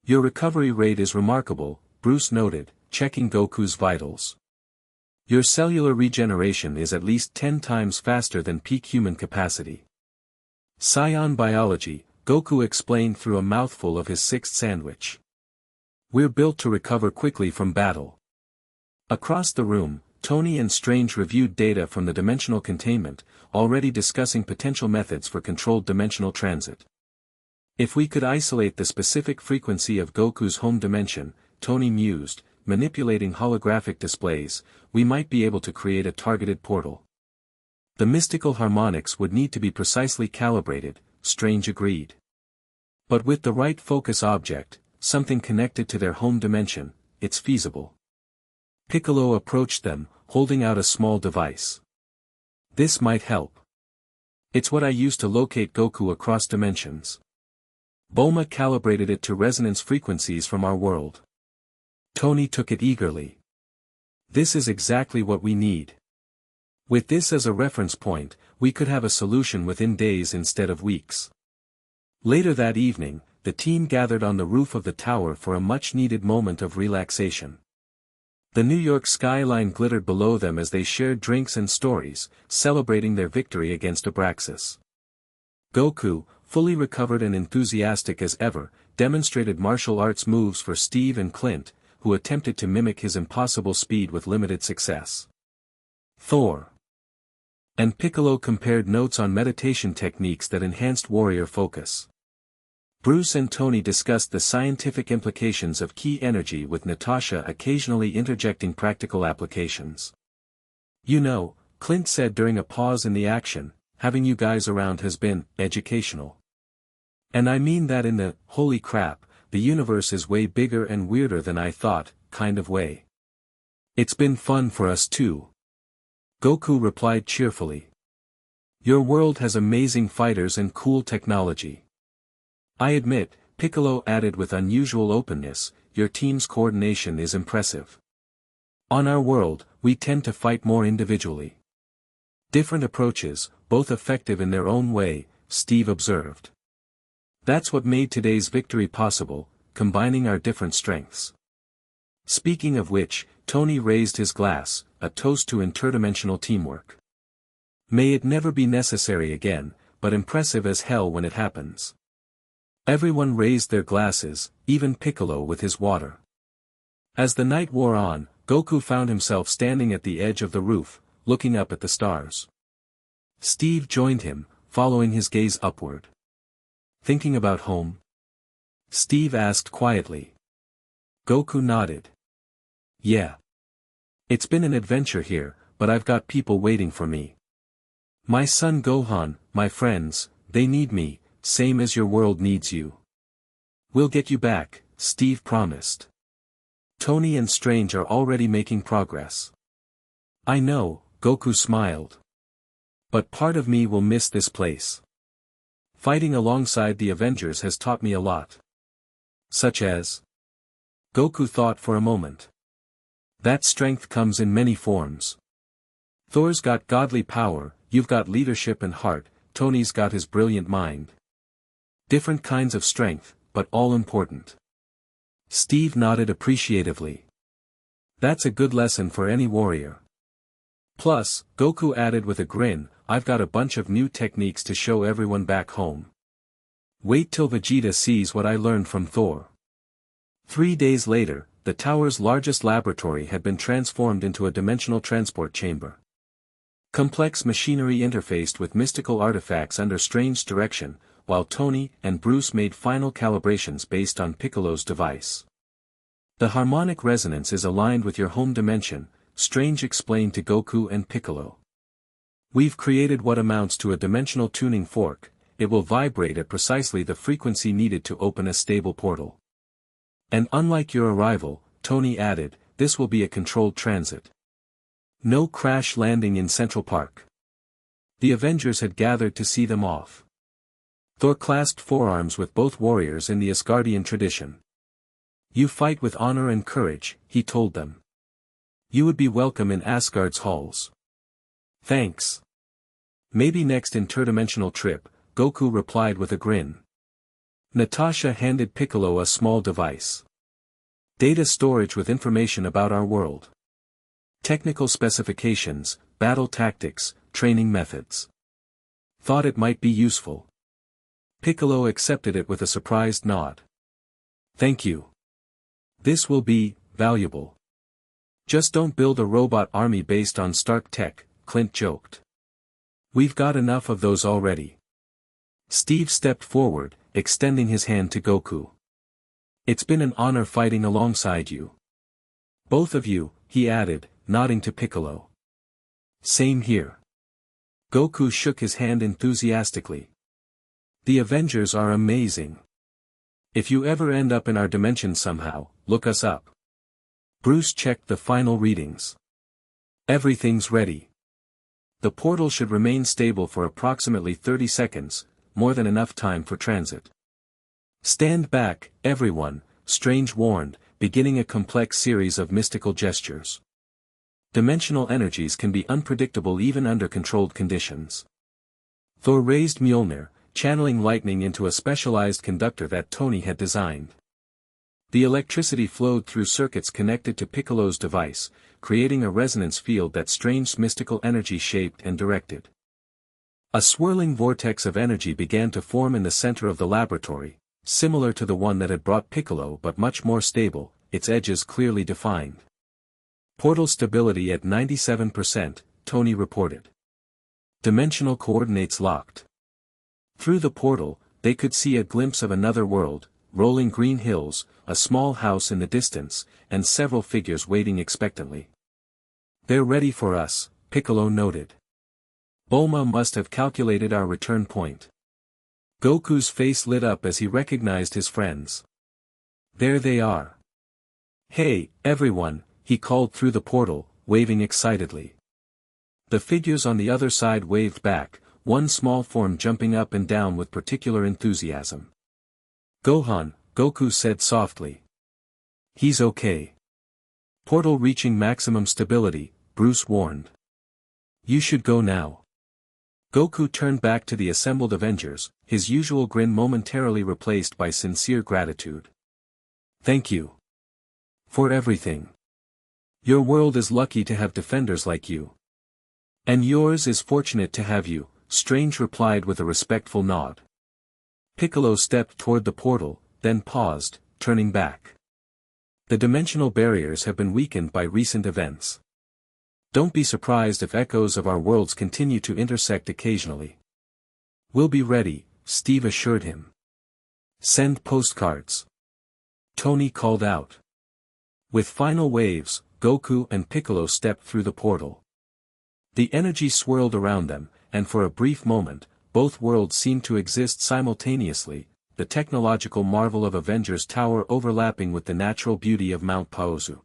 "Your recovery rate is remarkable," Bruce noted, checking Goku's vitals. "Your cellular regeneration is at least 10 times faster than peak human capacity." "Scion biology," Goku explained through a mouthful of his sixth sandwich. "We're built to recover quickly from battle." Across the room, Tony and Strange reviewed data from the dimensional containment, already discussing potential methods for controlled dimensional transit. "If we could isolate the specific frequency of Goku's home dimension," Tony mused, manipulating holographic displays, "we might be able to create a targeted portal." "The mystical harmonics would need to be precisely calibrated," Strange agreed. "But with the right focus object, something connected to their home dimension, it's feasible." Piccolo approached them, holding out a small device. "This might help. It's what I use to locate Goku across dimensions." Bulma calibrated it to resonance frequencies from our world. Tony took it eagerly. "This is exactly what we need. With this as a reference point, we could have a solution within days instead of weeks." Later that evening, the team gathered on the roof of the tower for a much-needed moment of relaxation. The New York skyline glittered below them as they shared drinks and stories, celebrating their victory against Abraxas. Goku, fully recovered and enthusiastic as ever, demonstrated martial arts moves for Steve and Clint, who attempted to mimic his impossible speed with limited success. Thor and Piccolo compared notes on meditation techniques that enhanced warrior focus. Bruce and Tony discussed the scientific implications of ki energy, with Natasha occasionally interjecting practical applications. "You know," Clint said during a pause in the action, "having you guys around has been educational. And I mean that in the holy crap, the universe is way bigger and weirder than I thought kind of way. It's been fun for us too." Goku replied cheerfully. "Your world has amazing fighters and cool technology." "I admit," Piccolo added with unusual openness, "your team's coordination is impressive. On our world, we tend to fight more individually." "Different approaches, both effective in their own way," Steve observed. "That's what made today's victory possible, combining our different strengths." Speaking of which, Tony raised his glass, a toast to interdimensional teamwork. "May it never be necessary again, but impressive as hell when it happens." Everyone raised their glasses, even Piccolo with his water. As the night wore on, Goku found himself standing at the edge of the roof, looking up at the stars. Steve joined him, following his gaze upward. "Thinking about home?" Steve asked quietly. Goku nodded. "Yeah. It's been an adventure here, but I've got people waiting for me. My son Gohan, my friends, they need me, same as your world needs you." "We'll get you back," Steve promised. "Tony and Strange are already making progress." "I know," Goku smiled. "But part of me will miss this place. Fighting alongside the Avengers has taught me a lot." "Such as?" Goku thought for a moment. "That strength comes in many forms. Thor's got godly power, you've got leadership and heart, Tony's got his brilliant mind. Different kinds of strength, but all important." Steve nodded appreciatively. "That's a good lesson for any warrior." "Plus," Goku added with a grin, "I've got a bunch of new techniques to show everyone back home. Wait till Vegeta sees what I learned from Thor." 3 days later, the tower's largest laboratory had been transformed into a dimensional transport chamber. Complex machinery interfaced with mystical artifacts under Strange's direction, while Tony and Bruce made final calibrations based on Piccolo's device. "The harmonic resonance is aligned with your home dimension," Strange explained to Goku and Piccolo. "We've created what amounts to a dimensional tuning fork. It will vibrate at precisely the frequency needed to open a stable portal. And unlike your arrival," Tony added, "this will be a controlled transit. No crash landing in Central Park." The Avengers had gathered to see them off. Thor clasped forearms with both warriors in the Asgardian tradition. "You fight with honor and courage," he told them. "You would be welcome in Asgard's halls." "Thanks. Maybe next interdimensional trip," Goku replied with a grin. Natasha handed Piccolo a small device. "Data storage with information about our world. Technical specifications, battle tactics, training methods. Thought it might be useful." Piccolo accepted it with a surprised nod. "Thank you. This will be valuable. Just don't build a robot army based on Stark tech," Clint joked. "We've got enough of those already." Steve stepped forward, extending his hand to Goku. "It's been an honor fighting alongside you. Both of you," he added, nodding to Piccolo. "Same here." Goku shook his hand enthusiastically. "The Avengers are amazing. If you ever end up in our dimension somehow, look us up." Bruce checked the final readings. "Everything's ready. The portal should remain stable for approximately 30 seconds, more than enough time for transit." "Stand back, everyone," Strange warned, beginning a complex series of mystical gestures. Dimensional energies can be unpredictable even under controlled conditions. Thor raised Mjolnir, channeling lightning into a specialized conductor that Tony had designed. The electricity flowed through circuits connected to Piccolo's device, creating a resonance field that Strange's mystical energy shaped and directed. A swirling vortex of energy began to form in the center of the laboratory, similar to the one that had brought Piccolo but much more stable, its edges clearly defined. "Portal stability at 97%, Tony reported. "Dimensional coordinates locked." Through the portal, they could see a glimpse of another world, rolling green hills, a small house in the distance, and several figures waiting expectantly. "They're ready for us," Piccolo noted. "Bulma must have calculated our return point." Goku's face lit up as he recognized his friends. "There they are. Hey, everyone," he called through the portal, waving excitedly. The figures on the other side waved back, one small form jumping up and down with particular enthusiasm. "Gohan," Goku said softly. "He's okay." "Portal reaching maximum stability," Bruce warned. "You should go now." Goku turned back to the assembled Avengers, his usual grin momentarily replaced by sincere gratitude. "Thank you. For everything. Your world is lucky to have defenders like you. And yours is fortunate to have you," Strange replied with a respectful nod. Piccolo stepped toward the portal, then paused, turning back. "The dimensional barriers have been weakened by recent events. Don't be surprised if echoes of our worlds continue to intersect occasionally." "We'll be ready," Steve assured him. "Send postcards," Tony called out. With final waves, Goku and Piccolo stepped through the portal. The energy swirled around them, and for a brief moment, both worlds seemed to exist simultaneously, the technological marvel of Avengers Tower overlapping with the natural beauty of Mount Paozu.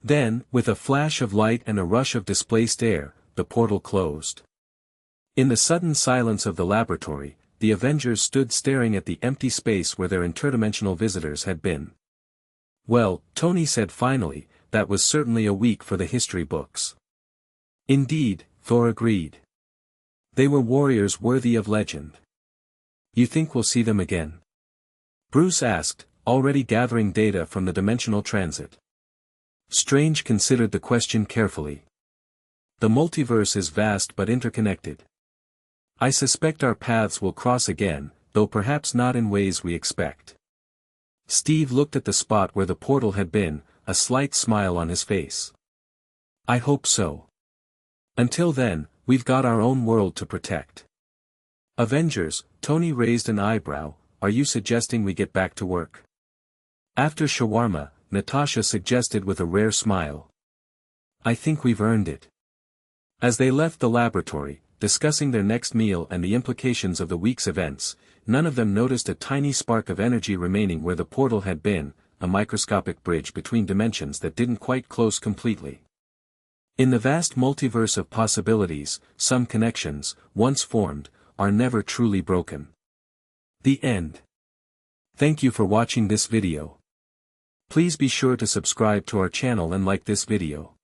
Then, with a flash of light and a rush of displaced air, the portal closed. In the sudden silence of the laboratory, the Avengers stood staring at the empty space where their interdimensional visitors had been. "Well," Tony said finally, "that was certainly a week for the history books." "Indeed," Thor agreed. "They were warriors worthy of legend." "You think we'll see them again?" Bruce asked, already gathering data from the dimensional transit. Strange considered the question carefully. "The multiverse is vast but interconnected. I suspect our paths will cross again, though perhaps not in ways we expect." Steve looked at the spot where the portal had been, a slight smile on his face. "I hope so. Until then, we've got our own world to protect." "Avengers," Tony raised an eyebrow, "are you suggesting we get back to work?" "After shawarma," Natasha suggested with a rare smile. "I think we've earned it." As they left the laboratory, discussing their next meal and the implications of the week's events, none of them noticed a tiny spark of energy remaining where the portal had been, a microscopic bridge between dimensions that didn't quite close completely. In the vast multiverse of possibilities, some connections, once formed, are never truly broken. The end. Thank you for watching this video. Please be sure to subscribe to our channel and like this video.